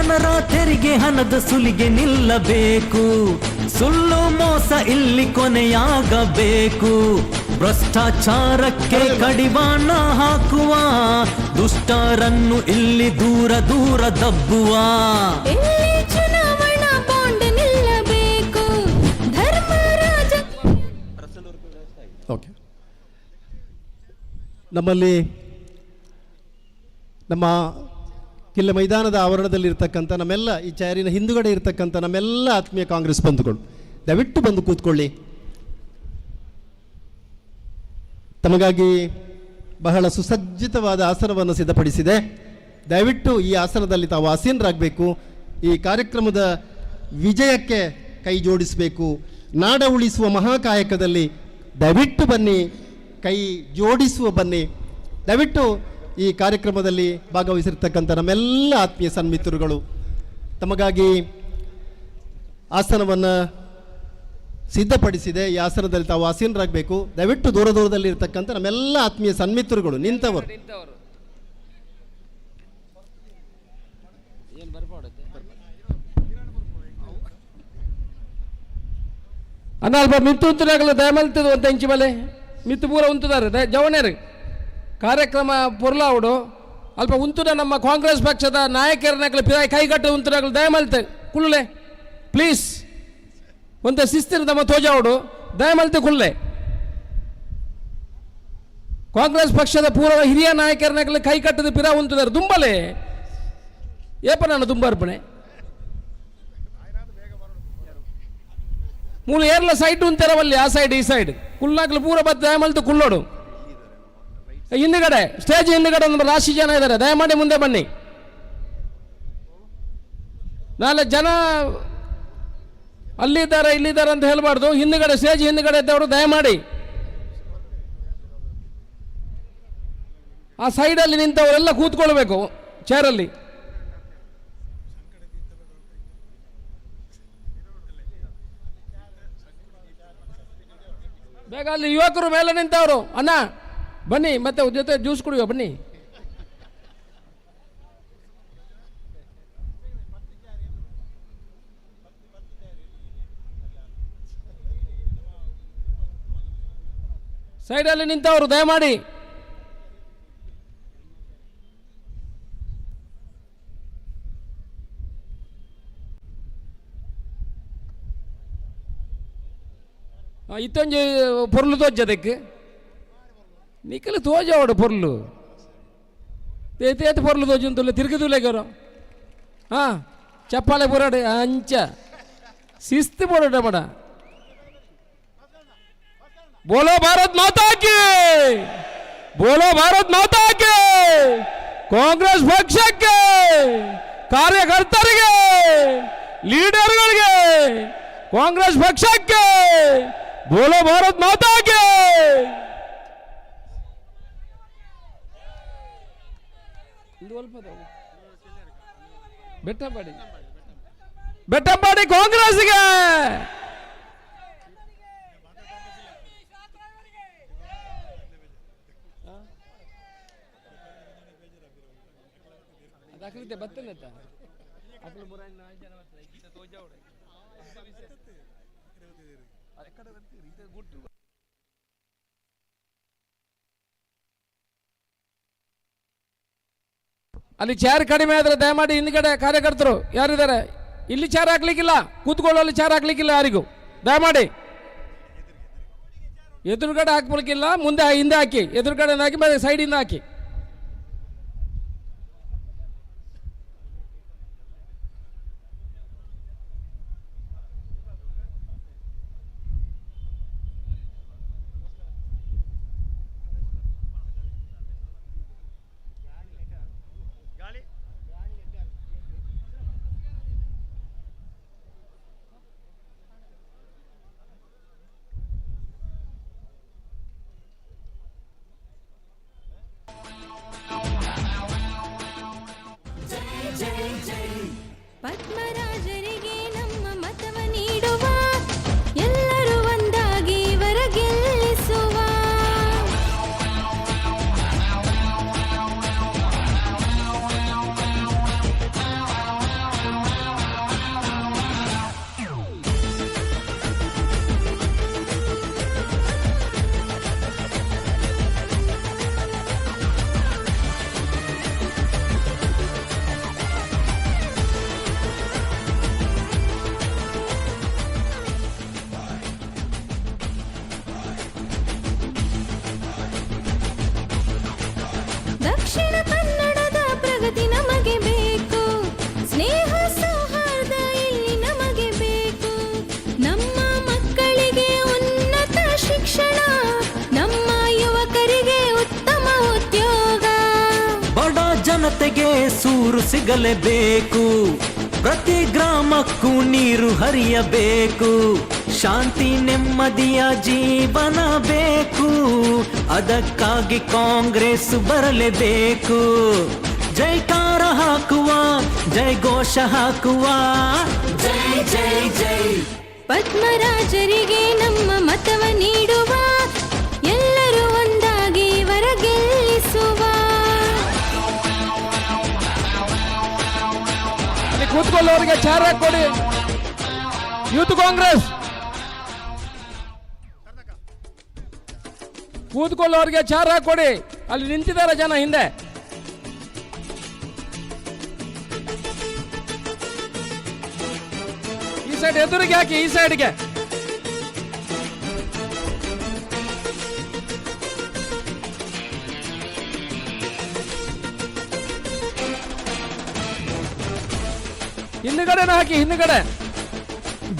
ಜನರ ತೆರಿಗೆ ಹಣದ ಸುಲಿಗೆ ನಿಲ್ಲಬೇಕು, ಸುಳ್ಳು ಮೋಸ ಇಲ್ಲಿ ಕೊನೆಯಾಗಬೇಕು, ಭ್ರಷ್ಟಾಚಾರಕ್ಕೆ ಕಡಿವಾಣ ಹಾಕುವ ದುಷ್ಟರನ್ನು ಇಲ್ಲಿ ದೂರ ದೂರ ದಬ್ಬುವ. ಚುನಾವಣಾ ಬಾಂಡ್ ನಿಲ್ಲಬೇಕು, ಧರ್ಮರಾಜ. ಓಕೆ, ನಮ್ಮಲ್ಲಿ ನಮ್ಮ ಕಿಲ್ಲ ಮೈದಾನದ ಆವರಣದಲ್ಲಿರ್ತಕ್ಕಂಥ ನಮ್ಮೆಲ್ಲ ಈ ಚೇರಿನ ಹಿಂದುಗಡೆ ಇರತಕ್ಕಂಥ ನಮ್ಮೆಲ್ಲ ಆತ್ಮೀಯ ಕಾಂಗ್ರೆಸ್ ಬಂಧುಗಳು ದಯವಿಟ್ಟು ಬಂದು ಕೂತ್ಕೊಳ್ಳಿ. ತಮಗಾಗಿ ಬಹಳ ಸುಸಜ್ಜಿತವಾದ ಆಸನವನ್ನು ಸಿದ್ಧಪಡಿಸಿದೆ. ದಯವಿಟ್ಟು ಈ ಆಸನದಲ್ಲಿ ತಾವು ಆಸೀನರಾಗಬೇಕು. ಈ ಕಾರ್ಯಕ್ರಮದ ವಿಜಯಕ್ಕೆ ಕೈ ಜೋಡಿಸಬೇಕು. ನಾಡ ಉಳಿಸುವ ಮಹಾಕಾಯಕದಲ್ಲಿ ದಯವಿಟ್ಟು ಬನ್ನಿ, ಕೈ ಜೋಡಿಸುವ ಬನ್ನಿ. ದಯವಿಟ್ಟು ಈ ಕಾರ್ಯಕ್ರಮದಲ್ಲಿ ಭಾಗವಹಿಸಿರ್ತಕ್ಕಂಥ ನಮ್ಮೆಲ್ಲ ಆತ್ಮೀಯ ಸನ್ಮಿತ್ರರುಗಳು ತಮಗಾಗಿ ಆಸನವನ್ನು ಸಿದ್ಧಪಡಿಸಿದೆ. ಈ ಆಸನದಲ್ಲಿ ತಾವು ಆಸೀನರಾಗಬೇಕು. ದಯವಿಟ್ಟು ದೂರ ದೂರದಲ್ಲಿ ಇರ್ತಕ್ಕಂಥ ನಮ್ಮೆಲ್ಲ ಆತ್ಮೀಯ ಸನ್ಮಿತ್ರರುಗಳು ನಿಂತವರು ಅನ್ನ ಅಲ್ಪ ಮಿತ್ತು ಉಂತುನಾಗಲ್ಲ ದಯಮಲ್ತದ ಒಂದು ಹೆಂಚಿ ಮಲೆ ಮಿತ್ತು ಪೂರ ಉಂತುದಾರೆ ಜವನೇರು ಕಾರ್ಯಕ್ರಮ ಪೊರ್ಲಾವುಡು ಅಲ್ಪ ಉಂತುನ ನಮ್ಮ ಕಾಂಗ್ರೆಸ್ ಪಕ್ಷದ ನಾಯಕರನ್ನಾಗಲಿ ಕೈಗಟ್ಟ ಉಂತುನಾಗಲು ದಯಮಲ್ತೆ ಕುಳ್ಳೆ ಪ್ಲೀಸ್ ಒಂದು ಶಿಸ್ತಿನ ನಮ್ಮ ತೋಜಾವುಡು ದಯಮಲ್ತೆ ಕುಳ್ಳೆ. ಕಾಂಗ್ರೆಸ್ ಪಕ್ಷದ ಪೂರ್ವ ಹಿರಿಯ ನಾಯಕರನ್ನಾಗಲಿ ಕೈ ಕಟ್ಟದ ಪಿರ ಉಂತುದಾರೆ ದುಂಬಲೆ ಏಪ ನಾನು ದುಂಬರ್ಪಣೆ ಮೂಲ ಏರ್ಲ ಸೈಡ್ ಉಂತೆರವಲ್ಲಿ ಆ ಸೈಡ್ ಈ ಸೈಡ್ ಕುಲ್ಲಾಗ್ಲು ಪೂರ ಬದ್ದು ದಯಮಲ್ತು ಕುಳ್ಳೋಡು. ಹಿಂದುಗಡೆ ಸ್ಟೇಜ್ ಹಿಂದುಗಡೆ ಒಂದು ರಾಶಿ ಜನ ಇದ್ದಾರೆ, ದಯಮಾಡಿ ಮುಂದೆ ಬನ್ನಿ. ನಾಳೆ ಜನ ಅಲ್ಲಿದ್ದಾರೆ ಇಲ್ಲಿದ್ದಾರೆ ಅಂತ ಹೇಳಬಾರ್ದು. ಹಿಂದುಗಡೆ ಸ್ಟೇಜ್ ಹಿಂದುಗಡೆ ಇದ್ದವರು ದಯಮಾಡಿ ಆ ಸೈಡಲ್ಲಿ ನಿಂತವರೆಲ್ಲ ಕೂತ್ಕೊಳ್ಬೇಕು ಚೇರಲ್ಲಿ. ಬೇಗ ಅಲ್ಲಿ ಯುವಕರು ಮೇಲೆ ನಿಂತವರು ಅಣ್ಣ ಬನ್ನಿ, ಮತ್ತೆ ಜೊತೆ ಜ್ಯೂಸ್ ಕುಡಿಯೋ ಬನ್ನಿ. ಸೈಡಲ್ಲಿ ನಿಂತವರು ದಯಮಾಡಿ ಇತ್ತೊಂಜಿ ಪೊರ್ಲು ತೋಜದಕ್ಕೆ ನಿಖಲು ತೋಜಾವಡು ಪೊರ್ಲು ತೇತ ಪೊರ್ಲು ತೋಜುಂತುಲ್ಲ ತಿರುಗಿದುಲೆಗರು ಹಾಂ ಚಪ್ಪಾಳೆ ಪುರಾಡೆ ಅಂಚ ಶಿಸ್ತು ಪೊರಡ ಮಡ. ಬೋಲೋ ಭಾರತ್ ಮಾತಾ ಕಿ, ಬೋಲೋ ಭಾರತ್ ಮಾತಾ ಕಿ. ಕಾಂಗ್ರೆಸ್ ಪಕ್ಷಕ್ಕೆ, ಕಾರ್ಯಕರ್ತರಿಗೆ, ಲೀಡರ್ಗಳಿಗೆ, ಕಾಂಗ್ರೆಸ್ ಪಕ್ಷಕ್ಕೆ ಬೋಲೋ ಭಾರತ್ ಮಾತಾ ಕಿ. ಬೆಟ್ಟಂಬಾಡಿ ಬೆಟ್ಟಂಬಾಡಿ ಕಾಂಗ್ರೆಸ್ಗೆ. ಬರ್ತೇನೆ ಅಲ್ಲಿ ಚೇರ್ ಕಡಿಮೆ ಆದ್ರೆ ದಯಮಾಡಿ ಹಿಂದ್ಗಡೆ ಕಾರ್ಯಕರ್ತರು ಯಾರಿದ್ದಾರೆ ಇಲ್ಲಿ ಚೇರ್ ಹಾಕ್ಲಿಕ್ಕಿಲ್ಲ, ಕೂತ್ಕೊಳ್ಳೋಲ್ಲಿ ಚೇರ್ ಹಾಕ್ಲಿಕ್ಕಿಲ್ಲ ಯಾರಿಗೂ. ದಯಮಾಡಿ ಎದುರುಗಡೆ ಹಾಕ್ಲಿಕ್ಕಿಲ್ಲ, ಮುಂದೆ ಹಿಂದೆ ಹಾಕಿ, ಎದುರುಗಡೆ ಹಾಕಿ ಮತ್ತೆ ಸೈಡಿಂದ ಹಾಕಿ. ಪದ್ಮರಾಜರಿಗೆ ನಮ್ಮ ಮತವ ನೀಡುವ, ಎಲ್ಲರೂ ಒಂದಾಗಿ ವರ ಗೆಲ್ಲಿಸುವ. ಸೂರು ಸಿಗಲೇಬೇಕು, ಪ್ರತಿ ಗ್ರಾಮಕ್ಕೂ ನೀರು ಹರಿಯಬೇಕು, ಶಾಂತಿ ನೆಮ್ಮದಿಯ ಜೀವನ ಬೇಕು, ಅದಕ್ಕಾಗಿ ಕಾಂಗ್ರೆಸ್ ಬರಲೇಬೇಕು. ಜೈಕಾರ ಹಾಕುವ, ಜೈ ಘೋಷ ಹಾಕುವ, ಜೈ ಜೈ ಜೈ. ಪದ್ಮರಾಜರಿಗೆ ನಮ್ಮ ಮತವ ನೀಡುವ, ಎಲ್ಲರೂ ಒಂದಾಗಿ ವರ ಗೆಲ್ಲಿಸುವ. ಅಲ್ಲಿ ಕೂತ್ಕೊಳ್ಳೋರಿಗೆ ಚಾರ ಕೊಡಿ. ಯೂತ್ ಕಾಂಗ್ರೆಸ್ ಕೂತ್ಕೊಳ್ಳೋರಿಗೆ ಚಾರ ಕೊಡಿ. ಅಲ್ಲಿ ನಿಂತಿದ್ದಾರೆ ಜನ ಹಿಂದೆ. ಈ ಸೈಡ್ ಎದುರಿಗೆ ಹಾಕಿ, ಈ ಸೈಡ್ಗೆ. ಹಿಂದುಗಡೆನ ಹಾಕಿ, ಹಿಂದುಗಡೆ.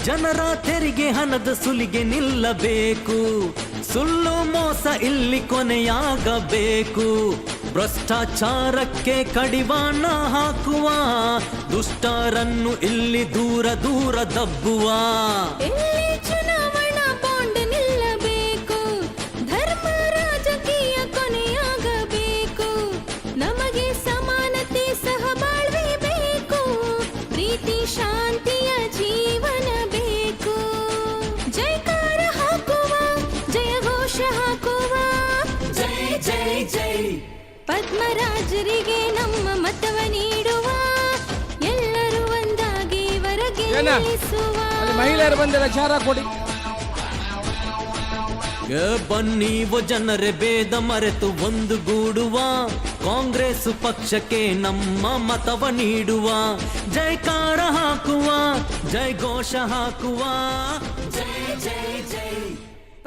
ಜನರ ತೆರಿಗೆ ಹಣದ ಸುಲಿಗೆ ನಿಲ್ಲಬೇಕು, ಸುಳ್ಳು ಮೋಸ ಇಲ್ಲಿ ಕೊನೆಯಾಗಬೇಕು, ಭ್ರಷ್ಟಾಚಾರಕ್ಕೆ ಕಡಿವಾಣ ಹಾಕುವ, ದುಷ್ಟರನ್ನು ಇಲ್ಲಿ ದೂರ ದೂರ ದಬ್ಬುವ. ಎಲ್ಲಿ ಚುನಾವಣಾ ಬಾಂಡ್ ನಿಲ್ಲಬೇಕು, ಧರ್ಮ ರಾಜಕೀಯ ಕೊನೆಯಾಗಬೇಕು, ನಮಗೆ ಸಮಾನತೆ ಸಹಬಾಳ್ವೆ ಬೇಕು, ಪ್ರೀತಿ ಶಾಂತಿಯ ಜೀವನ ಬೇಕು. ಜೈಕಾರ ಹಾಕುವ, ಜಯ ಘೋಷ ಹಾಕುವ, ಜೈ ಜೈ ಜೈ. ಪದ್ಮರಾಜರಿಗೆ ನಮ್ಮ ಮತವ ನೀಡುವ, ಎಲ್ಲರೂ ಒಂದಾಗಿ ವರ ಗೆಲ್ಲಿಸುವ. ಅಲ್ಲಿ ಮಹಿಳೆಯರು ಬಂದಿಲ್ಲ, ಚಾರ ಕೊಡಿ. ಬನ್ನಿವ ಜನರೇ ಭೇದ ಮರೆತು ಒಂದುಗೂಡುವ, ಕಾಂಗ್ರೆಸ್ ಪಕ್ಷಕ್ಕೆ ನಮ್ಮ ಮತವ ನೀಡುವ, ಜೈಕಾರ ಹಾಕುವ, ಜೈ ಘೋಷ ಹಾಕುವ, ಜೈ ಜೈ ಜೈ.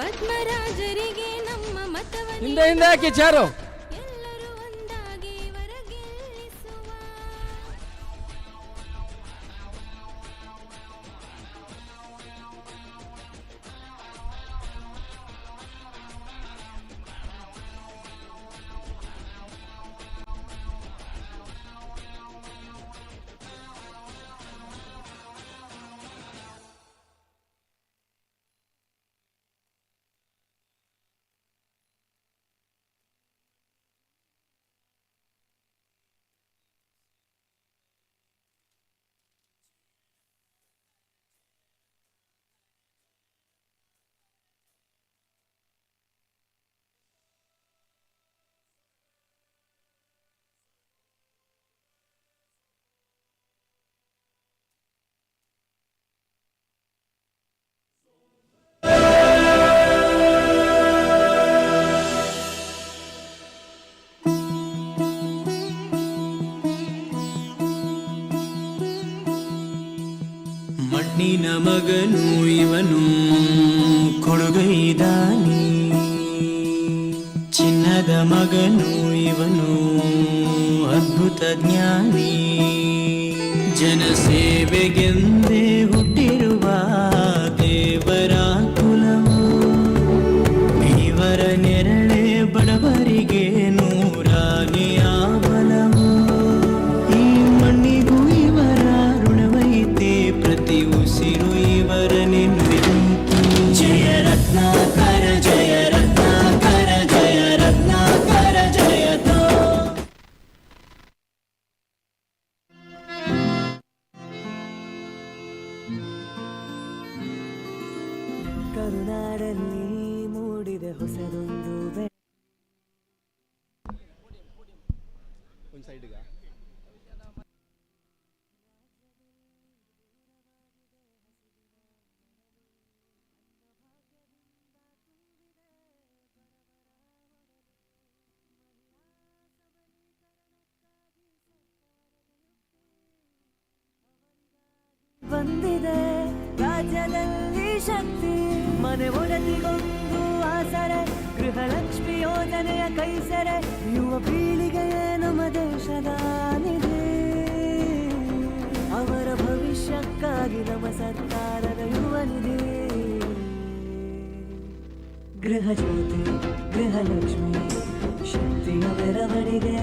ಪದ್ಮರಾಜರಿಗೆ ನಮ್ಮ ಮತವ ಹಿಂದೆ ಹಿಂದೆ ಹಾಕಿ ಚಾರು. ಎಲ್ಲರೂ ಒಂದಾಗಿ ವರ ಗೆಲ್ಲಿಸುವ. ಮಣ್ಣಿನ ಮಗನು ಇವನು ಕೊಡುಗೈದಾನಿ, ಚಿನ್ನದ ಮಗನು ಇವನು ಅದ್ಭುತ ಜ್ಞಾನಿ, ಜನಸೇವೆಗೆಂದೇ ಹುಟ್ಟಿರುವ ದೇವರ ಕುಲವು, ಇವರ ನೆರಳೆ ಬಡವರಿಗೆ ನೂರಾನೆಯ ಬಲವು, ಈ ಮಣ್ಣಿಗೂ ಇವರ ಋಣವೈತೆ, ಪ್ರತಿ ಉಸಿರು ಇವರ ನೆನ್ಪಿರುಂಟು. ಜಯ ರತ್ನಾಕರ, ಜಯ ರತ್ನಾಕರ, ಜಯ ರತ್ನಾಕರ, ಜಯತೋ. ಕರುನಾಡಲ್ಲಿ ಮೂಡಿದೆ ಹೊಸದೊಂದು ಒಂದು ಸೈಡ್ಗ ಬಂದಿದೆ ರಾಜ್ಯದಲ್ಲಿ ಶಕ್ತಿ, ಮನೆ ಒಡತಿಗೊಂದು ಆಸರೆ, ಗೃಹಲಕ್ಷ್ಮಿ ಯೋಜನೆಯ ಕೈಸರೆ, ಯುವ ಪೀಳಿಗೆಯೇ ನಮ್ಮ ದೇಶದ ನಿಧಿ, ಅವರ ಭವಿಷ್ಯಕ್ಕಾಗಿ ನಮ್ಮ ಸರ್ಕಾರದ ಯುವ ನಿಧಿ. ಗೃಹ ಜ್ಯೋತಿ, ಗೃಹಲಕ್ಷ್ಮಿ, ಶಕ್ತಿಯ ಮೆರವಣಿಗೆ,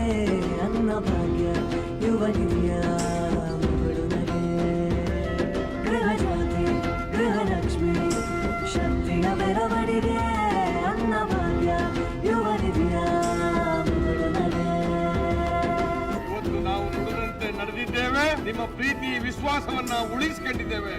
ಅನ್ನ ಭಾಗ್ಯ, ಯುವ ಪ್ರೀತಿ ವಿಶ್ವಾಸವನ್ನ ಉಳಿಸಿಕೊಂಡಿದ್ದೇವೆ.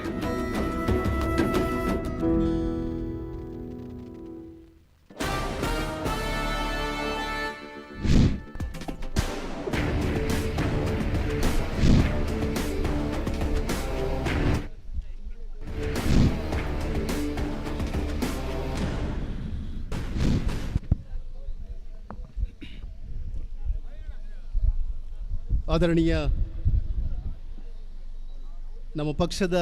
ಆದರಣೀಯ ನಮ್ಮ ಪಕ್ಷದ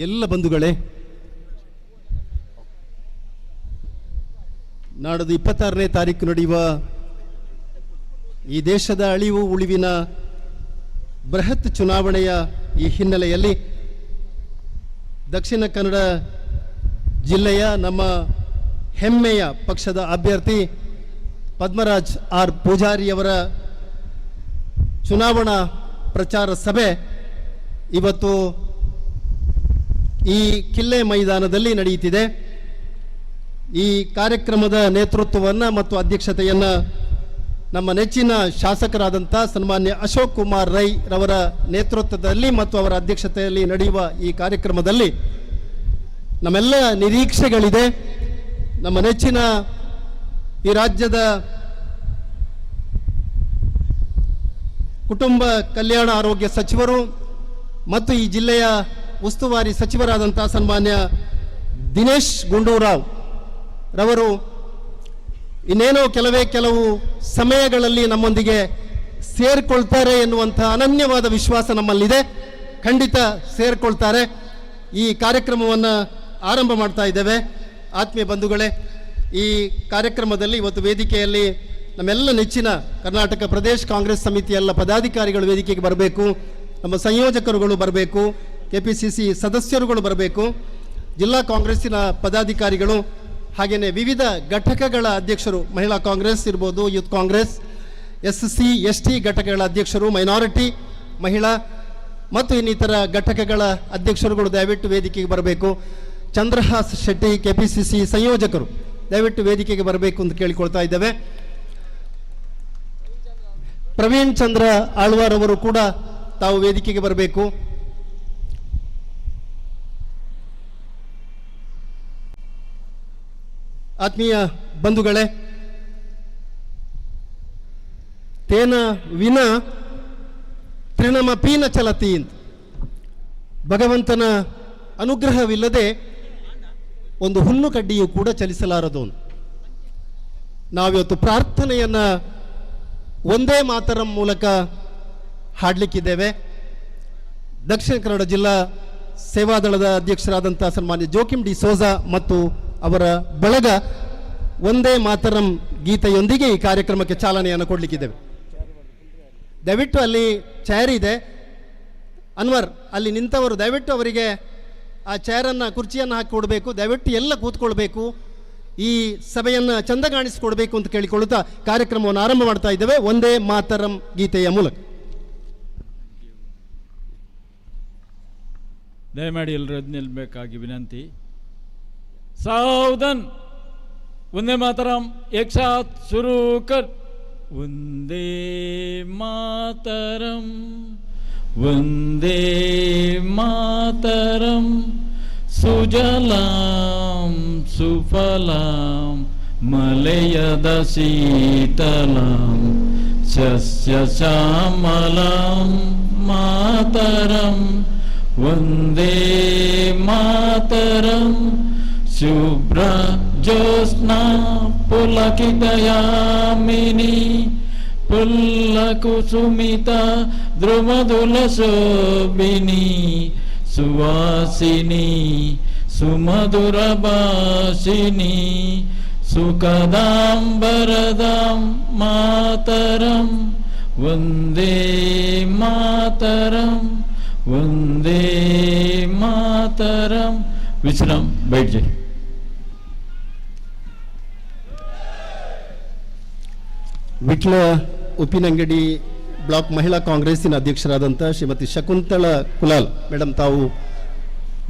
ಎಲ್ಲ ಬಂಧುಗಳೇ, ನಾಡದು 26ನೇ ತಾರೀಕು ನಡೆಯುವ ಈ ದೇಶದ ಅಳಿವು ಉಳಿವಿನ ಬೃಹತ್ ಚುನಾವಣೆಯ ಈ ಹಿನ್ನೆಲೆಯಲ್ಲಿ ದಕ್ಷಿಣ ಕನ್ನಡ ಜಿಲ್ಲೆಯ ನಮ್ಮ ಹೆಮ್ಮೆಯ ಪಕ್ಷದ ಅಭ್ಯರ್ಥಿ ಪದ್ಮರಾಜ್ ಆರ್ ಪೂಜಾರಿಯವರ ಚುನಾವಣಾ ಪ್ರಚಾರ ಸಭೆ ಇವತ್ತು ಈ ಕಿಲ್ಲೆ ಮೈದಾನದಲ್ಲಿ ನಡೆಯುತ್ತಿದೆ. ಈ ಕಾರ್ಯಕ್ರಮದ ನೇತೃತ್ವವನ್ನು ಮತ್ತು ಅಧ್ಯಕ್ಷತೆಯನ್ನು ನಮ್ಮ ನೆಚ್ಚಿನ ಶಾಸಕರಾದಂಥ ಸನ್ಮಾನ್ಯ ಅಶೋಕ್ ಕುಮಾರ್ ರೈ ರವರ ನೇತೃತ್ವದಲ್ಲಿ ಮತ್ತು ಅವರ ಅಧ್ಯಕ್ಷತೆಯಲ್ಲಿ ನಡೆಯುವ ಈ ಕಾರ್ಯಕ್ರಮದಲ್ಲಿ ನಮ್ಮೆಲ್ಲ ನಿರೀಕ್ಷೆಗಳಿದೆ. ನಮ್ಮ ನೆಚ್ಚಿನ ಈ ರಾಜ್ಯದ ಕುಟುಂಬ ಕಲ್ಯಾಣ ಆರೋಗ್ಯ ಸಚಿವರು ಮತ್ತು ಈ ಜಿಲ್ಲೆಯ ಉಸ್ತುವಾರಿ ಸಚಿವರಾದಂಥ ಸನ್ಮಾನ್ಯ ದಿನೇಶ್ ಗುಂಡೂರಾವ್ ರವರು ಇನ್ನೇನೋ ಕೆಲವು ಸಮಯಗಳಲ್ಲಿ ನಮ್ಮೊಂದಿಗೆ ಸೇರಿಕೊಳ್ತಾರೆ ಎನ್ನುವಂಥ ಅನನ್ಯವಾದ ವಿಶ್ವಾಸ ನಮ್ಮಲ್ಲಿದೆ. ಖಂಡಿತ ಸೇರಿಕೊಳ್ತಾರೆ. ಈ ಕಾರ್ಯಕ್ರಮವನ್ನು ಆರಂಭ ಮಾಡ್ತಾ ಇದ್ದೇವೆ. ಆತ್ಮೀಯ ಬಂಧುಗಳೇ, ಈ ಕಾರ್ಯಕ್ರಮದಲ್ಲಿ ಇವತ್ತು ವೇದಿಕೆಯಲ್ಲಿ ನಮ್ಮೆಲ್ಲ ನೆಚ್ಚಿನ ಕರ್ನಾಟಕ ಪ್ರದೇಶ ಕಾಂಗ್ರೆಸ್ ಸಮಿತಿಯ ಎಲ್ಲ ಪದಾಧಿಕಾರಿಗಳು ವೇದಿಕೆಗೆ ಬರಬೇಕು, ನಮ್ಮ ಸಂಯೋಜಕರುಗಳು ಬರಬೇಕು, KPCC ಸದಸ್ಯರುಗಳು ಬರಬೇಕು, ಜಿಲ್ಲಾ ಕಾಂಗ್ರೆಸ್ಸಿನ ಪದಾಧಿಕಾರಿಗಳು, ಹಾಗೆಯೇ ವಿವಿಧ ಘಟಕಗಳ ಅಧ್ಯಕ್ಷರು, ಮಹಿಳಾ ಕಾಂಗ್ರೆಸ್ ಇರ್ಬೋದು, ಯೂತ್ ಕಾಂಗ್ರೆಸ್, SC ST ಘಟಕಗಳ ಅಧ್ಯಕ್ಷರು, ಮೈನಾರಿಟಿ ಮಹಿಳಾ ಮತ್ತು ಇನ್ನಿತರ ಘಟಕಗಳ ಅಧ್ಯಕ್ಷರುಗಳು ದಯವಿಟ್ಟು ವೇದಿಕೆಗೆ ಬರಬೇಕು. ಚಂದ್ರಹಾಸ್ ಶೆಟ್ಟಿ KPCC ಸಂಯೋಜಕರು ದಯವಿಟ್ಟು ವೇದಿಕೆಗೆ ಬರಬೇಕು ಅಂತ ಕೇಳಿಕೊಳ್ತಾ ಇದ್ದೇವೆ. ಪ್ರವೀಣ್ ಚಂದ್ರ ಆಳ್ವಾರ್ ಅವರು ಕೂಡ ತಾವು ವೇದಿಕೆಗೆ ಬರಬೇಕು. ಆತ್ಮೀಯ ಬಂಧುಗಳೇ, ತೇನ ವಿನ ತೃಣಮಪೀನ ಚಲತಿ ಅಂತ ಭಗವಂತನ ಅನುಗ್ರಹವಿಲ್ಲದೆ ಒಂದು ಹುಲ್ಲು ಕಡ್ಡಿಯೂ ಕೂಡ ಚಲಿಸಲಾರದು. ನಾವಿವತ್ತು ಪ್ರಾರ್ಥನೆಯನ್ನು ಒಂದೇ ಮಾತರಂ ಮೂಲಕ ಹಾಡಲಿಕ್ಕಿದ್ದೇವೆ. ದಕ್ಷಿಣ ಕನ್ನಡ ಜಿಲ್ಲಾ ಸೇವಾದಳದ ಅಧ್ಯಕ್ಷರಾದಂಥ ಸನ್ಮಾನ್ಯ ಜೋಕಿಮ್ ಡಿ ಸೋಜಾ ಮತ್ತು ಅವರ ಬಳಗ ಒಂದೇ ಮಾತರಂ ಗೀತೆಯೊಂದಿಗೆ ಈ ಕಾರ್ಯಕ್ರಮಕ್ಕೆ ಚಾಲನೆಯನ್ನು ಕೊಡಲಿಕ್ಕಿದ್ದೇವೆ. ದಯವಿಟ್ಟು ಅಲ್ಲಿ ಚೇರ್ ಇದೆ, ಅನ್ವರ್ ಅಲ್ಲಿ ನಿಂತವರು ದಯವಿಟ್ಟು ಅವರಿಗೆ ಆ ಚೇರನ್ನು ಕುರ್ಚಿಯನ್ನು ಹಾಕಿ ಕೊಡಬೇಕು. ದಯವಿಟ್ಟು ಎಲ್ಲ ಕೂತ್ಕೊಳ್ಬೇಕು, ಈ ಸಭೆಯನ್ನು ಚಂದ ಕಾಣಿಸಿಕೊಡ್ಬೇಕು ಅಂತ ಕೇಳಿಕೊಳ್ಳುತ್ತಾ ಕಾರ್ಯಕ್ರಮವನ್ನು ಆರಂಭ ಮಾಡ್ತಾ ಇದ್ದೇವೆ ಒಂದೇ ಮಾತರಂ ಗೀತೆಯ ಮೂಲಕ. ದಯಮಾಡಿ ಎಲ್ಲರೂ ಎದ್ದು ನಿಲ್ಲಬೇಕಾಗಿ ವಿನಂತಿ. ಸಾವಧಾನ್, ಒಂದೇ ಮಾತರಂ ಏಕ್ ಸಾಥ್ ಶುರು ಕರ್. ಒಂದೇ ಮಾತರಂ, ಒಂದೇ ಮಾತರಂ, ಸುಜಲಾಂ ಸುಫಲಾಂ ಮಲಯದ ಶೀತಲಾಂ ಸಸ್ಯ ಶ್ಯಾಮಲಾಂ ಮಾತರಂ. ಒಂದೇ ಮಾತರಂ, ಶುಭ್ರ ಜ್ಯೋತ್ಸ್ನಾ ಪುಲಕಿತಯಾಮಿನಿ ಪುಲ್ಲಕುಸುಮಿತ ಧ್ರುಮಧುಲ ಶೋಭಿನಿ ಸುವಾಸಿನಿ ಸುಮಧುರ ಭಾಷಿನಿ ಸುಖದಾಂ ವರದಾಂ ಮಾತರಂ. ಒಂದೇ ಮಾತರಂ, ಒಂದೇ ಮಾತರಂ. ವಿಶ್ರಾಮ್, बैठ जाइए. ವಿಟ್ಲ ಉಪ್ಪಿನಂಗಡಿ ಬ್ಲಾಕ್ ಮಹಿಳಾ ಕಾಂಗ್ರೆಸ್ಸಿನ ಅಧ್ಯಕ್ಷರಾದಂಥ ಶ್ರೀಮತಿ ಶಕುಂತಳ ಕುಲಾಲ್ ಮೇಡಮ್ ತಾವು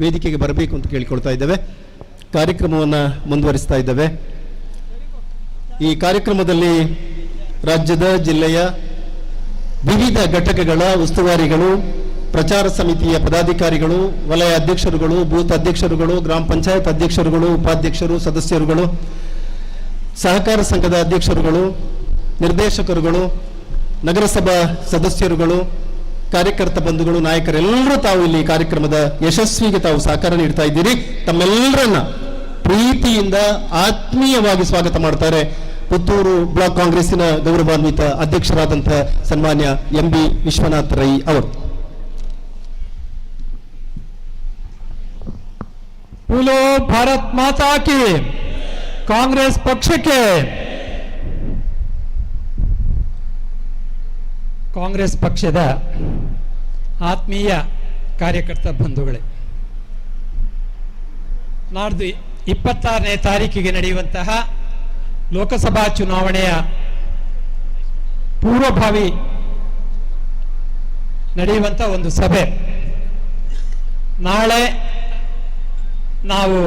ವೇದಿಕೆಗೆ ಬರಬೇಕು ಅಂತ ಕೇಳಿಕೊಳ್ತಾ ಇದ್ದೇವೆ. ಕಾರ್ಯಕ್ರಮವನ್ನು ಮುಂದುವರಿಸ್ತಾ ಇದ್ದೇವೆ. ಈ ಕಾರ್ಯಕ್ರಮದಲ್ಲಿ ರಾಜ್ಯದ ಜಿಲ್ಲೆಯ ವಿವಿಧ ಘಟಕಗಳ ಉಸ್ತುವಾರಿಗಳು, ಪ್ರಚಾರ ಸಮಿತಿಯ ಪದಾಧಿಕಾರಿಗಳು, ವಲಯ ಅಧ್ಯಕ್ಷರುಗಳು, ಬೂತ್ ಅಧ್ಯಕ್ಷರುಗಳು, ಗ್ರಾಮ ಪಂಚಾಯತ್ ಅಧ್ಯಕ್ಷರುಗಳು, ಉಪಾಧ್ಯಕ್ಷರು, ಸದಸ್ಯರುಗಳು, ಸಹಕಾರ ಸಂಘದ ಅಧ್ಯಕ್ಷರುಗಳು, ನಿರ್ದೇಶಕರುಗಳು, ನಗರಸಭಾ ಸದಸ್ಯರುಗಳು, ಕಾರ್ಯಕರ್ತ ಬಂಧುಗಳು, ನಾಯಕರೆಲ್ಲರೂ ತಾವು ಇಲ್ಲಿ ಕಾರ್ಯಕ್ರಮದ ಯಶಸ್ವಿಗೆ ತಾವು ಸಹಕಾರ ನೀಡ್ತಾ ಇದ್ದೀರಿ. ತಮ್ಮೆಲ್ಲರನ್ನ ಪ್ರೀತಿಯಿಂದ ಆತ್ಮೀಯವಾಗಿ ಸ್ವಾಗತ ಮಾಡ್ತಾರೆ ಪುತ್ತೂರು ಬ್ಲಾಕ್ ಕಾಂಗ್ರೆಸ್ಸಿನ ಗೌರವಾನ್ವಿತ ಅಧ್ಯಕ್ಷರಾದಂತಹ ಸನ್ಮಾನ್ಯ MB ವಿಶ್ವನಾಥ್ ರೈ ಅವರು. बोलो भारत माता की, कांग्रेस पक्ष के, ಕಾಂಗ್ರೆಸ್ ಪಕ್ಷದ ಆತ್ಮೀಯ ಕಾರ್ಯಕರ್ತ ಬಂಧುಗಳೇ, ನಾಡ್ದು 26ನೇ ತಾರೀಕಿಗೆ ನಡೆಯುವಂತಹ ಲೋಕಸಭಾ ಚುನಾವಣೆಯ ಪೂರ್ವಭಾವಿ ನಡೆಯುವಂಥ ಒಂದು ಸಭೆ. ನಾಳೆ ನಾವು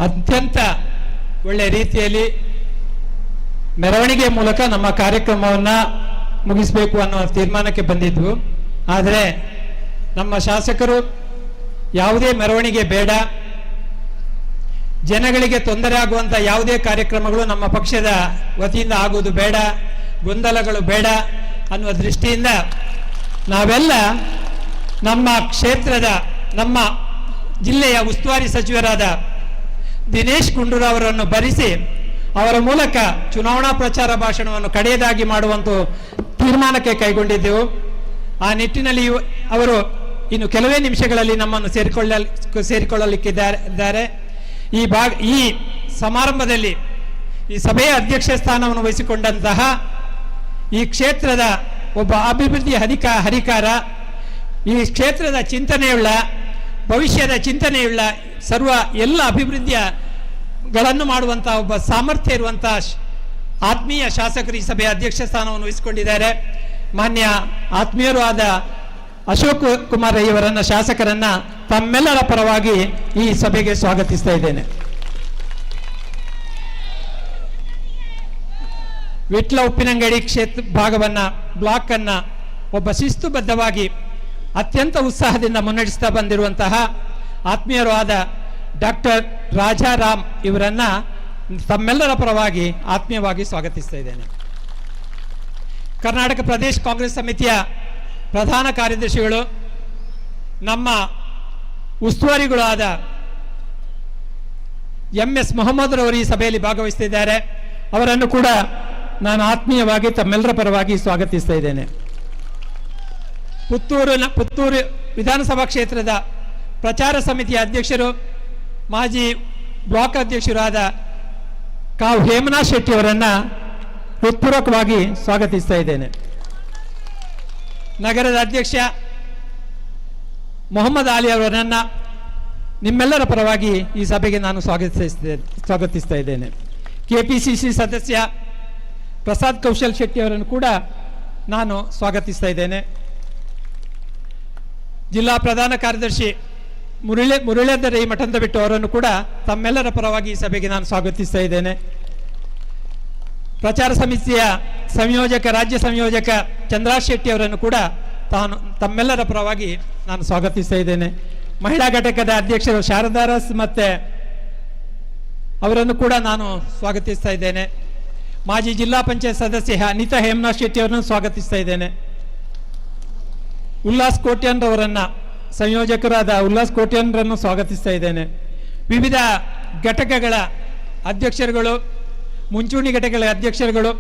ಅತ್ಯಂತ ಒಳ್ಳೆಯ ರೀತಿಯಲ್ಲಿ ಮೆರವಣಿಗೆ ಮೂಲಕ ನಮ್ಮ ಕಾರ್ಯಕ್ರಮವನ್ನು ಮುಗಿಸಬೇಕು ಅನ್ನೋ ತೀರ್ಮಾನಕ್ಕೆ ಬಂದಿದ್ವು. ಆದರೆ ನಮ್ಮ ಶಾಸಕರು ಯಾವುದೇ ಮೆರವಣಿಗೆ ಬೇಡ, ಜನಗಳಿಗೆ ತೊಂದರೆ ಆಗುವಂಥ ಯಾವುದೇ ಕಾರ್ಯಕ್ರಮಗಳು ನಮ್ಮ ಪಕ್ಷದ ವತಿಯಿಂದ ಆಗುವುದು ಬೇಡ, ಗೊಂದಲಗಳು ಬೇಡ ಅನ್ನುವ ದೃಷ್ಟಿಯಿಂದ ನಾವೆಲ್ಲ ನಮ್ಮ ಕ್ಷೇತ್ರದ, ನಮ್ಮ ಜಿಲ್ಲೆಯ ಉಸ್ತುವಾರಿ ಸಚಿವರಾದ ದಿನೇಶ್ ಗುಂಡೂರಾವ್ ಅವರನ್ನು ಭರಿಸಿ ಅವರ ಮೂಲಕ ಚುನಾವಣಾ ಪ್ರಚಾರ ಭಾಷಣವನ್ನು ಕಡೆಯದಾಗಿ ಮಾಡುವಂಥ ತೀರ್ಮಾನಕ್ಕೆ ಕೈಗೊಂಡಿದ್ದೆವು. ಆ ನಿಟ್ಟಿನಲ್ಲಿ ಅವರು ಇನ್ನು ಕೆಲವೇ ನಿಮಿಷಗಳಲ್ಲಿ ನಮ್ಮನ್ನು ಸೇರಿಕೊಳ್ಳಲಿಕ್ಕಿದ್ದಾರೆ. ಈ ಸಮಾರಂಭದಲ್ಲಿ ಈ ಸಭೆಯ ಅಧ್ಯಕ್ಷ ಸ್ಥಾನವನ್ನು ವಹಿಸಿಕೊಂಡಂತಹ ಈ ಕ್ಷೇತ್ರದ ಒಬ್ಬ ಅಭಿವೃದ್ಧಿ ಹರಿಕಾರ, ಈ ಕ್ಷೇತ್ರದ ಚಿಂತನೆಯುಳ್ಳ, ಭವಿಷ್ಯದ ಚಿಂತನೆಯುಳ್ಳ, ಎಲ್ಲ ಅಭಿವೃದ್ಧಿಗಳನ್ನು ಮಾಡುವಂಥ ಒಬ್ಬ ಸಾಮರ್ಥ್ಯ ಇರುವಂಥ ಆತ್ಮೀಯ ಶಾಸಕರು ಈ ಸಭೆಯ ಅಧ್ಯಕ್ಷ ಸ್ಥಾನವನ್ನು ವಹಿಸಿಕೊಂಡಿದ್ದಾರೆ. ಮಾನ್ಯ ಆತ್ಮೀಯರು ಆದ ಅಶೋಕ್ ಕುಮಾರ್ ರೈ ಅವರನ್ನ, ಶಾಸಕರನ್ನ ತಮ್ಮೆಲ್ಲರ ಪರವಾಗಿ ಈ ಸಭೆಗೆ ಸ್ವಾಗತಿಸ್ತಾ ಇದ್ದೇನೆ. ವಿಟ್ಲ ಉಪ್ಪಿನಂಗಡಿ ಕ್ಷೇತ್ರ ಭಾಗವನ್ನ, ಬ್ಲಾಕ್ ಅನ್ನ ಒಬ್ಬ ಶಿಸ್ತುಬದ್ಧವಾಗಿ ಅತ್ಯಂತ ಉತ್ಸಾಹದಿಂದ ಮುನ್ನಡೆಸ್ತಾ ಬಂದಿರುವಂತಹ ಆತ್ಮೀಯರು ಆದ ಡಾಕ್ಟರ್ ರಾಜಾರಾಮ್ ಇವರನ್ನ ತಮ್ಮೆಲ್ಲರ ಪರವಾಗಿ ಆತ್ಮೀಯವಾಗಿ ಸ್ವಾಗತಿಸ್ತಾ ಇದ್ದೇನೆ. ಕರ್ನಾಟಕ ಪ್ರದೇಶ ಕಾಂಗ್ರೆಸ್ ಸಮಿತಿಯ ಪ್ರಧಾನ ಕಾರ್ಯದರ್ಶಿಗಳು, ನಮ್ಮ ಉಸ್ತುವಾರಿಗಳು ಆದ MS ಮೊಹಮ್ಮದ್ ರವರು ಈ ಸಭೆಯಲ್ಲಿ ಭಾಗವಹಿಸುತ್ತಿದ್ದಾರೆ. ಅವರನ್ನು ಕೂಡ ನಾನು ಆತ್ಮೀಯವಾಗಿ ತಮ್ಮೆಲ್ಲರ ಪರವಾಗಿ ಸ್ವಾಗತಿಸ್ತಾ ಇದ್ದೇನೆ. ಪುತ್ತೂರು ವಿಧಾನಸಭಾ ಕ್ಷೇತ್ರದ ಪ್ರಚಾರ ಸಮಿತಿಯ ಅಧ್ಯಕ್ಷರು, ಮಾಜಿ ಬ್ಲಾಕ್ ಅಧ್ಯಕ್ಷರಾದ ಕಾವ್ ಹೇಮನಾಥ್ ಶೆಟ್ಟಿ ಅವರನ್ನ ಹೃತ್ಪೂರ್ವಕವಾಗಿ ಸ್ವಾಗತಿಸ್ತಾ ಇದ್ದೇನೆ. ನಗರದ ಅಧ್ಯಕ್ಷ ಮೊಹಮ್ಮದ್ ಅಲಿ ಅವರನ್ನ ನಿಮ್ಮೆಲ್ಲರ ಪರವಾಗಿ ಈ ಸಭೆಗೆ ನಾನು ಸ್ವಾಗತಿಸ್ತಾ ಇದ್ದೇನೆ. KPCC ಸದಸ್ಯ ಪ್ರಸಾದ್ ಕೌಶಲ್ ಶೆಟ್ಟಿ ಅವರನ್ನು ಕೂಡ ನಾನು ಸ್ವಾಗತಿಸ್ತಾ ಇದ್ದೇನೆ. ಜಿಲ್ಲಾ ಪ್ರಧಾನ ಕಾರ್ಯದರ್ಶಿ ಮುರಳೀಧರ ರೈ ಮಠಂದ ಬಿಟ್ಟು ಅವರನ್ನು ಕೂಡ ತಮ್ಮೆಲ್ಲರ ಪರವಾಗಿ ಈ ಸಭೆಗೆ ನಾನು ಸ್ವಾಗತಿಸ್ತಾ ಇದ್ದೇನೆ. ಪ್ರಚಾರ ಸಮಿತಿಯ ರಾಜ್ಯ ಸಂಯೋಜಕ ಚಂದ್ರಾಶ್ ಶೆಟ್ಟಿ ಅವರನ್ನು ಕೂಡ ತಮ್ಮೆಲ್ಲರ ಪರವಾಗಿ ನಾನು ಸ್ವಾಗತಿಸ್ತಾ ಇದ್ದೇನೆ. ಮಹಿಳಾ ಘಟಕದ ಅಧ್ಯಕ್ಷರು ಶಾರದಾರಸ್ ಮತ್ತೆ ಅವರನ್ನು ಕೂಡ ನಾನು ಸ್ವಾಗತಿಸ್ತಾ ಇದ್ದೇನೆ. ಮಾಜಿ ಜಿಲ್ಲಾ ಪಂಚಾಯತ್ ಸದಸ್ಯ ಅನಿತಾ ಹೇಮನಾಥ್ ಶೆಟ್ಟಿ ಅವರನ್ನು ಸ್ವಾಗತಿಸ್ತಾ ಇದ್ದೇನೆ. ಉಲ್ಲಾಸ್ ಕೋಟ್ಯಾನ್ರವರನ್ನ, ಸಂಯೋಜಕರಾದ ಉಲ್ಲಾಸ್ ಕೋಟ್ಯಾನ್ರನ್ನು ಸ್ವಾಗತಿಸ್ತಾ ಇದ್ದೇನೆ. ವಿವಿಧ ಘಟಕಗಳ ಅಧ್ಯಕ್ಷರುಗಳು, ಮುಂಚೂಣಿ ಘಟಕಗಳ ಅಧ್ಯಕ್ಷರುಗಳು,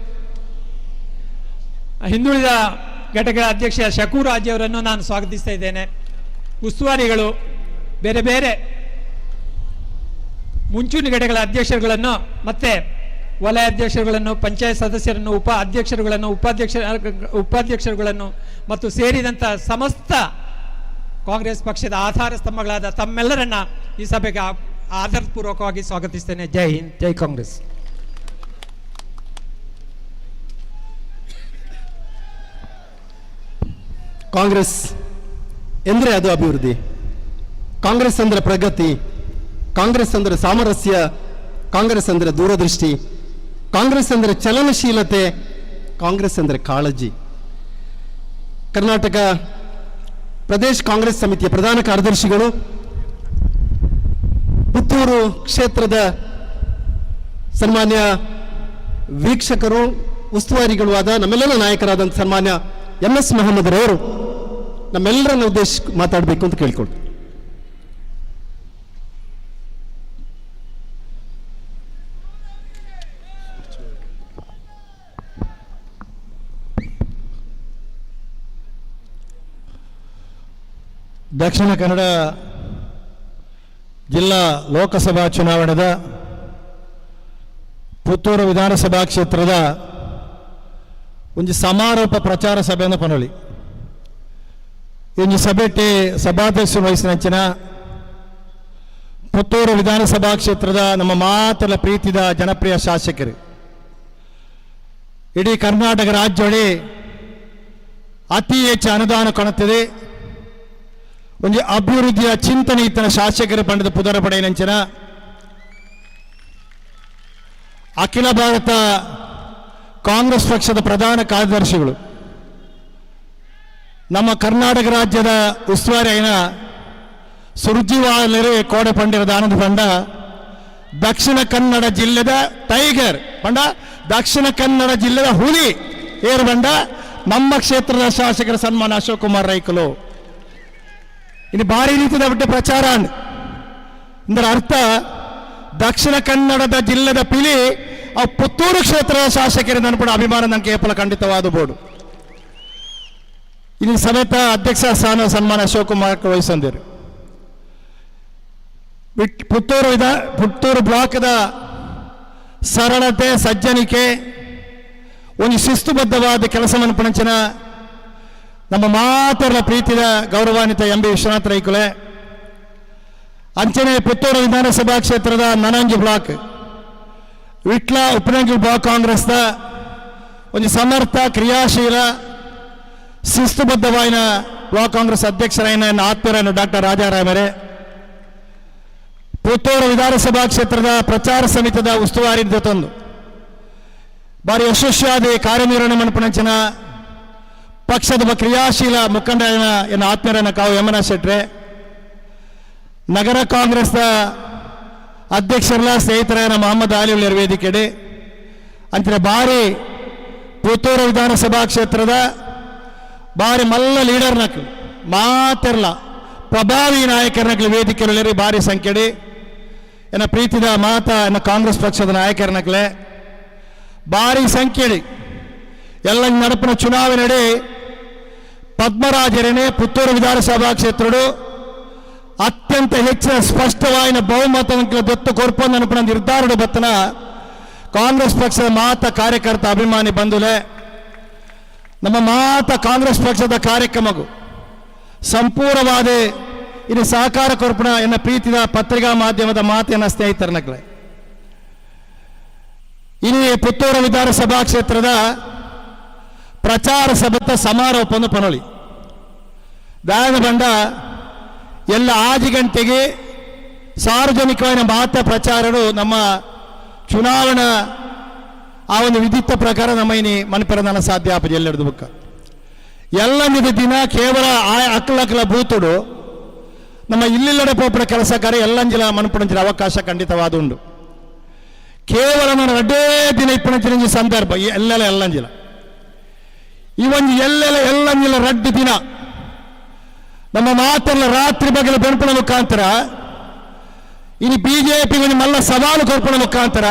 ಹಿಂದುಳಿದ ಘಟಕಗಳ ಅಧ್ಯಕ್ಷ ಶಕೂರ್ ರಾಜ್ ಅವರನ್ನು ನಾನು ಸ್ವಾಗತಿಸ್ತಾ ಇದ್ದೇನೆ. ಉಸ್ತುವಾರಿಗಳು, ಬೇರೆ ಬೇರೆ ಮುಂಚೂಣಿ ಘಟಕಗಳ ಅಧ್ಯಕ್ಷರುಗಳನ್ನು, ಮತ್ತೆ ವಲಯ ಅಧ್ಯಕ್ಷರುಗಳನ್ನು, ಪಂಚಾಯತ್ ಸದಸ್ಯರನ್ನು, ಉಪಾಧ್ಯಕ್ಷರುಗಳನ್ನು ಮತ್ತು ಸೇರಿದಂಥ ಸಮಸ್ತ ಕಾಂಗ್ರೆಸ್ ಪಕ್ಷದ ಆಧಾರ ಸ್ತಂಭಗಳಾದ ತಮ್ಮೆಲ್ಲರನ್ನ ಈ ಸಭೆಗೆ ಆದರಪೂರ್ವಕವಾಗಿ ಸ್ವಾಗತಿಸ್ತೇನೆ. ಜೈ ಹಿಂದ್, ಜೈ ಕಾಂಗ್ರೆಸ್. ಕಾಂಗ್ರೆಸ್ ಎಂದರೆ ಅದು ಅಭಿವೃದ್ಧಿ, ಕಾಂಗ್ರೆಸ್ ಅಂದರೆ ಪ್ರಗತಿ, ಕಾಂಗ್ರೆಸ್ ಅಂದರೆ ಸಾಮರಸ್ಯ, ಕಾಂಗ್ರೆಸ್ ಅಂದರೆ ದೂರದೃಷ್ಟಿ, ಕಾಂಗ್ರೆಸ್ ಅಂದರೆ ಚಲನಶೀಲತೆ, ಕಾಂಗ್ರೆಸ್ ಅಂದರೆ ಕಾಳಜಿ. ಕರ್ನಾಟಕ ಪ್ರದೇಶ ಕಾಂಗ್ರೆಸ್ ಸಮಿತಿಯ ಪ್ರಧಾನ ಕಾರ್ಯದರ್ಶಿಗಳು, ಪುತ್ತೂರು ಕ್ಷೇತ್ರದ ಸನ್ಮಾನ್ಯ ವೀಕ್ಷಕರು, ಉಸ್ತುವಾರಿಗಳು ಆದ ನಮ್ಮೆಲ್ಲರ ನಾಯಕರಾದಂಥ ಸನ್ಮಾನ್ಯ MS ಮೊಹಮ್ಮದ್ ರವರು ನಮ್ಮೆಲ್ಲರನ್ನ ಉದ್ದೇಶ ಮಾತಾಡಬೇಕು ಅಂತ ಕೇಳ್ಕೊಳ್ತೀನಿ. ದಕ್ಷಿಣ ಕನ್ನಡ ಜಿಲ್ಲಾ ಲೋಕಸಭಾ ಚುನಾವಣೆದ ಪುತ್ತೂರು ವಿಧಾನಸಭಾ ಕ್ಷೇತ್ರದ ಒಂದು ಸಮಾರೋಪ ಪ್ರಚಾರ ಸಭೆಯನ್ನು ಪನೊಳಿ ಈ ಸಭೆಟ್ಟಿ ಸಭಾಧ್ಯಕ್ಷರು ವಹಿಸಿನಂಚಿನ ಪುತ್ತೂರು ವಿಧಾನಸಭಾ ಕ್ಷೇತ್ರದ ನಮ್ಮ ಮಾತಲ ಪ್ರೀತಿದ ಜನಪ್ರಿಯ ಶಾಸಕರು, ಇಡೀ ಕರ್ನಾಟಕ ರಾಜ್ಯೊಳಿ ಅತಿ ಹೆಚ್ಚು ಅನುದಾನ ಕಾಣುತ್ತದೆ, ಒಂದು ಅಭಿವೃದ್ಧಿಯ ಚಿಂತನೆ ಇತ್ತನ ಶಾಸಕರು ಪಂಡದ ಪುದರ ಪಡೆಯನಂಚಿನ ಅಖಿಲ ಭಾರತ ಕಾಂಗ್ರೆಸ್ ಪಕ್ಷದ ಪ್ರಧಾನ ಕಾರ್ಯದರ್ಶಿಗಳು, ನಮ್ಮ ಕರ್ನಾಟಕ ರಾಜ್ಯದ ಉಸ್ತುವಾರಿ అయిన ಸುರ್ಜಿವಾಲರು ಕೋಡೆ ಪಂಡಿರದ ಆನಂದ ಪಂಡ ದಕ್ಷಿಣ ಕನ್ನಡ ಜಿಲ್ಲೆದ ಟೈಗರ್ ಪಂಡ ದಕ್ಷಿಣ ಕನ್ನಡ ಜಿಲ್ಲೆದ ಹುಲಿ ಏರು ಬಂಡ ನಮ್ಮ ಕ್ಷೇತ್ರದ ಶಾಸಕರ ಸನ್ಮಾನ ಅಶೋಕ್ ಕುಮಾರ್ ರೈಕಲು ಇನ್ನು ಭಾರಿ ರೀತಿಯ ಬಿಟ್ಟ ಪ್ರಚಾರ ಇದರ ಅರ್ಥ ದಕ್ಷಿಣ ಕನ್ನಡದ ಜಿಲ್ಲೆದ ಪಿಲಿ ಆ ಪುತ್ತೂರು ಕ್ಷೇತ್ರದ ಶಾಸಕರಿಂದ ಕೂಡ ಅಭಿಮಾನ ನಂಗೆ ಏಪಲ ಖಂಡಿತವಾದ ಬೋರ್ಡು ಇಲ್ಲಿ ಸಮೇತ ಅಧ್ಯಕ್ಷ ಸ್ಥಾನ ಸನ್ಮಾನ ಅಶೋಕ್ ಕುಮಾರ್ ವಹಿಸಂದಿರು. ಪುತ್ತೂರು ಬ್ಲಾಕ್ದ ಸರಳತೆ ಸಜ್ಜನಿಕೆ ಒಂದು ಶಿಸ್ತುಬದ್ಧವಾದ ಕೆಲಸ ಮನಪಣಂಚಿನ ನಮ್ಮ ಮಾತರ ಪ್ರೀತಿಯ ಗೌರವಾನ್ವಿತ MB ವಿಶ್ವನಾಥ್ ರೈಕುಲೆ ಅಂಚನೆ ಪುತ್ತೂರು ವಿಧಾನಸಭಾ ಕ್ಷೇತ್ರದ ನನಂಜಿ ಬ್ಲಾಕ್ ವಿಟ್ಲ ಉಪನಂಗಿ ಬ್ಲಾಕ್ ಕಾಂಗ್ರೆಸ್ದ ಒಂದು ಸಮರ್ಥ ಕ್ರಿಯಾಶೀಲ ಶಿಸ್ತುಬದ್ಧವಾದ ಬ್ಲಾಕ್ ಕಾಂಗ್ರೆಸ್ ಅಧ್ಯಕ್ಷರಾಯಿನ ಆತ್ಮೀಯರಾದ ಡಾಕ್ಟರ್ ರಾಜಾರಾಮರೆ, ಪುತ್ತೂರು ವಿಧಾನಸಭಾ ಕ್ಷೇತ್ರದ ಪ್ರಚಾರ ಸಮಿತಿದ ಉಸ್ತುವಾರಿ ತಂದು ಬಾರಿ ಯಶಸ್ವಿಯಾದ ಕಾರ್ಯನಿರ್ವಹಣೆ ಮನಪಣಂಚಿನ ಪಕ್ಷದ ಕ್ರಿಯಾಶೀಲ ಮುಖಂಡ ಆತ್ಮೀಯರನ್ನ ಕಾವು ಯಮನ ಶೆಟ್ರೆ, ನಗರ ಕಾಂಗ್ರೆಸ್ನ ಅಧ್ಯಕ್ಷರ ಸ್ನೇಹಿತರಾಯನ ಮೊಹಮ್ಮದ್ ಆಲಿ ವೇದಿಕೆಡೆ ಅಂತಿನ ಬಾರಿ ಪುತ್ತೂರು ವಿಧಾನಸಭಾ ಕ್ಷೇತ್ರದ ಬಾರಿ ಮಲ್ಲ ಲೀಡರ್ ನಕ್ಲು ಮಾತೆರ್ಲ ಪ್ರಭಾವಿ ನಾಯಕರ ವೇದಿಕೆಯಲ್ಲಿ ಭಾರಿ ಸಂಖ್ಯೆಡಿ ಎನ್ನ ಪ್ರೀತಿದ ಮಾತ ಎನ್ನ ಕಾಂಗ್ರೆಸ್ ಪಕ್ಷದ ನಾಯಕರ ನಕ್ಲೆ ಭಾರಿ ಸಂಖ್ಯೆಡಿ ಎಲ್ಲ ನಡಪಿನ ಚುನಾವಣೆ ಪದ್ಮರಾಜರೇನೆ ಪುತ್ತೂರು ವಿಧಾನಸಭಾ ಕ್ಷೇತ್ರಡು ಅತ್ಯಂತ ಹೆಚ್ಚಿನ ಸ್ಪಷ್ಟವಾದ ಬಹುಮತ ದತ್ತು ಕೊರ್ಪು ನಡಪಿನ ನಿರ್ಧಾರ ಬತ್ತನ ಕಾಂಗ್ರೆಸ್ ಪಕ್ಷದ ಮಾತ ಕಾರ್ಯಕರ್ತ ಅಭಿಮಾನಿ ಬಂಧುಲೆ ನಮ್ಮ ಮಾತ ಕಾಂಗ್ರೆಸ್ ಪಕ್ಷದ ಕಾರ್ಯಕ್ರಮಗೂ ಸಂಪೂರ್ಣವಾದ ಇದು ಸಹಕಾರ ಕೊರ್ಪಣ ಎನ್ನ ಪ್ರೀತಿದ ಪತ್ರಿಕಾ ಮಾಧ್ಯಮದ ಮಾತಿನ ಸ್ನೇಹಿತರನಕ್ಲೆ ಇಲ್ಲಿ ಪುತ್ತೂರು ವಿಧಾನಸಭಾ ಕ್ಷೇತ್ರದ ಪ್ರಚಾರ ಸಭೆತ ಸಮಾರೋಪವನ್ನು ಪನೊಳಿ ದಾಯನ ಬಂಡ ಎಲ್ಲ ಆಜಿ ಗಂಟೆಗೆ ಸಾರ್ವಜನಿಕವಾದ ಮಾತ ಪ್ರಚಾರರು ನಮ್ಮ ಚುನಾವಣಾ ಆ ಒಂದು ವಿಧಿತ್ತ ಪ್ರಕಾರ ನಮ್ಮ ಇನಿ ಮನಪೆರದಾನ ಸಾಧ್ಯ ಆಪಜಿ ಎಲ್ಲರದು ಬುಕ್ಕ ಎಲ್ಲ ದಿನ ಕೇವಲ ಆ ಅಕ್ಕಲ ಬೂತುಡು ನಮ್ಮ ಇಲ್ಲಿಲ್ಲಡೆ ಪೋಪಡ ಕೆಲಸ ಕಾರ್ಯ ಎಲ್ಲಂಜಿಲ ಮನಪಣಂಜಿನ ಅವಕಾಶ ಖಂಡಿತವಾದ ಉಂಡು. ಕೇವಲ ನಾನು ಅಡ್ಡೇ ದಿನ ಇಪ್ಪಣಂಚಿನ ಸಂದರ್ಭ ಎಲ್ಲೆಲ್ಲ ಎಲ್ಲಂಜಿಲ ಈ ಒಂದು ಎಲ್ಲಂಜಿಲ ರಡ್ಡು ದಿನ ನಮ್ಮ ಮಾತೆಲ್ಲ ರಾತ್ರಿ ಬಗೆಲ ಬೆಂಪಣ ಮುಖಾಂತರ ಇನ್ನು BJP ಒಂದು ಮಲ್ಲ ಸವಾಲು ಕೊರ್ಪಣ ಮುಖಾಂತರ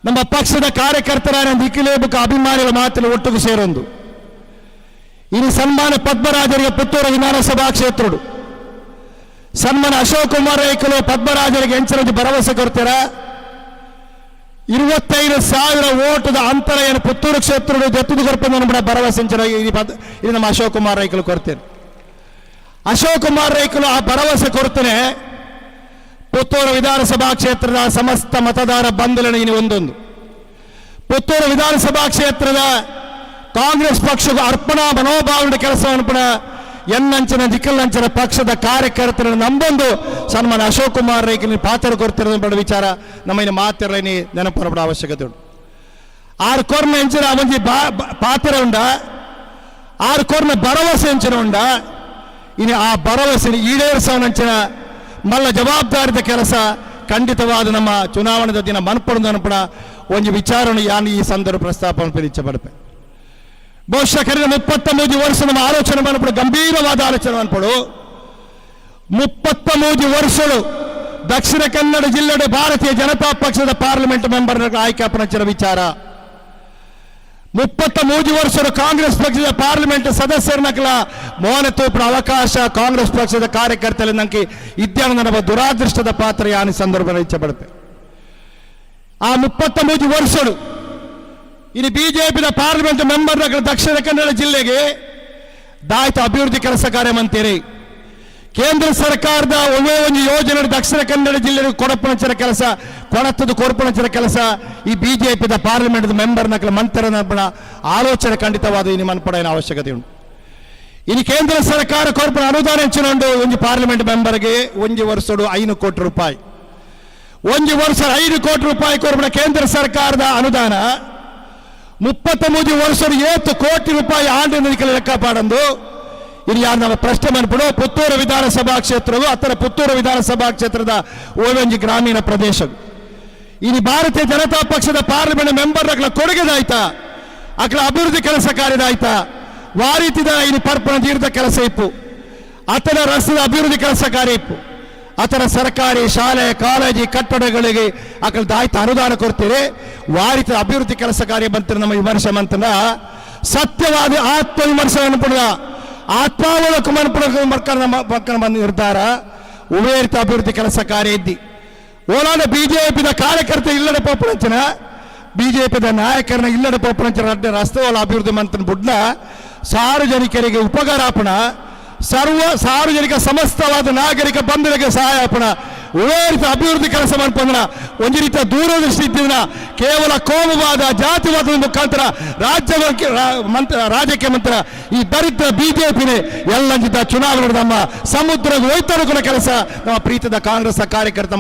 ನಮ್ಮ ಪಕ್ಷದ ಕಾರ್ಯಕರ್ತರ ದಿಕ್ಕಿಲೇಬಕ ಅಭಿಮಾನಿಗಳ ಮಾತಿನ ಒಟ್ಟಿಗೆ ಸೇರೊಂದು ಇನ್ನು ಸನ್ಮಾನ ಪದ್ಮರಾಜರಿಗೆ ಪುತ್ತೂರು ವಿಧಾನಸಭಾ ಕ್ಷೇತ್ರಡು ಸನ್ಮಾನ ಅಶೋಕ್ ಕುಮಾರ್ ರೈಕಲು ಪದ್ಮರಾಜರಿಗೆ ಹೆಂಚಿನ ಭರವಸೆ ಕೊಡ್ತೀರ 25,000 ಓಟದ ಅಂತರ ಏನು ಪುತ್ತೂರು ಕ್ಷೇತ್ರಡು ಜೊತ್ತದು ಕೊರ್ಪದ ಭರವಸೆ ಇದು ನಮ್ಮ ಅಶೋಕ್ ಕುಮಾರ್ ರೈಕಲು ಕೊಡ್ತೇನೆ. ಅಶೋಕ್ ಕುಮಾರ್ ರೈಕಲು ಆ ಭರವಸೆ ಕೊಡ್ತೇನೆ. ಪುತ್ತೂರು ವಿಧಾನಸಭಾ ಕ್ಷೇತ್ರದ ಸಮಸ್ತ ಮತದಾರ ಬಂಧುಗಳನ್ನು ಇನ್ನು ಒಂದೊಂದು ಪುತ್ತೂರು ವಿಧಾನಸಭಾ ಕ್ಷೇತ್ರದ ಕಾಂಗ್ರೆಸ್ ಪಕ್ಷದ ಅರ್ಪಣಾ ಮನೋಭಾವದ ಕೆಲಸವನ್ನು ಕೂಡ ಎನ್ನಂಚಿನ ದಿಕ್ಕಲ್ಲಂಚಿನ ಪಕ್ಷದ ಕಾರ್ಯಕರ್ತರನ್ನು ನಂಬೊಂದು ಸನ್ಮಾನ ಅಶೋಕ್ ಕುಮಾರ್ ರೈಕಲಿ ಪಾತ್ರ ಕೊಡ್ತಿರೋದು ಬಡ ವಿಚಾರ ನಮ್ಮ ಇನ್ನು ಮಾತಿರಲಿ ನೆನಪು ಬಡ ಅವಶ್ಯಕತೆ ಉಂಟು. ಆರು ಕೊರ್ನ ಎಂಚಿನ ಒಂಜಿ ಪಾತ್ರ ಉಂಡ ಆರು ಕೊರ್ನ ಭರವಸೆ ಎಂಚಿನ ಉಂಡ ಇನ್ನು ಆ ಭರವಸೆ ಈಡೇರಿಸೋನಂಚಿನ ಮಲ್ಲ ಜವಾಬ್ದಾರಿದ ಕೆಲಸ ಖಂಡಿತವಾದ ನಮ್ಮ ಚುನಾವಣೆ ದಿನ ಮನ್ಪಡು ಅನ್ಪಡ ಒಂದು ವಿಚಾರವನ್ನು ಯಾನು ಈ ಸಂದರ್ಭ ಪ್ರಸ್ತಾಪನೆ ಇಚ್ಛೆ ಪಡ್ಪೆ ಬಹುಶಃ ಕರೆದ 33 ವರ್ಷ ನಮ್ಮ ಆಲೋಚನೆ ಮನ್ಪಡು ಗಂಭೀರವಾದ ಆಲೋಚನೆ ಮನ್ಪಡು 33 ವರ್ಷಗಳು ದಕ್ಷಿಣ ಕನ್ನಡ ಜಿಲ್ಲೆಯ ಭಾರತೀಯ ಜನತಾ ಪಕ್ಷದ ಪಾರ್ಲಿಮೆಂಟ್ ಮೆಂಬರ್ ಆಯ್ಕೆ ಅಪನಂಚಿನ ವಿಚಾರ 33 ವರ್ಷದ ಕಾಂಗ್ರೆಸ್ ಪಕ್ಷದ ಪಾರ್ಲಿಮೆಂಟ್ ಸದಸ್ಯರನ್ನಕಲ ಮೋಹನ ತೋಪನ ಅವಕಾಶ ಕಾಂಗ್ರೆಸ್ ಪಕ್ಷದ ಕಾರ್ಯಕರ್ತರಲ್ಲಿ ನಂಗೆ ಇದ್ಯಾನ ನಮ್ಮ ದುರಾದೃಷ್ಟದ ಪಾತ್ರ ಯಾನಿ ಸಂದರ್ಭ ಇಚ್ಛೆ ಪಡುತ್ತೆ ಆ 33 ವರ್ಷಗಳು ಇನ್ನು ಬಿಜೆಪಿಯ ಪಾರ್ಲಿಮೆಂಟ್ ಮೆಂಬರ್ ದಕ್ಷಿಣ ಕನ್ನಡ ಜಿಲ್ಲೆಗೆ ದಾಯಿತ ಅಭಿವೃದ್ಧಿ ಕೆಲಸ ಕಾರ್ಯ ಮಂತೀರಿ ಕೇಂದ್ರ ಸರ್ಕಾರದ ಒಳ್ಳೆ ಒಂದು ಯೋಜನೆ ದಕ್ಷಿಣ ಕನ್ನಡ ಜಿಲ್ಲೆಗೆ ಕೊಡಪಣಚರ ಕೆಲಸ ಕೊಡತ್ತದ ಕೊರಪಣಚರ ಕೆಲಸ ಈ ಬಿಜೆಪಿದ ಪಾರ್ಲಿಮೆಂಟ್ ಮೆಂಬರ್ ನಕಲ ಮಂತ್ರಿನ ಆಲೋಚನೆ ಖಂಡಿತವಾದ ಇನ್ನು ಮನ್ಪಡೆಯ ಅವಶ್ಯಕತೆ ಉಂಟು ಇನ್ನು ಕೇಂದ್ರ ಸರ್ಕಾರ ಕೊರಪಣ ಅನುದಾನ ಹೆಚ್ಚಿನೊಂದು ಒಂದು ಪಾರ್ಲಿಮೆಂಟ್ ಮೆಂಬರ್ಗೆ 1 ವರ್ಷಡು 5 ಕೋಟಿ ರೂಪಾಯಿ 1 ವರ್ಷ 5 ಕೋಟಿ ರೂಪಾಯಿ ಕೊರಪಣ ಕೇಂದ್ರ ಸರ್ಕಾರದ ಅನುದಾನ 33 ವರ್ಷಡು 7 ಕೋಟಿ ರೂಪಾಯಿ ಆಂಡಿನ ಲೆಕ್ಕಪಾಡಂದು ಇಲ್ಲಿ ಯಾರು ನಮ್ಮ ಪ್ರಶ್ನೆ ಮನ್ಪಡು ಪುತ್ತೂರು ವಿಧಾನಸಭಾ ಕ್ಷೇತ್ರವು ಅಥವಾ ಪುತ್ತೂರು ವಿಧಾನಸಭಾ ಕ್ಷೇತ್ರದ ಓವೆಂಜಿ ಗ್ರಾಮೀಣ ಪ್ರದೇಶ ಇಲ್ಲಿ ಭಾರತೀಯ ಜನತಾ ಪಕ್ಷದ ಪಾರ್ಲಿಮೆಂಟ್ ಮೆಂಬರ್ ಅಕ್ಲ ಕೊಡುಗೆದಾಯ್ತಾ ಅಕ್ಲ ಅಭಿವೃದ್ಧಿ ಕೆಲಸ ಕಾರ್ಯದಾಯ್ತಾ ವಾರೀತಿದ ಇಲ್ಲಿ ಪರ್ಪಣ ತೀರ್ಥ ಕೆಲಸ ಇಪ್ಪು ಅತನ ರಸ್ತೆದ ಅಭಿವೃದ್ಧಿ ಕೆಲಸ ಕಾರ್ಯ ಇಪ್ಪು ಅತರ ಸರ್ಕಾರಿ ಶಾಲೆ ಕಾಲೇಜು ಕಟ್ಟಡಗಳಿಗೆ ಅಕ್ಲ ದಾಯ್ತ ಅನುದಾನ ಕೊಡ್ತೀರಿ ವಾರಿತ ಅಭಿವೃದ್ಧಿ ಕೆಲಸ ಕಾರ್ಯ ಬಂತ ನಮ್ಮ ವಿಮರ್ಶೆ ಮಂತನ ಸತ್ಯವಾದ ಆತ್ಮವಿಮರ್ಶೆ ಅನ್ಪಡ ಆತ್ಮಾವಲೋಕ ಮಕ್ಕಳ ಬಂದು ನಿರ್ಧಾರ ಉಮೇರಿತ ಅಭಿವೃದ್ಧಿ ಕೆಲಸ ಕಾರ್ಯ ಇದ್ದಿ ಓಲಾದ ಬಿಜೆಪಿದ ಕಾರ್ಯಕರ್ತ ಇಲ್ಲದ ಪೋಪಣಂಚನ ಬಿಜೆಪಿದ ನಾಯಕರನ್ನ ಇಲ್ಲದ ಪೋಪಣಂಚನ ರಸ್ತೆಗಳ ಅಭಿವೃದ್ಧಿ ಮಂತ್ರನ ಬುಡ್ನ ಸಾರ್ವಜನಿಕರಿಗೆ ಉಪಕಾರಾಪಣ ಸಾರ್ವಜನಿಕ ಸಮಸ್ತವಾದ ನಾಗರಿಕ ಬಂಧುಗಳಿಗೆ ಸಹಾಯಪಣ ಉಮೇರಿತ ಅಭಿವೃದ್ಧಿ ಕೆಲಸ ಮಾಡ್ಕೊಂಡ ಒಂದು ರೀತಿಯ ದೂರದೃಷ್ಟಿ ಇದ್ದಿನ ಕೇವಲ ಕೋಮುವಾದ ಜಾತಿವಾದದ ಮುಖಾಂತರ ರಾಜ್ಯಕ್ಕೆ ಮಂತ್ರ ಈ ದರಿದ್ರ ಬಿಜೆಪಿನೇ ಎಲ್ಲ ಚುನಾವಣೆ ನಮ್ಮ ಸಮುದ್ರ ಹೋಯ್ತರುಗಳ ಕೆಲಸ ನಮ್ಮ ಪ್ರೀತಿದ ಕಾಂಗ್ರೆಸ್ ಕಾರ್ಯಕರ್ತ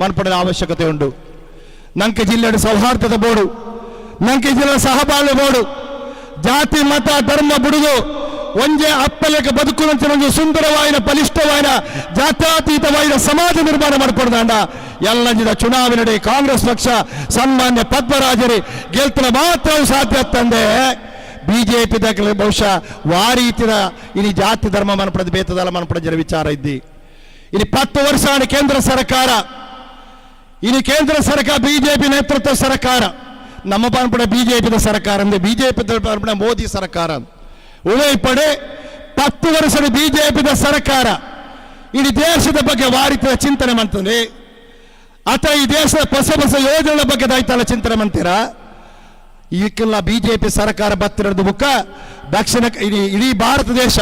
ಮನ್ಪಡದ ಅವಶ್ಯಕತೆ ಉಂಟು ನಂಗೆ ಜಿಲ್ಲೆಯ ಸೌಹಾರ್ದದ ಬೋರ್ಡು ನಂಗೆ ಜಿಲ್ಲೆಯ ಸಹಬಾಳ್ವೆ ಬೋರ್ಡು ಜಾತಿ ಮತ ಧರ್ಮ ಬಿಡುದು ಒಂದೇ ಅಪ್ಪಲೆಗೆ ಬದುಕುವಂತ ಒಂದು ಸುಂದರವಾದ ಬಲಿಷ್ಠವಾದ ಜಾತ್ಯಾತೀತವಾದ ಸಮಾಜ ನಿರ್ಮಾಣ ಮಾಡಿಕೊಡ್ದಾಂಡ ಎಲ್ಲ ಚುನಾವಣೆ ಕಾಂಗ್ರೆಸ್ ಪಕ್ಷ ಸನ್ಮಾನ್ಯ ಪದ್ಮರಾಜರಿ ಗೆಲ್ತನ ಮಾತ್ರ ಸಾಧ್ಯ ತಂದೆ ಬಿಜೆಪಿ ಬಹುಶಃ ವಾರೀತಿದ ಇಲ್ಲಿ ಜಾತಿ ಧರ್ಮ ಮನಪಡೆದ ಬೇತದಲ್ಲ ಮನಪಡೆದ ವಿಚಾರ ಇದ್ದಿ ಇಲ್ಲಿ 10 ವರ್ಷ ಕೇಂದ್ರ ಸರ್ಕಾರ ಬಿಜೆಪಿ ನೇತೃತ್ವ ಸರ್ಕಾರ ನಮ್ಮ ಪಂಪಡ ಬಿಜೆಪಿದ ಸರ್ಕಾರ ಅಂದ್ರೆ ಬಿಜೆಪಿ ಪಂಪಡ ಮೋದಿ ಸರ್ಕಾರ ಉಳಿಪಡೆ 10 ವರ್ಷದ ಬಿಜೆಪಿದ ಸರ್ಕಾರ ಇಡೀ ದೇಶದ ಬಗ್ಗೆ ವಾರಿತ ಚಿಂತನೆ ಮಾಡ್ತದೆ ಅಥವಾ ಈ ದೇಶದ ಹೊಸ ಯೋಜನೆ ಬಗ್ಗೆ ದಾಯ್ತಲ್ಲ ಚಿಂತನೆ ಮಾಡ್ತೀರಾ ಈಗೆಲ್ಲ ಬಿಜೆಪಿ ಸರ್ಕಾರ ಬತ್ತಿರೋದು ಬುಕ್ಕ ದಕ್ಷಿಣ ಇಡೀ ಭಾರತ ದೇಶ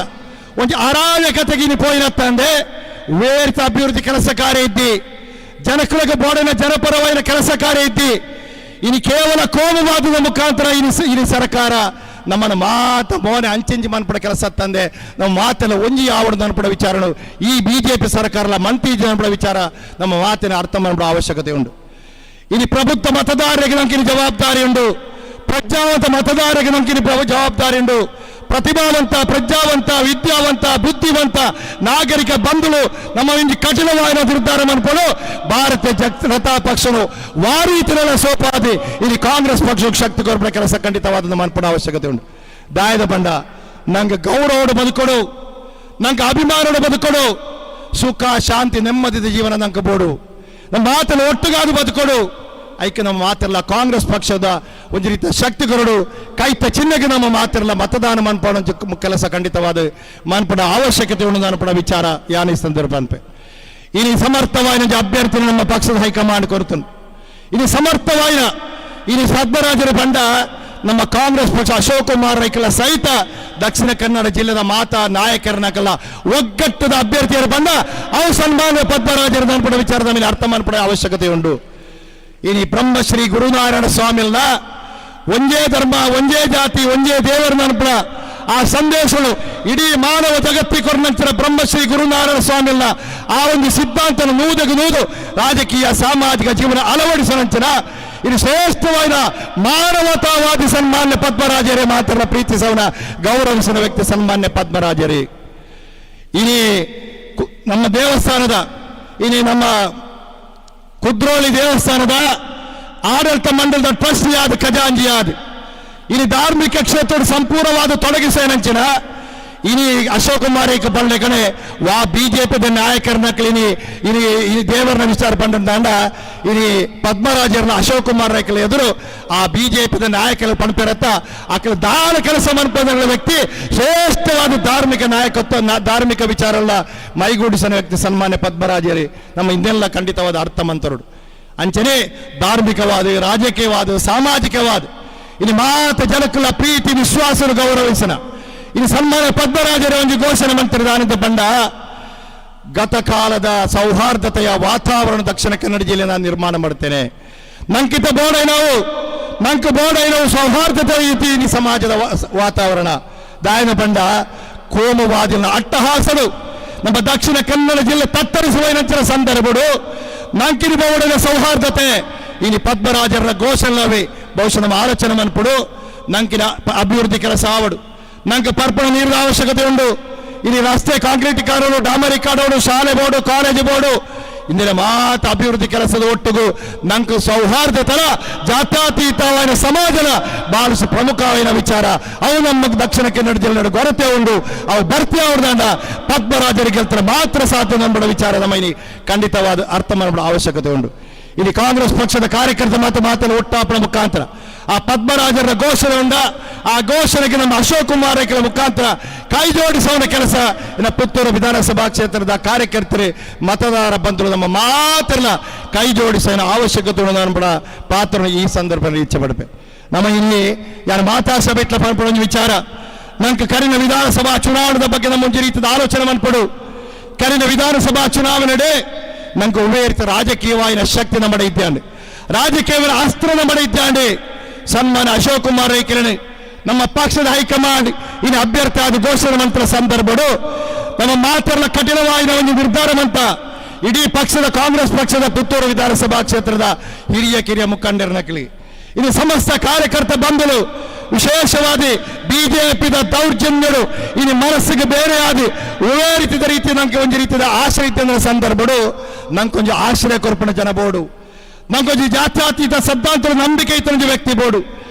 ಒಂದು ಅರಾಜಕತೆಗೆ ಪೋಯಿರತ್ತಂದೆ ವೇರಿತ ಅಭಿವೃದ್ಧಿ ಕೆಲಸ ಕಾರ್ಯ ಇದ್ದಿ ಜನಕುಲಗೆ ಬೋಡಿನ ಜನಪರವಾದ ಕೆಲಸ ಕಾರ್ಯ ಇದ್ದಿ ಇನ್ನು ಕೇವಲ ಕೋಮುವಾದದ ಮುಖಾಂತರ ಇನ್ನು ಸರ್ಕಾರ ನಮ್ಮನ್ನು ಮೋನೆ ಅಂಚೆಂಜಿ ಮನ್ಪಡ ಕೆಲಸ ತಂದೆ ನಮ್ಮ ಮಾತೆಲ್ಲ ಒಂಜಿ ಆವಡ್ದು ಅನ್ಪಡ ವಿಚಾರ ಈ ಬಿಜೆಪಿ ಸರ್ಕಾರ ಮಂತ್ರಿ ಅನ್ಪಡ ವಿಚಾರ ನಮ್ಮ ಮಾತಿನ ಅರ್ಥ ಮಾಡ್ಬಿಡೋ ಅವಶ್ಯಕತೆ ಉಂಟು ಇನ್ನು ಪ್ರಬುದ್ಧ ಮತದಾರರಿಗೆ ನಂಗೆ ಜವಾಬ್ದಾರಿ ಉಂಟು ಪ್ರಜ್ಞಾವಂತ ಮತದಾರರಿಗೆ ನಂಗೆ ಜವಾಬ್ದಾರಿ ಉಂಟು ಪ್ರತಿಭಾವಂತ ಪ್ರಜ್ಞಾವಂತ ವಿದ್ಯಾವಂತ ಬುದ್ಧಿವಂತ ನಾಗರಿಕ ಬಂಧುಗಳು ನಮ್ಮ ಇಂದು ಕಠಿಣವಾದ ನಿರ್ಧಾರ ಮಾಡ್ಕೊಂಡು ಭಾರತೀಯ ಜನತಾ ಪಕ್ಷನು ವಾರೀತಿನೆಲ್ಲ ಸೋಪಾದಿ ಇಲ್ಲಿ ಕಾಂಗ್ರೆಸ್ ಪಕ್ಷಕ್ಕೆ ಶಕ್ತಿ ಕೊರಪಡ ಕೆಲಸ ಖಂಡಿತವಾದ ಮಾಡ್ಪಡೋ ಅವಶ್ಯಕತೆ ಉಂಟು ದಾಯದ ಬಂಡ ನಂಗೆ ಗೌರವದ ಬದುಕೊಡು ನಂಗೆ ಅಭಿಮಾನದ ಬದುಕೊಡು ಸುಖ ಶಾಂತಿ ನೆಮ್ಮದಿದ ಜೀವನ ನಂಗೆ ಬೋಡು ನಮ್ಮ ಮಾತನ್ನು ಒಟ್ಟುಗಾದು ಬದುಕೊಡು ಐಕ್ಯ ನಮ್ಮ ಮಾತಿರಲ್ಲ ಕಾಂಗ್ರೆಸ್ ಪಕ್ಷದ ಒಂದು ರೀತಿಯ ಶಕ್ತಿಗಳು ಕೈತ ಚಿಹ್ನೆಗೆ ನಮ್ಮ ಮಾತಿರಲ್ಲ ಮತದಾನ ಮನ್ಪಡ ಕೆಲಸ ಖಂಡಿತವಾದ ಮನ್ಪಡ ಅವಶ್ಯಕತೆ ಉಂಟು ಅನ್ಪಡ ವಿಚಾರ ಯಾನ ಈ ಸಂದರ್ಭ ಅನ್ಪೆ ಇನ್ನು ಸಮರ್ಥವಾದ ಅಭ್ಯರ್ಥಿ ನಮ್ಮ ಪಕ್ಷದ ಹೈಕಮಾಂಡ್ ಕೊಡ್ತಾನೆ ಇನ್ನು ಸಮರ್ಥವಾದ ಇನ್ನು ಪದ್ಮರಾಜರ ಬಂಡ ನಮ್ಮ ಕಾಂಗ್ರೆಸ್ ಪಕ್ಷ ಅಶೋಕ್ ಕುಮಾರ್ ರೈಕಲ ಸಹಿತ ದಕ್ಷಿಣ ಕನ್ನಡ ಜಿಲ್ಲೆದ ಮಾತಾ ನಾಯಕರನ್ನಕಲ್ಲ ಒಗ್ಗಟ್ಟದ ಅಭ್ಯರ್ಥಿಯರು ಬಂದ ಅವು ಸನ್ಮಾನ್ಯ ಪದ್ಮರಾಜರ ಅನ್ಪಡ ವಿಚಾರದ ಮೇಲೆ ಅರ್ಥ ಮಾಡ್ಪಡ ಅವಶ್ಯಕತೆ ಉಂಟು ಇನ್ನು ಬ್ರಹ್ಮಶ್ರೀ ಗುರುನಾರಾಯಣ ಸ್ವಾಮಿಲ್ಲ ಒಂದೇ ಧರ್ಮ ಒಂದೇ ಜಾತಿ ಒಂದೇ ದೇವರ ಅನ್ಪಡ ಆ ಸಂದೇಶಗಳು ಇಡೀ ಮಾನವ ಜಗತ್ತಿಗೆ ಕೊರನಂತರ ಬ್ರಹ್ಮಶ್ರೀ ಗುರುನಾರಾಯಣ ಸ್ವಾಮಿಲ್ಲ ಆ ಒಂದು ಸಿದ್ಧಾಂತ ನೂದು ರಾಜಕೀಯ ಸಾಮಾಜಿಕ ಜೀವನ ಅಳವಡಿಸನಂತರ ಇದು ಶ್ರೇಷ್ಠವಾದ ಮಾನವತಾವಾದಿ ಸನ್ಮಾನ್ಯ ಪದ್ಮರಾಜರೇ ಮಾತ್ರ ಪ್ರೀತಿಸೋಣ, ಗೌರವಿಸಿದ ವ್ಯಕ್ತಿ ಸನ್ಮಾನ್ಯ ಪದ್ಮರಾಜರೇ. ಇನಿ ನಮ್ಮ ದೇವಸ್ಥಾನದ ನಮ್ಮ ಕುದ್ರೋಳಿ ದೇವಸ್ಥಾನದ ಆಡಳಿತ ಮಂಡಲದ ಟ್ರಸ್ಟ್ ಯಾದ ಖಜಾಂಜಿ ಯಾದ ಇನಿ ಧಾರ್ಮಿಕ ಕ್ಷೇತ್ರದ ಸಂಪೂರ್ಣವಾದ ತೊಡಗಿಸೇನಂಚಿನ ಇನಿ ಅಶೋಕ್ ಕುಮಾರ್ ಬಂಡೆ ಕಣೆ ವಾ ಬಿಜೆಪಿ ನಾಯಕರನ್ನ ಇನಿ ದೇವರನ್ನ ವಿಚಾರ ಪಂಡ ಇನಿ ಪದ್ಮರಾಜರನ್ನ ಅಶೋಕ್ ಕುಮಾರ್ ರೇಖಲೆ ಎದುರು ಆ ಬಿಜೆಪಿ ನಾಯಕರು ಪಣಪಿರತ್ತ ಆಕಲ ದಾನ ಕೆಲಸ ಮನ್ಪದ ವ್ಯಕ್ತಿ ಶ್ರೇಷ್ಠವಾದ ಧಾರ್ಮಿಕ ನಾಯಕತ್ವ ಧಾರ್ಮಿಕ ವಿಚಾರಲ್ಲ ಮೈಗೂಡಿಸಿದ ವ್ಯಕ್ತಿ ಸನ್ಮಾನ್ಯ ಪದ್ಮರಾಜರೇ ನಮ್ಮ ಇನ್ನೆಲ್ಲ ಖಂಡಿತವಾದ ಅರ್ಥಮಂತರು ಅಂಚನೆ ಧಾರ್ಮಿಕವಾದ ರಾಜಕೀಯವಾದ ಸಾಮಾಜಿಕವಾದ ಇನ್ನು ಮಾತ ಜನಕ್ಕಲ್ಲ ಪ್ರೀತಿ ವಿಶ್ವಾಸ ಗೌರವಿಸನ ಇನ್ನು ಸನ್ಮಾನ್ಯ ಪದ್ಮರಾಜರೇ ಒಂದು ಘೋಷಣೆ ಮಂತ್ರಿದಾನದ ಬಂಡ ಗತ ಕಾಲದ ಸೌಹಾರ್ದತೆಯ ವಾತಾವರಣ ದಕ್ಷಿಣ ಕನ್ನಡ ಜಿಲ್ಲೆ ನಾನು ನಿರ್ಮಾಣ ಮಾಡುತ್ತೇನೆ. ನಂಕಿತ ಬೋಡೈನವು ಸೌಹಾರ್ದತೆ ರೀತಿ ಸಮಾಜದ ವಾತಾವರಣ ದಾಯನ ಬಂಡ ಕೋಮುವಾದಿನ ಅಟ್ಟಹಾಸಲು ನಮ್ಮ ದಕ್ಷಿಣ ಕನ್ನಡ ಜಿಲ್ಲೆ ತತ್ತರಿಸುವ ನಂತರ ಸಂದರ್ಭಗಳು ನಂಕಿನ ಬೋಡೈನ ಸೌಹಾರ್ದತೆ ಇನ್ನು ಪದ್ಮರಾಜರ ಘೋಷಣೆ ಬಹುಶಃ ನಮ್ಮ ಆಲೋಚನೆ ಮನ್ಪಡು ನಂಕಿನ ಅಭಿವೃದ್ಧಿ ಕೆಲಸ ಆವಡು ನಂಗೆ ಪರ್ಪಣ ನೀರಿನ ಅವಶ್ಯಕತೆ ಉಂಟು. ಇಲ್ಲಿ ರಸ್ತೆ ಕಾಂಕ್ರೀಟೀಕರಣ ಡಾಮರೀಕರಣ ಶಾಲೆ ಬೋರ್ಡು ಕಾಲೇಜು ಬೋರ್ಡು ಇಂದಿನ ಮಾತ ಅಭಿವೃದ್ಧಿ ಕೆಲಸದ ಒಟ್ಟಿಗೂ ನಂಗೆ ಸೌಹಾರ್ದತರ ಜಾತ್ಯತೀತವಾದ ಸಮಾಜದ ಬಹಳ ಪ್ರಮುಖವಾದ ವಿಚಾರ ಅವು ನಮ್ಮ ದಕ್ಷಿಣ ಕನ್ನಡ ಜಿಲ್ಲೆ ಕೊರತೆ ಉಂಟು ಅವು ಭರ್ತಿ ಅವ್ರದಂಡ ಪದ್ಮರಾಜರಿಗೆ ಮಾತ್ರ ಸಾಧ್ಯ ನಂಬುವ ವಿಚಾರದ ಮೈನಿ ಖಂಡಿತವಾದ ಅರ್ಥ ಮಾಡುವ ಅವಶ್ಯಕತೆ ಉಂಟು. ಇಲ್ಲಿ ಕಾಂಗ್ರೆಸ್ ಪಕ್ಷದ ಕಾರ್ಯಕರ್ತ ಮಾತನ್ನು ಒಟ್ಟಾಪನ ಮುಖಾಂತರ ಆ ಪದ್ಮರಾಜರ ಘೋಷಣೆ ಉಂಡ ಆ ಘೋಷಣೆಗೆ ನಮ್ಮ ಅಶೋಕ್ ಕುಮಾರ್ ರೇಖೆಯ ಮುಖಾಂತರ ಕೈ ಜೋಡಿಸುವ ಕೆಲಸ ಇನ್ನು ಪುತ್ತೂರು ವಿಧಾನಸಭಾ ಕ್ಷೇತ್ರದ ಕಾರ್ಯಕರ್ತರು ಮತದಾರ ಬಂಧುಗಳು ನಮ್ಮ ಮಾತ್ರನ ಕೈ ಜೋಡಿಸೋ ಅವಶ್ಯಕತೆ ಕೂಡ ಪಾತ್ರ ಈ ಸಂದರ್ಭದಲ್ಲಿ ಇಚ್ಛೆ ಪಡಬೇಕು. ನಮ್ಮ ಇಲ್ಲಿ ಯಾರು ಮಾತಾಡ್ಸಬೇಕಲ್ಲ ಪಡ್ಪಡೋ ವಿಚಾರ ನಂಗೆ ಕರಿನ ವಿಧಾನಸಭಾ ಚುನಾವಣೆ ಬಗ್ಗೆ ನಮ್ಮ ಮುಂಚೆ ರೀತಿಯ ಆಲೋಚನೆ ಮಾಡ್ಕೊಡು. ಕರಿನ ವಿಧಾನಸಭಾ ಚುನಾವಣೆ ನಂಗೆ ಉಮೇರಿತ ರಾಜಕೀಯವಾದ ಶಕ್ತಿ ನಮ್ಮ ಇದ್ದಾಂಡೆ ರಾಜಕೀಯ ಅಸ್ತ್ರ ನಮ್ಮ ಇದ್ದಾಂಡೆ ಸನ್ಮಾನ ಅಶೋಕ್ ಕುಮಾರ್ ರೇಖೆ ನಮ್ಮ ಪಕ್ಷದ ಹೈಕಮಾಂಡ್ ಇನ್ನು ಅಭ್ಯರ್ಥಿ ಆದ ಘೋಷಣೆ ಮಂತ್ರ ಸಂದರ್ಭಗಳು ನಮ್ಮ ಮಾತನ್ನ ಕಠಿಣವಾದ ಒಂದು ನಿರ್ಧಾರವಂತ ಇಡೀ ಪಕ್ಷದ ಕಾಂಗ್ರೆಸ್ ಪಕ್ಷದ ಪುತ್ತೂರು ವಿಧಾನಸಭಾ ಕ್ಷೇತ್ರದ ಕಿರಿಯ ಮುಖಂಡರನ್ನಕಲಿ ಇದು ಸಮಸ್ತ ಕಾರ್ಯಕರ್ತ ಬಂಧುಗಳು ವಿಶೇಷವಾದಿ ಬಿಜೆಪಿದ ದೌರ್ಜನ್ಯಗಳು ಇನ್ನು ಮನಸ್ಸಿಗೆ ಬೇರೆಯಾದ ಉವೇರಿಸಿದ ರೀತಿ ನಂಗೆ ಒಂದು ರೀತಿಯ ಆಶ್ರಯ ಇದ್ದ ಸಂದರ್ಭಗಳು ನಂಗೆ ಕೊಂಚ ಆಶ್ರಯ ಕೊರ್ಪಣ ಜನ ಬೋಡು ನಂಗೆ ಜಾತ್ಯತೀತ ಸಿದ್ಧಾಂತ ನಂಬಿಕೆ ಇತ್ತ ವ್ಯಕ್ತಿ ಬೋಡು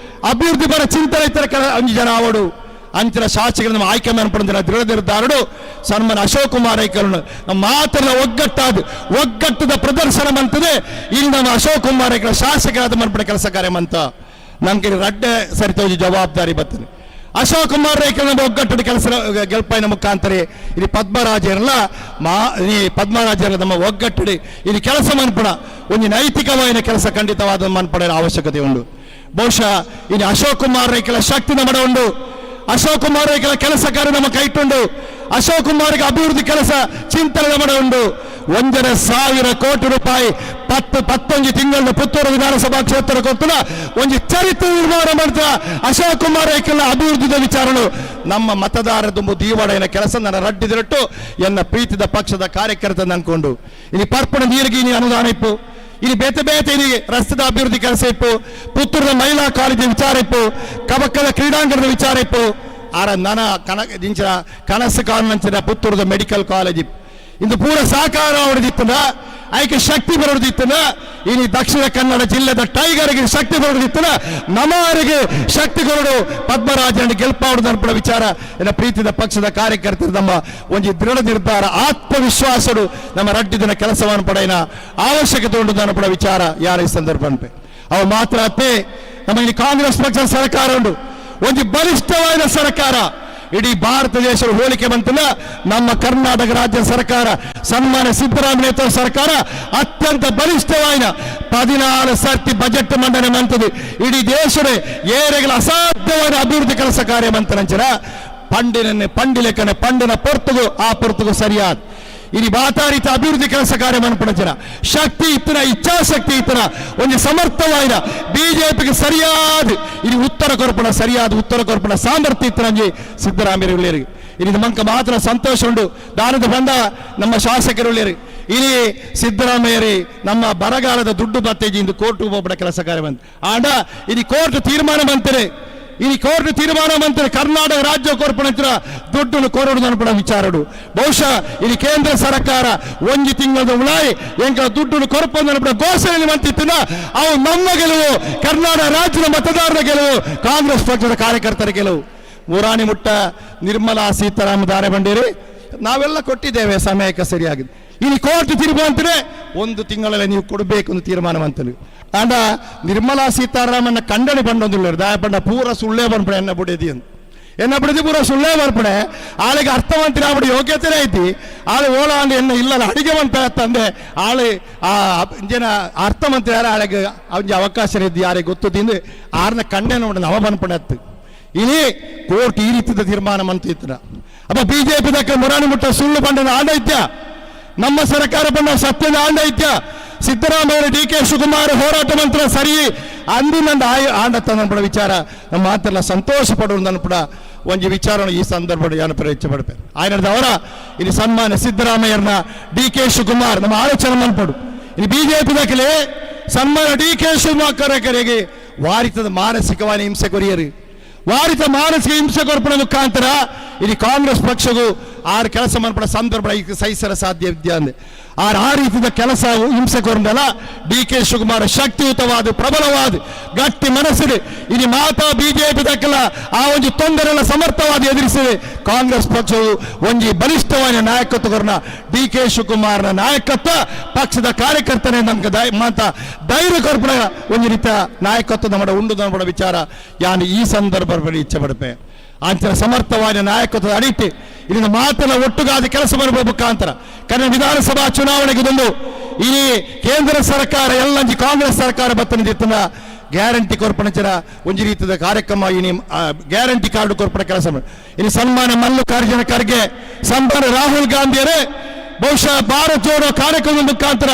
ಅಭಿವೃದ್ಧಿ ಬರ ಚಿಂತನೆ ಇತರ ಜನ ಅವಡು ಅಂಚಿನ ಶಾಸಕರು ನಮ್ಮ ಆಯ್ಕೆ ಮಾಡ್ಕೊಂಡ ದೃಢ ನಿರ್ಧಾರಗಳು ಸನ್ಮಾನ ಅಶೋಕ್ ಕುಮಾರ್ ರೇಖೆಗಳನ್ನು ನಮ್ಮ ಮಾತನ್ನ ಒಗ್ಗಟ್ಟದ ಪ್ರದರ್ಶನ ಮಂತದೆ ಇಲ್ಲಿ ನಮ್ಮ ಅಶೋಕ್ ಕುಮಾರ್ ರೇಖೆ ಶಾಸಕರಾದ ಮನ್ಪಡ ಕೆಲಸ ಕಾರ್ಯ ಮಂತ ನಂಗೆ ರಡ್ಡೆ ಸರಿತೋಜಿ ಜವಾಬ್ದಾರಿ ಬರ್ತದೆ. ಅಶೋಕ್ ಕುಮಾರ್ ರೇಖೆ ನಮ್ಮ ಒಗ್ಗಟ್ಟದ ಕೆಲಸ ಗೆಲ್ಪೈನ ಮುಖಾಂತರ ಇಲ್ಲಿ ಪದ್ಮರಾಜರಲ್ಲ ಪದ್ಮರಾಜರ ನಮ್ಮ ಒಗ್ಗಟ್ಟಡಿ ಇಲ್ಲಿ ಕೆಲಸ ಮನ್ಪಡ ಒಂದು ನೈತಿಕವಾದ ಕೆಲಸ ಖಂಡಿತವಾದ ಮನ್ಪಡ ಅವಶ್ಯಕತೆ ಉಂಟು. ಬಹುಶಃ ಇನ್ನು ಅಶೋಕ್ ಕುಮಾರ್ ರೇಖೆಲ ಶಕ್ತಿ ನಮ್ಮ ಉಂಟು. ಅಶೋಕ್ ಕುಮಾರ್ ರೇಖೆಲ ಕೆಲಸ ಕಾರ್ಯ ನಮ್ಮ ಕೈಟುಂಡು. ಅಶೋಕ್ ಕುಮಾರ್ಗೆ ಅಭಿವೃದ್ಧಿ ಕೆಲಸ ಚಿಂತನೆ ನಮ್ಮ ಉಂಟು. 1,000 ಕೋಟಿ ರೂಪಾಯಿ 11 ತಿಂಗಳ ಪುತ್ತೂರು ವಿಧಾನಸಭಾ ಕ್ಷೇತ್ರ ಕೊತ್ತಲ ಒಂದು ಚರಿತ್ರೆ ನಿರ್ಮಾಣ ಮಾಡ್ತಾ ಅಶೋಕ್ ಕುಮಾರ್ ರೇಖೆಲ ಅಭಿವೃದ್ಧಿದ ವಿಚಾರಗಳು ನಮ್ಮ ಮತದಾರ ತುಂಬು ದೀವಾಡೆಯ ಕೆಲಸ ನನ್ನ ರಡ್ಡಿದಿರಟ್ಟು ಎನ್ನ ಪ್ರೀತಿದ ಪಕ್ಷದ ಕಾರ್ಯಕರ್ತ ಅನ್ಕೊಂಡು ಇಲ್ಲಿ ಪರ್ಪಣ ನೀರಿಗೆ ಅನುದಾನ ಇಪ್ಪು ಇಲ್ಲಿ ಬೇತೆ ಇಲ್ಲಿ ರಸ್ತೆದ ಅಭಿವೃದ್ಧಿ ಕೆಲಸ ಇಪ್ಪು ಪುತ್ತೂರಿನ ಮಹಿಳಾ ಕಾಲೇಜಿನ ವಿಚಾರ ಇಪ್ಪು ಕಬಕ್ಕದ ಕ್ರೀಡಾಂಗಣದ ವಿಚಾರ ಇಪ್ಪು ಆರ ಕನಸು ಕಾರಣಂಚಿನ ಪುತ್ತೂರದ ಮೆಡಿಕಲ್ ಕಾಲೇಜ್ ಇಪ್ಪು ಇಂದು ಪೂರ ಸಹಕಾರ ಹೊಡೆದಿತ್ತನ ಆಯ್ಕೆ ಶಕ್ತಿ ಬರೋದಿತ್ತನ ಇನ್ನು ದಕ್ಷಿಣ ಕನ್ನಡ ಜಿಲ್ಲೆದ ಟೈಗರ್ಗೆ ಶಕ್ತಿ ಬರೋದಿತ್ತನ ನಮ್ಮವರಿಗೆ ಶಕ್ತಿ ಕೊರಡು ಪದ್ಮರಾಜನ ಗೆಲ್ಪಾವಡು ಅನ್ಪಡ ವಿಚಾರ ಇನ್ನ ಪ್ರೀತಿದ ಪಕ್ಷದ ಕಾರ್ಯಕರ್ತರು ನಮ್ಮ ಒಂದು ದೃಢ ನಿರ್ಧಾರ ಆತ್ಮವಿಶ್ವಾಸಡು ನಮ್ಮ ರಡ್ಡಿದಿನ ಕೆಲಸವನ್ನು ಪಡೆಯಿನ ಅವಶ್ಯಕತೆ ಉಂಟು ಅನ್ಪಡ ವಿಚಾರ ಯಾರ ಈ ಸಂದರ್ಭ ಅನ್ಪೆ ಅವು ಮಾತ್ರ ಅತ್ತೆ ನಮ್ಮ ಇಲ್ಲಿ ಕಾಂಗ್ರೆಸ್ ಪಕ್ಷದ ಸರ್ಕಾರ ಉಂಟು ಒಂದು ಬಲಿಷ್ಠವಾದ ಸರ್ಕಾರ ಇಡೀ ಭಾರತ ದೇಶದ ಹೋಲಿಕೆ ಬಂತಿಲ್ಲ. ನಮ್ಮ ಕರ್ನಾಟಕ ರಾಜ್ಯ ಸರ್ಕಾರ ಸನ್ಮಾನ್ಯ ಸಿದ್ದರಾಮಯ್ಯ ಸರ್ಕಾರ ಅತ್ಯಂತ ಬಲಿಷ್ಠವಾದ 14 ಸರ್ತಿ ಬಜೆಟ್ ಮಂಡನೆ ಮಂತದ್ದು ಇಡೀ ದೇಶದ ಏರೆಗಳ ಅಸಾಧ್ಯವಾದ ಅಭಿವೃದ್ಧಿ ಕೆಲಸ ಕಾರ್ಯ ಮಂತನಂಚನ ಪಂಡಿನ ಪೊರ್ತುಗು ಸರಿಯಾದ ಇಲ್ಲಿ ಮಾತಾಡಿತ ಅಭಿವೃದ್ಧಿ ಕೆಲಸ ಕಾರ್ಯ ಮನ್ಪಡಂಚನ ಶಕ್ತಿ ಇತ್ತನ ಇಚ್ಛಾಶಕ್ತಿ ಇತ್ತನ ಒಂದು ಸಮರ್ಥವಾದ ಬಿಜೆಪಿಗೆ ಸರಿಯಾದ ಇಲ್ಲಿ ಉತ್ತರ ಕೊರ್ಪಣ ಸಾಮರ್ಥ್ಯ ಇತ್ತನಂಜಿ ಸಿದ್ದರಾಮಯ್ಯ ಇಲ್ಲಿ ಮಂಕ ಮಾತ್ರ ಸಂತೋಷ ಉಂಟು ದಾನದ ಬಂದ ನಮ್ಮ ಶಾಸಕರು ಇಲ್ಲಿ ಸಿದ್ದರಾಮಯ್ಯರಿ ನಮ್ಮ ಬರಗಾಲದ ದುಡ್ಡು ಬತ್ತೇಜಿ ಇಂದು ಕೋರ್ಟ್ ಹೋಗ್ಬಿಡ ಕೆಲಸ ಕಾರ್ಯ ಬಂತು ಆಂಡ ಇಲ್ಲಿ ಕೋರ್ಟ್ ತೀರ್ಮಾನ ಬಂತಾರೆ ಇಲ್ಲಿ ಕೋರ್ಟ್ ತೀರ್ಮಾನ ಮಂತ್ರಿ ಕರ್ನಾಟಕ ರಾಜ್ಯ ಕೋರ್ಪೊರೇಟರ್ ದುಡ್ಡು ಕೊರಡು ಅನ್ಪಡ ವಿಚಾರಡು ಬಹುಶಃ ಇಲ್ಲಿ ಕೇಂದ್ರ ಸರ್ಕಾರ ಒಂದು ತಿಂಗಳ ಉಳಾಯಿ ಎಂಕ ದುಡ್ಡು ಕೊರಪಂದು ಅನ್ಪಡ ಘೋಷಣೆ ಮಂತಿತ್ತಿನ ಅವು ನಮ್ಮ ಗೆಲುವು ಕರ್ನಾಟಕ ರಾಜ್ಯದ ಮತದಾರರ ಗೆಲುವು ಕಾಂಗ್ರೆಸ್ ಪಕ್ಷದ ಕಾರ್ಯಕರ್ತರ ಗೆಲುವು ಮೂರಾಣಿ ಮುಟ್ಟ ನಿರ್ಮಲಾ ಸೀತಾರಾಮ ದಾರೆ ಬಂಡೇರಿ ನಾವೆಲ್ಲ ಕೊಟ್ಟಿದ್ದೇವೆ ಸಮಯಕ್ಕೆ ಸರಿಯಾಗಿದೆ ಇಲ್ಲಿ ಕೋರ್ಟ್ ತೀರ್ಮಾನ ಅಂತಾರೆ ಒಂದು ತಿಂಗಳಲ್ಲಿ ನೀವು ಕೊಡಬೇಕು ಅಂತ ತೀರ್ಮಾನ ಅಂತೇಳಿ ಆಂಡ ನಿರ್ಮಲಾ ಸೀತಾರಾಮನ್ನ ಖಂಡನೆ ಬಂದೊಂದಿಲ್ಲ ದಾಯ ಪಂಡ ಪೂರ ಸುಳ್ಳೇ ಬಂದ್ಬಿಡೆ ಎನ್ನ ಬಿಡಿದಿ ಅಂತ ಎನ್ನ ಬಿಡಿದಿ ಪೂರ ಸುಳ್ಳೇ ಬರ್ಪಡೆ ಆಳಿಗೆ ಅರ್ಥವಂತಿನ ಆಗ್ಬಿಡಿ ಯೋಗ್ಯತೆನೇ ಐತಿ ಆಳು ಓಲ ಅಂದ್ರೆ ಎನ್ನ ಇಲ್ಲಲ್ಲ ಅಡಿಗೆ ಬಂತ ತಂದೆ ಆಳು ಆ ಜನ ಅರ್ಥವಂತಿ ಯಾರು ಆಳಿಗೆ ಅವನಿಗೆ ಅವಕಾಶ ಇದ್ದು ಯಾರಿಗೆ ಗೊತ್ತು ತಿಂದು ಆರ್ನ ಖಂಡನೆ ನೋಡಿ ನವ ಬಂದ್ಪಡೆ ಹತ್ತು ಇಲ್ಲಿ ಕೋರ್ಟ್ ಈ ರೀತಿಯ ತೀರ್ಮಾನ ಮಂತಿತ್ರ ಅಪ್ಪ ಬಿಜೆಪಿ ದಕ್ಕ ಮುರಾಣಿ ಮುಟ್ಟ ಸುಳ್ಳು ಬಂಡನ ಆಡೈತ್ಯ ನಮ್ಮ ಸರ್ಕಾರ ಬಂದ ಸತ್ಯದ ಆಡೈತ್ಯ ಸಿದ್ದರಾಮಯ್ಯ ಡಿ ಕೆ ಶಿವಕುಮಾರ್ ಹೋರಾಟ ಮಂತ್ರ ಸರಿ ಅಂದಿನಂದ ಆಂಡತನ ವಿಚಾರ ನಮ್ಮ ಮಾತೆಲ್ಲ ಸಂತೋಷ ಪಡುವುದನ್ನು ಕೂಡ ಒಂದು ವಿಚಾರ ಈ ಸಂದರ್ಭದಲ್ಲಿ ಜನಪರ ಹೆಚ್ಚು ಪಡ್ತಾರೆ ಆಯ್ನದವರ ಇಲ್ಲಿ ಸನ್ಮಾನ್ಯ ಸಿದ್ದರಾಮಯ್ಯರನ್ನ ಡಿ ಕೆ ಶಿವಕುಮಾರ್ ನಮ್ಮ ಆಲೋಚನೆ ಮನ್ಪಡು ಇಲ್ಲಿ ಬಿಜೆಪಿ ದಕ್ಕಲೆ ಸನ್ಮಾನ್ಯ ಡಿ ಕೆ ಶಿವಕುಮಾರ್ಗೆ ವಾರಿತದ ಮಾನಸಿಕವಾದ ಹಿಂಸೆ ಕೊರಿಯರು ವಾರಿತ ಮಾನಸಿಕ ಹಿಂಸೆ ಕೊರಪಣ ಮುಖಾಂತರ ಇಲ್ಲಿ ಕಾಂಗ್ರೆಸ್ ಪಕ್ಷಗೂ ಆರು ಕೆಲಸ ಮಾಡ್ಪಡ ಸಂದರ್ಭ ಈಗ ಸಹಿಸರ ಸಾಧ್ಯ ವಿದ್ಯಾ ಅಂದೆ ಆ ರೀತಿಯ ಕೆಲಸ ಹಿಂಸೆ ಕೊರಲ್ಲ ಡಿ ಕೆ ಶಿವಕುಮಾರ್ ಶಕ್ತಿಯುತವಾದ ಪ್ರಬಲವಾದ ಗಟ್ಟಿ ಮನಸ್ಸಿದೆ ಇಲ್ಲಿ ಮಾತಾ ಬಿಜೆಪಿ ದಕ್ಕಲ ಆ ಒಂದು ತೊಂದರೆಲ್ಲ ಸಮರ್ಥವಾದ ಎದುರಿಸಿದೆ ಕಾಂಗ್ರೆಸ್ ಪಕ್ಷವು ಒಂದು ಬಲಿಷ್ಠವಾದ ನಾಯಕತ್ವ ಕೊರನ ಡಿ ಕೆ ಶಿವಕುಮಾರ್ನ ನಾಯಕತ್ವ ಪಕ್ಷದ ಕಾರ್ಯಕರ್ತನೇ ನಮ್ಗೆ ಮಾತಾ ಧೈರ್ಯ ಕೊರ್ಪಣ ಒಂದು ರೀತಿಯ ನಾಯಕತ್ವ ನಮ್ಮ ಉಂಡು ನಮ್ಮ ವಿಚಾರ ಯಾನು ಈ ಸಂದರ್ಭದಲ್ಲಿ ಇಚ್ಛೆ ಪಡಪೆ ಅಂಚನ ಸಮರ್ಥವಾದ ನಾಯಕತ್ವದ ಅಡಿಟ್ಟು ಇಲ್ಲಿನ ಮಾತನ್ನ ಒಟ್ಟುಗಾದ ಕೆಲಸ ಮಾಡುವ ಮುಖಾಂತರ ಕನ್ನಡ ವಿಧಾನಸಭಾ ಚುನಾವಣೆಗೆ ಬಂದು ಈ ಕೇಂದ್ರ ಸರ್ಕಾರ ಎಲ್ಲ ಕಾಂಗ್ರೆಸ್ ಸರ್ಕಾರ ಬತ್ತನಿದ್ದ ಗ್ಯಾರಂಟಿ ಕೊರ್ಪಣಚರ ಒಂದು ರೀತಿಯ ಕಾರ್ಯಕ್ರಮ ಇನಿ ಗ್ಯಾರಂಟಿ ಕಾರ್ಡ್ ಕೊರ್ಪಣ ಕೆಲಸ ಇನ್ನು ಸನ್ಮಾನ ಮಲ್ಲಿಕಾರ್ಜುನ ಖರ್ಗೆ ಸನ್ಮಾನ ರಾಹುಲ್ ಗಾಂಧಿಯರೇ ಬಹುಶಃ ಭಾರತ ಜೋಡೋ ಕಾರ್ಯಕ್ರಮದ ಮುಖಾಂತರ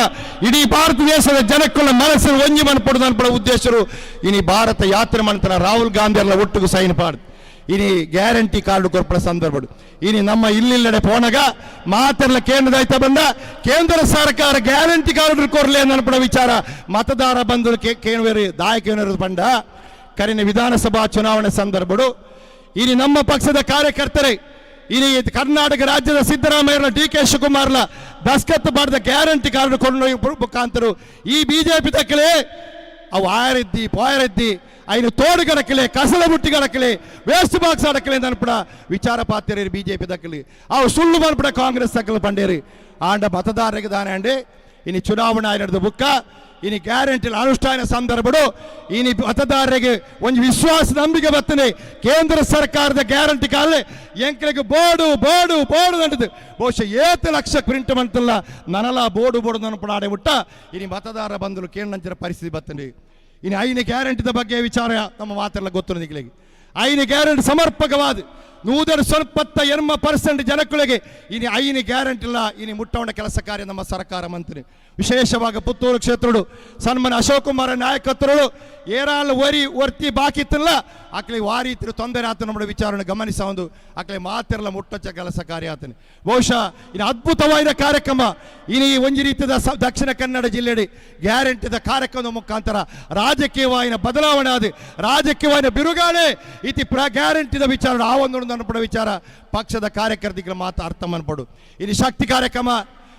ಇಡೀ ಭಾರತ ದೇಶದ ಜನಕ್ಕಳ ಮನಸ್ಸನ್ನು ಒಂಜಿ ಮನ್ಪಡುದು ಅನ್ಪಡ ಉದ್ದೇಶರು ಇನಿ ಭಾರತ ಯಾತ್ರೆ ಮಾಡ್ತಾರ ರಾಹುಲ್ ಗಾಂಧಿ ಎಲ್ಲ ಒಟ್ಟಿಗೆ ಸೈನ್ ಪಾಡ್ದು ಇನಿ ಗ್ಯಾರಂಟಿ ಕಾರ್ಡ್ ಕೊರ್ಪಡ ಸಂದರ್ಭ ಇನಿ ನಮ್ಮ ಇಲ್ಲಿಲ್ಲಡೆ ಪೋನಗ ಮಾತೆಲ್ಲ ಕೇಂದ್ರದಾಯ್ತ ಬಂದ ಕೇಂದ್ರ ಸರ್ಕಾರ ಗ್ಯಾರಂಟಿ ಕಾರ್ಡ್ ಕೊರ್ಲೆ ಅನ್ಪಡ ವಿಚಾರ ಮತದಾರ ಬಂದು ಕೇಳುವರು ದಾಯಕೇನರು ಬಂಡ ಕರಿನ ವಿಧಾನಸಭಾ ಚುನಾವಣೆ ಸಂದರ್ಭಡು ಇನಿ ನಮ್ಮ ಪಕ್ಷದ ಕಾರ್ಯಕರ್ತರೇ ಇನಿ ಕರ್ನಾಟಕ ರಾಜ್ಯದ ಸಿದ್ದರಾಮಯ್ಯ ಡಿ ಕೆ ಶಿವಕುಮಾರ್ಲ ದಸ್ಕತ್ ಮಾಡಿದ ಗ್ಯಾರಂಟಿ ಕಾರ್ಡ್ ಕೊಂಡು ಮುಖಾಂತರ ಈ ಬಿಜೆಪಿ ದಕ್ಕಲೆ ಅವು ಆಯರಿದ್ದಿ ಪಾಯರಿದ್ದಿ ಐನು ತೋಡು ಗಡಕಲೆ ಕಸದ ಬುಟ್ಟಿ ಗಡಕಲೆ ವೇಸ್ಟ್ ಬಾಕ್ಸ್ ಅಡಕಲೆ ಅನ್ಪಡ ವಿಚಾರ ಪಾತ್ಯರಿ ಬಿಜೆಪಿ ದಕ್ಕಲಿ ಅವು ಸುಳ್ಳು ಬಂದ್ಬಿಡ ಕಾಂಗ್ರೆಸ್ ದಕ್ಕಲು ಪಂಡೇರಿ ಆಂಡ ಮತದಾರರಿಗೆ ದಾನೆ ಅಂಡೆ ಇನಿ ಚುನಾವಣಾ ನಡೆದ ಬುಕ್ಕ ಇನಿ ಗ್ಯಾರಂಟಿ ಅನುಷ್ಠಾನ ಸಂದರ್ಭಡು ಇನಿ ಮತದಾರರಿಗೆ ಒಂದು ವಿಶ್ವಾಸ ನಂಬಿಕೆ ಬರ್ತದೆ ಕೇಂದ್ರ ಸರ್ಕಾರದ ಗ್ಯಾರಂಟಿ ಕಾಲ ಎಂಕಲಿಗೆ ಬೋರ್ಡು ಬೋರ್ಡು ಬೋರ್ಡು ನಂಟದು ಬಹುಶಃ 7 ಲಕ್ಷ ಪ್ರಿಂಟ್ ಬಂತಲ್ಲ ನನಲ ಬೋರ್ಡು ಬೋರ್ಡು ಅನ್ಪಡ ಆಡೆ ಬಿಟ್ಟ ಇನಿ ಮತದಾರ ಬಂದರು ಕೇಳಂಚಿನ ಪರಿಸ್ಥಿತಿ ಬರ್ತದೆ ಇನ್ನು ಐನ ಗ್ಯಾರಂಟಿದ ಬಗ್ಗೆ ವಿಚಾರ ನಮ್ಮ ಮಾತೆಲ್ಲ ಗೊತ್ತು ನಿಖಿಲಿಗೆ ಐನ ಗ್ಯಾರಂಟಿ ಸಮರ್ಪಕವಾದ 120% ಜನಗಳಿಗೆ ಇನ್ನು ಐನ ಗ್ಯಾರಂಟಿ ಇಲ್ಲ ಇನ್ನು ಮುಟ್ಟವಣ ಕೆಲಸ ಕಾರ್ಯ ನಮ್ಮ ಸರ್ಕಾರ ಮಂತ್ರಿ ವಿಶೇಷವಾಗಿ ಪುತ್ತೂರು ಕ್ಷೇತ್ರಗಳು ಸನ್ಮಾನ ಅಶೋಕ್ ಕುಮಾರ್ ನಾಯಕತ್ವಗಳು ಏರಾಲ್ ವರ್ತಿ ಬಾಕಿ ಇತ್ತಿಲ್ಲ ಆಕಲಿ ವಾರಿ ತೊಂದರೆ ಆತ ನಮ್ಮ ವಿಚಾರಣೆ ಗಮನಿಸ ಒಂದು ಆಕಲಿ ಮಾತೆಲ್ಲ ಮುಟ್ಟಚ್ಚ ಕೆಲಸ ಕಾರ್ಯ ಆತನೆ ಬಹುಶಃ ಇನ್ನು ಅದ್ಭುತವಾದ ಕಾರ್ಯಕ್ರಮ ಇನ್ನು ಈ ಒಂದು ರೀತಿಯ ದಕ್ಷಿಣ ಕನ್ನಡ ಜಿಲ್ಲೆಯಲ್ಲಿ ಗ್ಯಾರಂಟಿದ ಕಾರ್ಯಕ್ರಮದ ಮುಖಾಂತರ ರಾಜಕೀಯವಾಯಿನ ಬದಲಾವಣೆ ಆದ ರಾಜಕೀಯವಾಯಿನ ಬಿರುಗಾಳೆ ಇತಿ ಗ್ಯಾರಂಟಿದ ವಿಚಾರ ಆ ಒಂದು ಅನ್ಪಡ ವಿಚಾರ ಪಕ್ಷದ ಕಾರ್ಯಕರ್ತಿಗಳ ಮಾತು ಅರ್ಥ ಮನ್ಪಡು ಇನ್ನು ಶಕ್ತಿ ಕಾರ್ಯಕ್ರಮ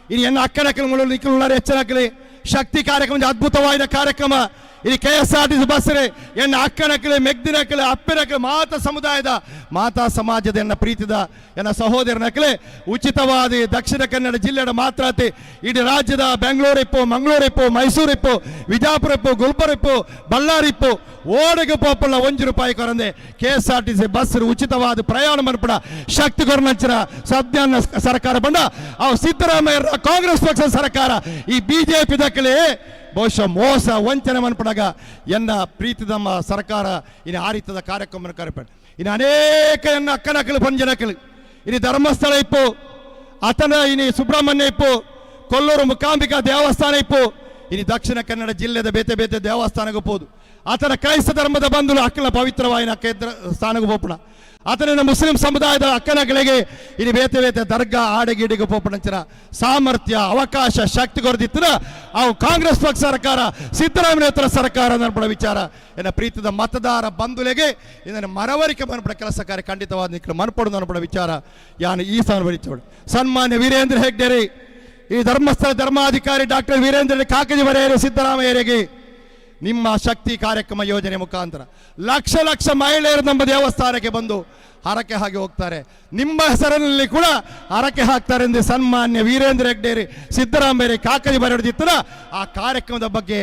ಇನ್ನು ಎನ್ನ ಅಕ್ಕನಕ್ಕಲು ನಿಖಲುಳ್ಳಾರೆ ಹೆಚ್ಚನಕ್ಕಲಿ ಶಕ್ತಿ ಕಾರ್ಯಕ್ರಮ ಅದ್ಭುತವಾದ ಕಾರ್ಯಕ್ರಮ ಇಲ್ಲಿ KSRTC ಬಸ್ ಎನ್ನ ಅಕ್ಕನಕ್ಕಲೆ ಮೆಗ್ದಿನಕ್ಕಲೆ ಅಪ್ಪಿನಕ್ಕಲೆ ಮಾತಾ ಸಮುದಾಯದ ಮಾತಾ ಸಮಾಜದ ಎನ್ನ ಪ್ರೀತಿದ ಎನ್ನ ಸಹೋದರನಕ್ಕಲೆ ಉಚಿತವಾದ ದಕ್ಷಿಣ ಕನ್ನಡ ಜಿಲ್ಲೆಯ ಮಾತ್ರಾತಿ ಇಡೀ ರಾಜ್ಯದ ಬೆಂಗಳೂರು ಇಪ್ಪು ಮಂಗಳೂರು ಇಪ್ಪು ಮೈಸೂರು ಇಪ್ಪು ವಿಜಯಪುರ ಇಪ್ಪು ಗುಲ್ಬರ್ಗ ಇಪ್ಪು ಬಳ್ಳಾರಿ ಇಪ್ಪು ಓಡಿಗೆ ಪೋಪಲ್ಲ ₹1 ಕೊರಂದೆ KSRTC ಬಸ್ ಉಚಿತವಾದ ಪ್ರಯಾಣ ಮನ್ಪಡ ಶಕ್ತಿ ಕೊರನಂಚಿನ ಸದ್ಯಾನ ಸರ್ಕಾರ ಬಂದ ಅವು ಸಿದ್ದರಾಮಯ್ಯ ಕಾಂಗ್ರೆಸ್ ಪಕ್ಷದ ಸರ್ಕಾರ ಈ ಬಿಜೆಪಿ ದಕ್ಕಲೆ ಬಹುಶಃ ಮೋಸ ವಂಚನೆ ಮನ್ಪಡಾಗ ಎನ್ನ ಪ್ರೀತಿ ನಮ್ಮ ಸರ್ಕಾರ ಇನ್ನು ಆ ರೀತಿಯ ಕಾರ್ಯಕ್ರಮ ಕರೆಪಡ ಇನ್ನು ಅನೇಕ ಎನ್ನ ಅಕ್ಕನಕ್ಕಲು ಪಂಜನಕ್ಕಲು ಇನ್ನು ಧರ್ಮಸ್ಥಳ ಇಪ್ಪು ಅತನ ಇನ್ನು ಸುಬ್ರಹ್ಮಣ್ಯ ಇಪ್ಪು ಕೊಲ್ಲೂರು ಮುಕಾಂಬಿಕಾ ದೇವಸ್ಥಾನ ಇಪ್ಪು ಇನ್ನು ದಕ್ಷಿಣ ಕನ್ನಡ ಜಿಲ್ಲೆದ ಬೇತೆ ಬೇತೆ ದೇವಸ್ಥಾನಕ್ಕೆ ಹೋದು ಆತನ ಕ್ರೈಸ್ತ ಧರ್ಮದ ಬಂಧುಗಳು ಅಕ್ಕಲ ಪವಿತ್ರವಾಯಿನ ಕೇಂದ್ರ ಸ್ಥಾನಕ್ಕೆ ಹೋಪಣ ಅತನ ಮುಸ್ಲಿಂ ಸಮುದಾಯದ ಅಕ್ಕನಗಳಿಗೆ ಇನ್ನು ಬೇತೆ ಬೇತೆ ದರ್ಗಾ ಆಡೆಗೀಡಿಗೆ ಪೋಪಣಂಚಿನ ಸಾಮರ್ಥ್ಯ ಅವಕಾಶ ಶಕ್ತಿ ಕೊರದಿತ್ತಿನ ಅವು ಕಾಂಗ್ರೆಸ್ ಪಕ್ಷ ಸರ್ಕಾರ ಸಿದ್ದರಾಮಯ್ಯ ಸರ್ಕಾರ ನಡ್ಪಡ ವಿಚಾರ ಎನ್ನ ಪ್ರೀತಿದ ಮತದಾರ ಬಂಧುಲೆಗೆ ಇದನ್ನು ಮನವರಿಕೆ ಮನ್ಪಡ ಕೆಲಸ ಕಾರ್ಯ ಖಂಡಿತವಾದ ನಿಖಲು ಮನ್ಪಡು ನಡ್ಪಡ ವಿಚಾರ ಯಾನು ಈ ಸನ್ಮಾನಿಸೋಡು ಸನ್ಮಾನ್ಯ ವೀರೇಂದ್ರ ಹೆಗ್ಡೆರಿ ಈ ಧರ್ಮಸ್ಥಳ ಧರ್ಮಾಧಿಕಾರಿ ಡಾಕ್ಟರ್ ವೀರೇಂದ್ರ ಕಾಕಜಿ ಬರೆಯರು ಸಿದ್ದರಾಮಯ್ಯರಿಗೆ ನಿಮ್ಮ ಶಕ್ತಿ ಕಾರ್ಯಕ್ರಮ ಯೋಜನೆ ಮುಖಾಂತರ ಲಕ್ಷ ಲಕ್ಷ ಮಹಿಳೆಯರು ನಮ್ಮ ದೇವಸ್ಥಾನಕ್ಕೆ ಬಂದು ಹರಕೆ ಹಾಕಿ ಹೋಗ್ತಾರೆ. ನಿಮ್ಮ ಹೆಸರಿನಲ್ಲಿ ಕೂಡ ಹರಕೆ ಹಾಕ್ತಾರೆ ಎಂದು ಸನ್ಮಾನ್ಯ ವೀರೇಂದ್ರ ಹೆಗ್ಡೇರಿ ಸಿದ್ದರಾಮಯ್ಯ ಕಾಕಜಿ ಬರೆದಿತ್ತಲ್ಲ ಆ ಕಾರ್ಯಕ್ರಮದ ಬಗ್ಗೆ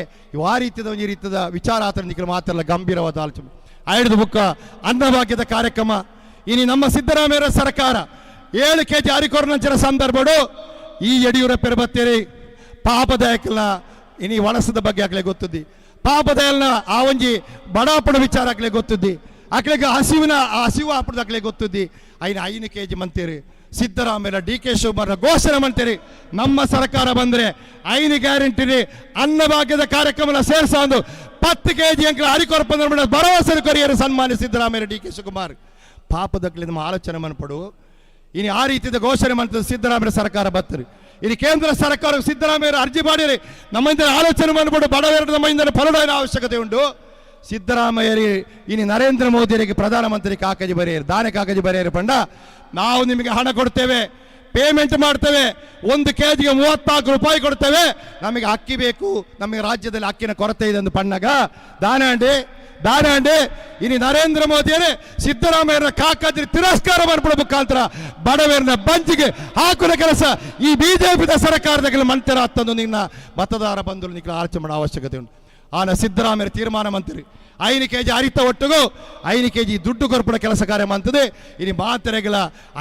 ಆ ರೀತಿಯ ಒಂದು ರೀತಿಯ ವಿಚಾರ ಆತನಿಗೆ ಮಾತ್ರ ಗಂಭೀರವಾದ ಆಲೋಚನೆ ಐದು ಬುಕ್ಕ ಅನ್ನಭಾಗ್ಯದ ಕಾರ್ಯಕ್ರಮ ಇನ್ನು ನಮ್ಮ ಸಿದ್ದರಾಮಯ್ಯ ಸರ್ಕಾರ 7 kg ಅರಿಕೊರನಂಚಿನ ಸಂದರ್ಭಡು ಈ ಯಡಿಯೂರಪ್ಪರ ಬತ್ತೇರಿ ಪಾಪದಾಯಕಲ್ಲ ಇನ್ನು ವಳಸದ ಬಗ್ಗೆ ಆಗಲೇ ಗೊತ್ತಿದ್ದಿ ಪಾಪದಯಲ್ನ ಆ ಒಂಜಿ ಬಡಾಪಡ ವಿಚಾರ ಆಗಲೇ ಗೊತ್ತಿದ್ದಿ ಆಕಳಿಗೆ ಹಸಿವು ಆಪದಾಗಲೇ ಗೊತ್ತಿದ್ದಿ ಐನ kg ಮಂತೀರಿ ಸಿದ್ದರಾಮಯ್ಯ ಡಿ ಕೆ ಶಿವಕುಮಾರ್ ಘೋಷಣೆ ಮಾಡ್ತೀರಿ ನಮ್ಮ ಸರ್ಕಾರ ಬಂದರೆ 5 ಗ್ಯಾರಂಟಿ ಅನ್ನಭಾಗ್ಯದ ಕಾರ್ಯಕ್ರಮ ಸೇರಿಸೊಂದು 10 kg ಅಂಕ ಅರಿಕೊರಪ ಭರವಸೆ ಕೊರಿಯರು ಸನ್ಮಾನ್ಯ ಸಿದ್ದರಾಮಯ್ಯ ಡಿ ಕೆ ಶಿವಕುಮಾರ್ ಪಾಪದಾಗಲೇ ನಮ್ಮ ಆಲೋಚನೆ ಮನ್ಪಡು ಇನ್ನು ಆ ರೀತಿಯ ಘೋಷಣೆ ಮಾಡ್ತದೆ ಸಿದ್ದರಾಮಯ್ಯ ಸರ್ಕಾರ ಬರ್ತರಿ ಇನ್ನು ಕೇಂದ್ರ ಸರ್ಕಾರ ಸಿದ್ದರಾಮಯ್ಯ ಅರ್ಜಿ ಮಾಡಿರಿ ನಮ್ಮಿಂದ ಆಲೋಚನೆ ಮಾಡಿಬಿಟ್ಟು ಬಡವರ ನಮ್ಮಿಂದ ಫಲದ ಅವಶ್ಯಕತೆ ಉಂಟು ಸಿದ್ದರಾಮಯ್ಯರಿ ಇನ್ನು ನರೇಂದ್ರ ಮೋದಿಯವರಿಗೆ ಪ್ರಧಾನಮಂತ್ರಿ ಕಾಕಜಿ ಬರೆಯರು ದಾನೆ ಕಾಕಜಿ ಬರೆಯರು ಪಂಡ ನಾವು ನಿಮಗೆ ಹಣ ಕೊಡ್ತೇವೆ ಪೇಮೆಂಟ್ ಮಾಡ್ತೇವೆ 1 kg 34 ರೂಪಾಯಿ ಕೊಡ್ತೇವೆ ನಮಗೆ ಅಕ್ಕಿ ಬೇಕು ನಮಗೆ ರಾಜ್ಯದಲ್ಲಿ ಅಕ್ಕಿನ ಕೊರತೆ ಇದೆ ಎಂದು ಪಣ್ಣಗ ದಾನಂಡೆ ಇನ್ನು ನರೇಂದ್ರ ಮೋದಿಯರೇ ಸಿದ್ದರಾಮಯ್ಯರ ಕಾಕಜಿ ತಿರಸ್ಕಾರ ಮಾಡ್ಬಿಡೋ ಮುಖಾಂತರ ಬಡವರನ್ನ ಬಂಜಿಗೆ ಹಾಕುವ ಕೆಲಸ ಈ ಬಿಜೆಪಿ ಸರ್ಕಾರದಾಗ ಮಂತ್ರಿ ಹತ್ತೊಂದು ನಿನ್ನ ಮತದಾರ ಬಂಧು ನಿಖಲ ಆಲೋಚನೆ ಮಾಡೋ ಅವಶ್ಯಕತೆ ಉಂಟು ಆನ ಸಿದ್ದರಾಮಯ್ಯ ತೀರ್ಮಾನ ಮಂತ್ರಿ 5 kg ಅರಿತ ಒಟ್ಟಿಗೂ 5 kg ದುಡ್ಡು ಕೊರ್ಪಡ ಕೆಲಸ ಕಾರ್ಯ ಮಾಡ್ತದೆ ಇನ್ನು ಮಾತ್ರೆಗಳ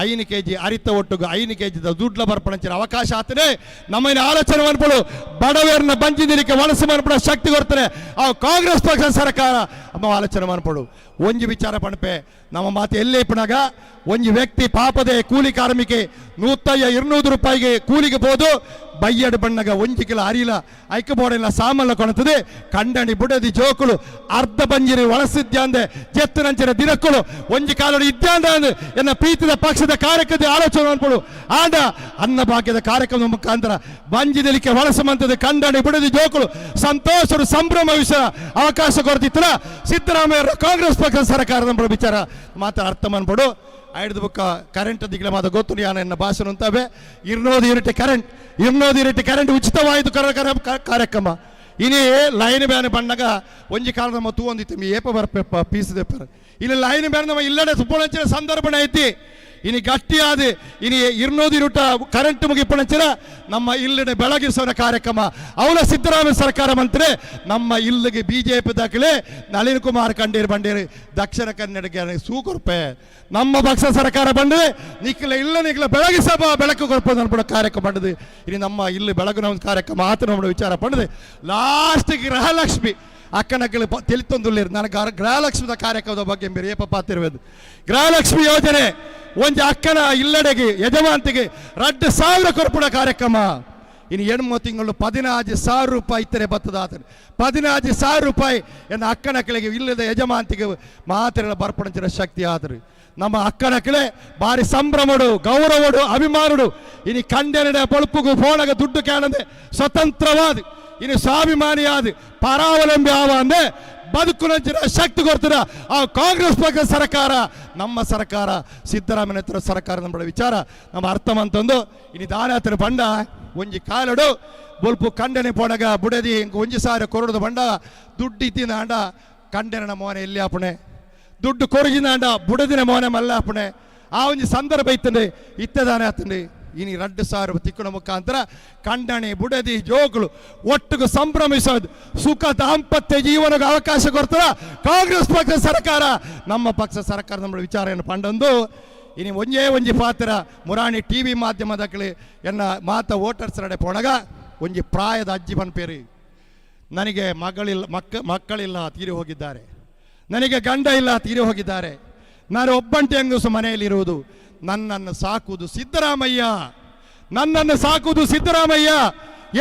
5 kg ಅರಿತ ಒಟ್ಟಿಗೂ 5 kg ದುಡ್ಲ ಬರ್ಪಣಂಚಿನ ಅವಕಾಶ ಆಗ್ತದೆ ನಮ್ಮನ್ನ ಆಲೋಚನೆ ಮಾಡ್ಬಿಡು ಬಡವರನ್ನ ಬಂಜಿನಿಕ್ಕೆ ವಲಸೆ ಮಾಡ್ಬಿಡೋ ಶಕ್ತಿ ಕೊಡ್ತಾರೆ ಆ ಕಾಂಗ್ರೆಸ್ ಪಕ್ಷ ಸರ್ಕಾರ ಅಮ್ಮ ಆಲೋಚನೆ ಮಾಡ್ಬಿಡು ಒಂಜಿ ವಿಚಾರ ಪಣಪೆ ನಮ್ಮ ಮಾತು ಎಲ್ಲೇ ಪಣಗ ಒಂಜಿ ವ್ಯಕ್ತಿ ಪಾಪದೆ ಕೂಲಿ ಕಾರ್ಮಿಕೆ 150-200 ರೂಪಾಯಿಗೆ ಕೂಲಿಗೆ ಬೋದು ಬಯ್ಯಡು ಬಣ್ಣಗ 1 ಕಿಲೋ ಅರಿಲ ಐಕ ಬೋಡೆಲ್ಲ ಸಾಮಾನ್ಯ ಕೊಣತದೆ ಕಂಡಣಿ ಬುಡದಿ ಜೋಕುಳು ಅರ್ಧ ಬಂಜಿರಿ ಒಳಸಿದ್ಯಾಂದೆ ಜೆತ್ತುನಂಚಿನ ದಿನಕ್ಕಳು 1 ಕಾಲೋಡು ಇದ್ಯಾಂದ ಎನ್ನ ಪ್ರೀತಿದ ಪಕ್ಷದ ಕಾರ್ಯಕ್ರಮದ ಆಲೋಚನೆ ಮಾಡ್ಕೊಡು ಆಂಡ ಅನ್ನಭಾಗ್ಯದ ಕಾರ್ಯಕ್ರಮದ ಮುಖಾಂತರ ಬಂಜಿದಲಿಕ್ಕೆ ಒಳಸಮಂತದ ಕಂಡಣಿ ಬುಡದಿ ಜೋಕುಳು ಸಂತೋಷರು ಸಂಭ್ರಮ ವಿಷಯ ಅವಕಾಶ ಕೊಡ್ತಿತ್ತಲ್ಲ ಸಿದ್ದರಾಮಯ್ಯ ಕಾಂಗ್ರೆಸ್ ಪಕ್ಷ ಸರ್ಕಾರದ ವಿಚಾರ ಮಾತ್ರ ಅರ್ಥ ಮಾಡ್ಬಿಡು ಐದು ಬುಕ್ಕ ಕರೆಂಟ್ ದಿಗ್ಲ ಮಾತ ಗೊತ್ತು ಯಾನ ಎನ್ನ ಭಾಷಣ ಅಂತವೆ 200 ಯೂನಿಟ್ ಕರೆಂಟ್ ಉಚಿತವಾಯಿತು ಕಾರ್ಯಕ್ರಮ ಇನಿ ಲೈನ್ ಬ್ಯಾನ್ ಬಣ್ಣಗ ಒಂಜಿ ಕಾಲ ನಮ್ಮ ತೂವೊಂದಿತ್ತು ಏಪ ಬರ್ಪೆಪ್ಪ ಪೀಸದೆಪ್ಪರ ಇಲ್ಲಿ ಲೈನ್ ಬ್ಯಾನ್ ನಮ್ಮ ಇಲ್ಲಡೆ ಸುಪ್ಪಣಂಚಿನ ಸಂದರ್ಭ ಐತಿ ಇನಿ ಗಟ್ಟಿ ಆದ ಇನಿ 200 ಯೂನಿಟ್ ಕರೆಂಟ್ ಮುಗಿಪಣಂಚಿನ ನಮ್ಮ ಇಲ್ಲಿನ ಬೆಳಗಿಸುವ ಕಾರ್ಯಕ್ರಮ ಅವಳ ಸಿದ್ದರಾಮಯ್ಯ ಸರ್ಕಾರ ಮಂತ್ರಿ ನಮ್ಮ ಇಲ್ಲಿಗೆ ಬಿಜೆಪಿ ದಾಖಲೆ ನಳಿನ್ ಕುಮಾರ್ ಕಂಡೀರ್ ಬಂಡೀರಿ ದಕ್ಷಿಣ ಕನ್ನಡಕ್ಕೆ ಸೂಕೊರ್ಪೆ ನಮ್ಮ ಪಕ್ಷ ಸರ್ಕಾರ ಬಂದ್ರೆ ನಿಖಲ ಬೆಳಗಿಸಬ ಬೆಳಕು ಕೊರ್ಪದ ಅನ್ಬಿಡೋ ಕಾರ್ಯಕ್ರಮ ಬಂಡದು ಇನ್ನು ನಮ್ಮ ಇಲ್ಲಿ ಬೆಳಗಿನ ಒಂದು ಕಾರ್ಯಕ್ರಮ ಆತ ನಮ್ಮ ವಿಚಾರ ಪಂಡದು ಲಾಸ್ಟ್ ಗೃಹಲಕ್ಷ್ಮಿ ಅಕ್ಕನಕ್ಕಳು ತಿಳಿತೊಂದುಲ್ಲಿರು ನನಗೆ ಗೃಹಲಕ್ಷ್ಮಿದ ಕಾರ್ಯಕ್ರಮದ ಬಗ್ಗೆ ಬೇರೆ ಏಪ ಪಾತಿರುವುದು ಗೃಹಲಕ್ಷ್ಮಿ ಯೋಜನೆ ಒಂದು ಅಕ್ಕನ ಇಲ್ಲಡೆಗೆ ಯಜಮಾಂತಿಗೆ 2,000 ಕೊರ್ಪುಡ ಕಾರ್ಯಕ್ರಮ ಇನ್ನು ಹೆಣ್ಣು ತಿಂಗಳು 15,000 ರೂಪಾಯಿ ಇತ್ತರೆ ಬತ್ತದ ಆತನು 15,000 ರೂಪಾಯಿ ಎನ್ನ ಅಕ್ಕನಕ್ಕಳಿಗೆ ಇಲ್ಲದ ಯಜಮಾಂತಿಗೆ ಮಾತ್ರೆಗಳ ಬರ್ಪಣಿಸಿದ ಶಕ್ತಿ ಆದರು ನಮ್ಮ ಅಕ್ಕನಕ್ಕಳೆ ಬಾರಿ ಸಂಭ್ರಮಡು ಗೌರವಡು ಅಭಿಮಾನಡು ಇನ್ನು ಕಂಡೆನಡೆ ಪಳುಪುಗು ಫೋಣಗ ದುಡ್ಡು ಕಾಣದೆ ಸ್ವತಂತ್ರವಾದ ಇನ್ನು ಸ್ವಾಭಿಮಾನಿಯಾದ ಪರಾವಲಂಬಿ ಆವ ಅಂದ್ರೆ ಬದುಕುನಂಚಿನ ಶಕ್ತಿ ಕೊಡ್ತೀರ ಆ ಕಾಂಗ್ರೆಸ್ ಪಕ್ಷ ಸರ್ಕಾರ ನಮ್ಮ ಸರ್ಕಾರ ಸಿದ್ದರಾಮಯ್ಯ ಸರ್ಕಾರ ನಮ್ಮ ವಿಚಾರ ನಮ್ಮ ಅರ್ಥ ಅಂತಂದು ಇನ್ನು ದಾನ ಬಂಡ ಒಂಜಿ ಕಾಲಡು ಬೊಲ್ಪು ಕಂಡನೆ ಪೋಣಗ ಬುಡದಿ ಒಂಜಿ ಸಾರ ಕೊರಡದು ಬಂಡ ದುಡ್ಡು ಇತ್ತಿನ ಅಂಡ ಕಂಡೆನ ಮೋನೆ ಎಲ್ಲಿ ಆಪಣೆ ದುಡ್ಡು ಕೊರಗಿನ ಅಂಡ ಬುಡದಿನ ಮೋನೆ ಮಲ್ಲ ಆಪಣೆ ಆ ಒಂಜಿ ಸಂದರ್ಭ ಇತ್ತಂಡೆ ಇತ್ತದಾನೆ ಆತಂಡೆ ಇನ್ನು 2,000 ತಿಕ್ಕಣ ಮುಖಾಂತರ ಕಂಡಣಿ ಬುಡದಿ ಜೋಗುಳು ಒಟ್ಟಿಗೆ ಸಂಭ್ರಮಿಸೋದು ಸುಖ ದಾಂಪತ್ಯ ಜೀವನಕ್ಕೆ ಅವಕಾಶ ಕೊಡ್ತಾರ ಕಾಂಗ್ರೆಸ್ ಪಕ್ಷ ಸರ್ಕಾರ ನಮ್ಮ ಪಕ್ಷ ಸರ್ಕಾರ ನಮ್ಮ ವಿಚಾರ ಪಂಡೊಂದು ಇನ್ನು ಒಂಜಿ ಪಾತ್ರ ಮುರಾಣಿ TV ಮಾಧ್ಯಮದಲ್ಲಿ ಎನ್ನ ಮಾತ ವೋಟರ್ಸ್ ನಡೆ ಪೊಣಗ ಒಂಜಿ ಪ್ರಾಯದ ಅಜ್ಜಿ ಪನ್ಪೇರಿ ನನಗೆ ಮಕ್ಕಳಿಲ್ಲ ತೀರಿ ಹೋಗಿದ್ದಾರೆ ನನಗೆ ಗಂಡ ಇಲ್ಲ ತೀರಿ ಹೋಗಿದ್ದಾರೆ ನಾನು ಒಬ್ಬಂಟಿ ಹೆಂಗಸು ಮನೆಯಲ್ಲಿರುವುದು ನನ್ನನ್ನು ಸಾಕುವುದು ಸಿದ್ದರಾಮಯ್ಯ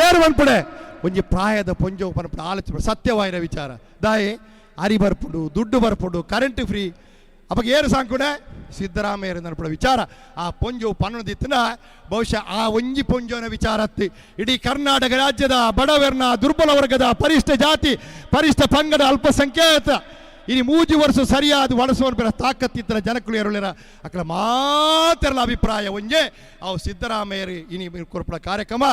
ಏರು ಬಂದ್ಪಡೆ ಒಂಜಿ ಪ್ರಾಯದ ಪೊಂಜೋ ಬಂದ್ಪಡೆ ಆಲೋಚನೆ ಸತ್ಯವಾಯಿನ ವಿಚಾರ ದಾಯಿ ಅರಿ ಬರ್ಪುಡು ದುಡ್ಡು ಬರ್ಪುಡು ಕರೆಂಟ್ ಫ್ರೀ ಅವಾಗ ಏನು ಸಾಂಕುಡೆ ಸಿದ್ದರಾಮಯ್ಯರು ನಡಪಡ ವಿಚಾರ ಆ ಪೊಂಜು ಪನ್ನದಿತ್ತನ ಬಹುಶಃ ಆ ಒಂಜಿ ಪೊಂಜೋನ ವಿಚಾರತ್ತಿ ಇಡೀ ಕರ್ನಾಟಕ ರಾಜ್ಯದ ಬಡವರ್ನ ದುರ್ಬಲ ವರ್ಗದ ಪರಿಷ್ಠ ಜಾತಿ ಪರಿಷ್ಠ ಪಂಗಡ ಅಲ್ಪಸಂಖ್ಯಾತ ಇನಿ 3 ವರ್ಷ ಸರಿಯಾದ ಒಳಸೋನ್ ಬೇರೆ ತಾಕತ್ತಿತ್ತರ ಜನಕ್ಕಳು ಎರಳಿರ ಅಕ್ಕಳ ಮಾತೆರಲ ಅಭಿಪ್ರಾಯ ಒಂಜೆ ಅವು ಸಿದ್ದರಾಮಯ್ಯರು ಇನಿ ಕೊರಪಡ ಕಾರ್ಯಕ್ರಮ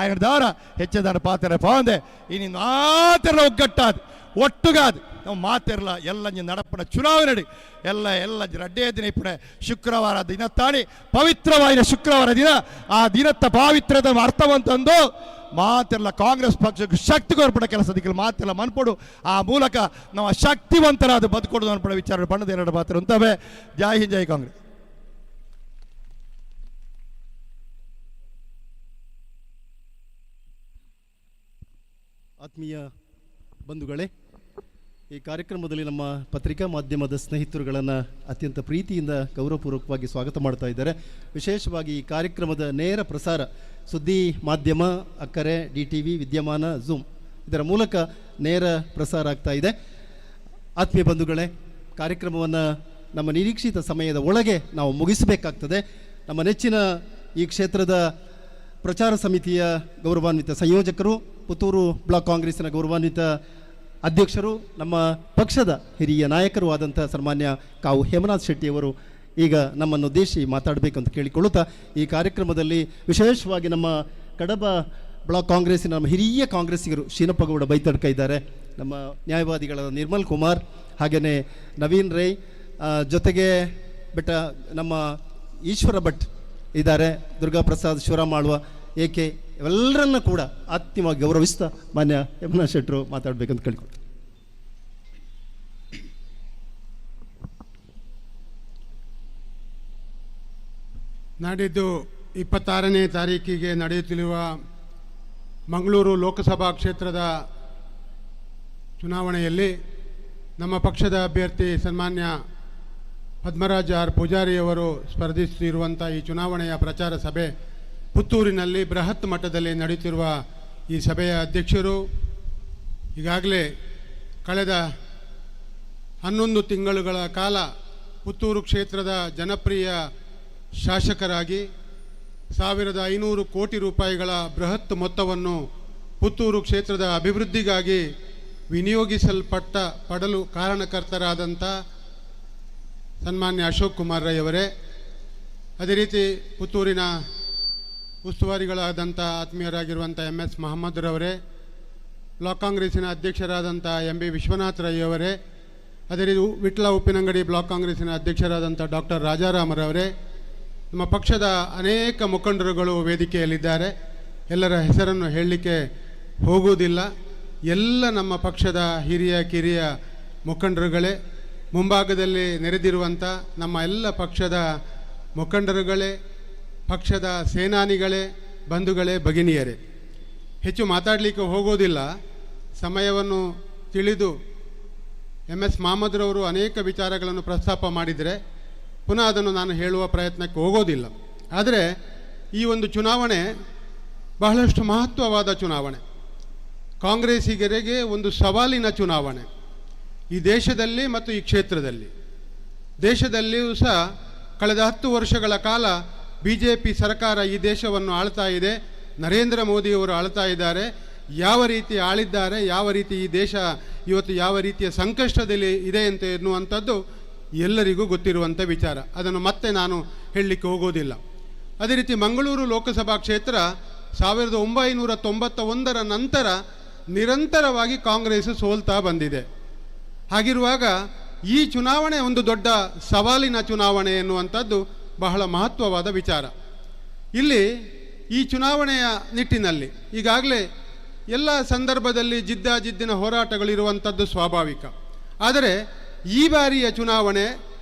ಆಯನದಾರ ಹೆಚ್ಚದಾರ ಪಾತ್ರ ಪಾಂದೆ ಇನಿ ಮಾತೆರಲ ಒಗ್ಗಟ್ಟಾದ ಒಟ್ಟುಗಾದ ನಾವು ಮಾತಿರಲ್ಲ ಎಲ್ಲ ನಡಪಣ ಚುನಾವಣೆ ಎಲ್ಲ ರಡ್ಡೇ ದಿನ ಇಪ್ಪಡೆ ಶುಕ್ರವಾರ ದಿನ ತಾಳಿ ಪವಿತ್ರವಾದ ಶುಕ್ರವಾರ ದಿನ ಆ ದಿನತ್ತ ಪಾವಿತ್ರದ ಅರ್ಥವಂತಂದು ಮಾತಿರಲ್ಲ ಕಾಂಗ್ರೆಸ್ ಪಕ್ಷಕ್ಕೆ ಶಕ್ತಿ ಕೊರ್ಪಡ ಕೆಲಸದಿಕ್ಕಲು ಮಾತೆಲ್ಲ ಮನ್ಪಡು ಆ ಮೂಲಕ ನಾವು ಶಕ್ತಿವಂತರಾದ ಬದುಕೊಡು ಅನ್ಪಡ ವಿಚಾರ ಬಣ್ಣದ ಎರಡು ಮಾತ್ರ ಅಂತವೆ. ಜೈ ಹಿಂದ್ ಜೈ ಕಾಂಗ್ರೆಸ್. ಆತ್ಮೀಯ ಬಂಧುಗಳೇ, ಈ ಕಾರ್ಯಕ್ರಮದಲ್ಲಿ ನಮ್ಮ ಪತ್ರಿಕಾ ಮಾಧ್ಯಮದ ಸ್ನೇಹಿತರುಗಳನ್ನು ಅತ್ಯಂತ ಪ್ರೀತಿಯಿಂದ ಗೌರವಪೂರ್ವಕವಾಗಿ ಸ್ವಾಗತ ಮಾಡ್ತಾ ಇದ್ದಾರೆ. ವಿಶೇಷವಾಗಿ ಈ ಕಾರ್ಯಕ್ರಮದ ನೇರ ಪ್ರಸಾರ ಸುದ್ದಿ ಮಾಧ್ಯಮ ಅಕ್ಕರೆ DTV ವಿದ್ಯಮಾನ ಝೂಮ್ ಇದರ ಮೂಲಕ ನೇರ ಪ್ರಸಾರ ಆಗ್ತಾ ಇದೆ. ಆತ್ಮೀಯ ಬಂಧುಗಳೇ, ಕಾರ್ಯಕ್ರಮವನ್ನು ನಮ್ಮ ನಿರೀಕ್ಷಿತ ಸಮಯದ ಒಳಗೆ ನಾವು ಮುಗಿಸಬೇಕಾಗ್ತದೆ. ನಮ್ಮ ನೆಚ್ಚಿನ ಈ ಕ್ಷೇತ್ರದ ಪ್ರಚಾರ ಸಮಿತಿಯ ಗೌರವಾನ್ವಿತ ಸಂಯೋಜಕರು, ಪುತ್ತೂರು ಬ್ಲಾಕ್ ಕಾಂಗ್ರೆಸ್ಸಿನ ಗೌರವಾನ್ವಿತ ಅಧ್ಯಕ್ಷರು, ನಮ್ಮ ಪಕ್ಷದ ಹಿರಿಯ ನಾಯಕರು ಆದಂಥ ಸನ್ಮಾನ್ಯ ಕಾವು ಹೇಮನಾಥ್ ಶೆಟ್ಟಿಯವರು ಈಗ ನಮ್ಮನ್ನು ಉದ್ದೇಶಿ ಮಾತಾಡಬೇಕು ಅಂತ ಕೇಳಿಕೊಳ್ಳುತ್ತಾ, ಈ ಕಾರ್ಯಕ್ರಮದಲ್ಲಿ ವಿಶೇಷವಾಗಿ ನಮ್ಮ ಕಡಬ ಬ್ಲಾಕ್ ಕಾಂಗ್ರೆಸ್ಸಿನ ನಮ್ಮ ಹಿರಿಯ ಕಾಂಗ್ರೆಸ್ಸಿಗರು ಶೀನಪ್ಪಗೌಡ ಬೈತಡ್ಕ ಇದ್ದಾರೆ, ನಮ್ಮ ನ್ಯಾಯವಾದಿಗಳಾದ ನಿರ್ಮಲ್ ಕುಮಾರ್, ಹಾಗೆಯೇ ನವೀನ್ ರೈ, ಜೊತೆಗೆ ನಮ್ಮ ಈಶ್ವರ ಭಟ್ ಇದ್ದಾರೆ, ದುರ್ಗಾಪ್ರಸಾದ್ ಶಿವರಾಮಾಳ್ವ ಏಕೆ ಇವೆಲ್ಲರನ್ನ ಕೂಡ ಆತ್ಮೀಯವಾಗಿ ಗೌರವಿಸ್ತಾ ಮಾನ್ಯ ಹೇಮನಾಥ್ ಶೆಟ್ಟರು ಮಾತಾಡಬೇಕಂತ ಕೇಳಿಕೊಳ್ತಾರೆ. ನಾಡಿದ್ದು 26ನೇ ತಾರೀಕಿಗೆ ನಡೆಯುತ್ತಿರುವ ಮಂಗಳೂರು ಲೋಕಸಭಾ ಕ್ಷೇತ್ರದ ಚುನಾವಣೆಯಲ್ಲಿ ನಮ್ಮ ಪಕ್ಷದ ಅಭ್ಯರ್ಥಿ ಸನ್ಮಾನ್ಯ ಪದ್ಮರಾಜ ಆರ್ ಪೂಜಾರಿಯವರು ಸ್ಪರ್ಧಿಸುತ್ತಿರುವಂಥ ಈ ಚುನಾವಣೆಯ ಪ್ರಚಾರ ಸಭೆ ಪುತ್ತೂರಿನಲ್ಲಿ ಬೃಹತ್ ಮಟ್ಟದಲ್ಲಿ ನಡೆಯುತ್ತಿರುವ ಈ ಸಭೆಯ ಅಧ್ಯಕ್ಷರು ಈಗಾಗಲೇ ಕಳೆದ 11 ತಿಂಗಳುಗಳ ಕಾಲ ಪುತ್ತೂರು ಕ್ಷೇತ್ರದ ಜನಪ್ರಿಯ ಶಾಸಕರಾಗಿ 1500 ಕೋಟಿ ರೂಪಾಯಿಗಳ ಬೃಹತ್ ಮೊತ್ತವನ್ನು ಪುತ್ತೂರು ಕ್ಷೇತ್ರದ ಅಭಿವೃದ್ಧಿಗಾಗಿ ಪಡಲು ಕಾರಣಕರ್ತರಾದಂಥ ಸನ್ಮಾನ್ಯ ಅಶೋಕ್ ಕುಮಾರ್ ರೈ ಅವರೇ, ಅದೇ ರೀತಿ ಪುತ್ತೂರಿನ ಉಸ್ತುವಾರಿಗಳಾದಂಥ ಆತ್ಮೀಯರಾಗಿರುವಂಥ MS ಮಹಮ್ಮದ್ರವರೇ, ಬ್ಲಾಕ್ ಕಾಂಗ್ರೆಸ್ಸಿನ ಅಧ್ಯಕ್ಷರಾದಂಥ MB ವಿಶ್ವನಾಥ್ ರೈ ಅವರೇ, ಅದೇ ರೀತಿ ವಿಟ್ಲ ಉಪ್ಪಿನಂಗಡಿ ಬ್ಲಾಕ್ ಕಾಂಗ್ರೆಸ್ಸಿನ ಅಧ್ಯಕ್ಷರಾದಂಥ ಡಾಕ್ಟರ್ ರಾಜಾರಾಮರವರೇ, ನಮ್ಮ ಪಕ್ಷದ ಅನೇಕ ಮುಖಂಡರುಗಳು ವೇದಿಕೆಯಲ್ಲಿದ್ದಾರೆ. ಎಲ್ಲರ ಹೆಸರನ್ನು ಹೇಳಲಿಕ್ಕೆ ಹೋಗುವುದಿಲ್ಲ. ಎಲ್ಲ ನಮ್ಮ ಪಕ್ಷದ ಹಿರಿಯ ಕಿರಿಯ ಮುಖಂಡರುಗಳೇ, ಮುಂಭಾಗದಲ್ಲಿ ನೆರೆದಿರುವಂಥ ನಮ್ಮ ಎಲ್ಲ ಪಕ್ಷದ ಮುಖಂಡರುಗಳೇ, ಪಕ್ಷದ ಸೇನಾನಿಗಳೇ, ಬಂಧುಗಳೇ, ಭಗಿನಿಯರೇ, ಹೆಚ್ಚು ಮಾತಾಡಲಿಕ್ಕೆ ಹೋಗೋದಿಲ್ಲ. ಸಮಯವನ್ನು ತಿಳಿದು MS ಮಹಮ್ಮದ್ರವರು ಅನೇಕ ವಿಚಾರಗಳನ್ನು ಪ್ರಸ್ತಾಪ ಮಾಡಿದರೆ ಪುನಃ ಅದನ್ನು ನಾನು ಹೇಳುವ ಪ್ರಯತ್ನಕ್ಕೆ ಹೋಗೋದಿಲ್ಲ. ಆದರೆ ಈ ಒಂದು ಚುನಾವಣೆ ಬಹಳಷ್ಟು ಮಹತ್ವವಾದ ಚುನಾವಣೆ, ಕಾಂಗ್ರೆಸ್ಸಿಗರಿಗೆ ಒಂದು ಸವಾಲಿನ ಚುನಾವಣೆ. ಈ ದೇಶದಲ್ಲಿ ಮತ್ತು ಈ ಕ್ಷೇತ್ರದಲ್ಲಿ, ದೇಶದಲ್ಲಿಯೂ ಸಹ ಕಳೆದ 10 ವರ್ಷಗಳ ಕಾಲ BJP ಸರ್ಕಾರ ಈ ದೇಶವನ್ನು ಆಳ್ತಾ ಇದೆ. ನರೇಂದ್ರ ಮೋದಿಯವರು ಆಳ್ತಾ ಇದ್ದಾರೆ. ಯಾವ ರೀತಿ ಆಳಿದ್ದಾರೆ, ಯಾವ ರೀತಿ ಈ ದೇಶ ಇವತ್ತು ಯಾವ ರೀತಿಯ ಸಂಕಷ್ಟದಲ್ಲಿ ಇದೆ ಅಂತ ಎನ್ನುವಂಥದ್ದು ಎಲ್ಲರಿಗೂ ಗೊತ್ತಿರುವಂಥ ವಿಚಾರ. ಅದನ್ನು ಮತ್ತೆ ನಾನು ಹೇಳಲಿಕ್ಕೆ ಹೋಗೋದಿಲ್ಲ. ಅದೇ ರೀತಿ ಮಂಗಳೂರು ಲೋಕಸಭಾ ಕ್ಷೇತ್ರ 1991ರ ನಂತರ ನಿರಂತರವಾಗಿ ಕಾಂಗ್ರೆಸ್ ಸೋಲ್ತಾ ಬಂದಿದೆ. ಹಾಗಿರುವಾಗ ಈ ಚುನಾವಣೆ ಒಂದು ದೊಡ್ಡ ಸವಾಲಿನ ಚುನಾವಣೆ ಎನ್ನುವಂಥದ್ದು ಬಹಳ ಮಹತ್ವವಾದ ವಿಚಾರ. ಇಲ್ಲಿ ಈ ಚುನಾವಣೆಯ ನಿಟ್ಟಿನಲ್ಲಿ ಈಗಾಗಲೇ ಎಲ್ಲ ಸಂದರ್ಭದಲ್ಲಿ ಜಿದ್ದಾಜಿದ್ದಿನ ಹೋರಾಟಗಳಿರುವಂಥದ್ದು ಸ್ವಾಭಾವಿಕ. ಆದರೆ ಈ ಬಾರಿಯ ಚುನಾವಣೆ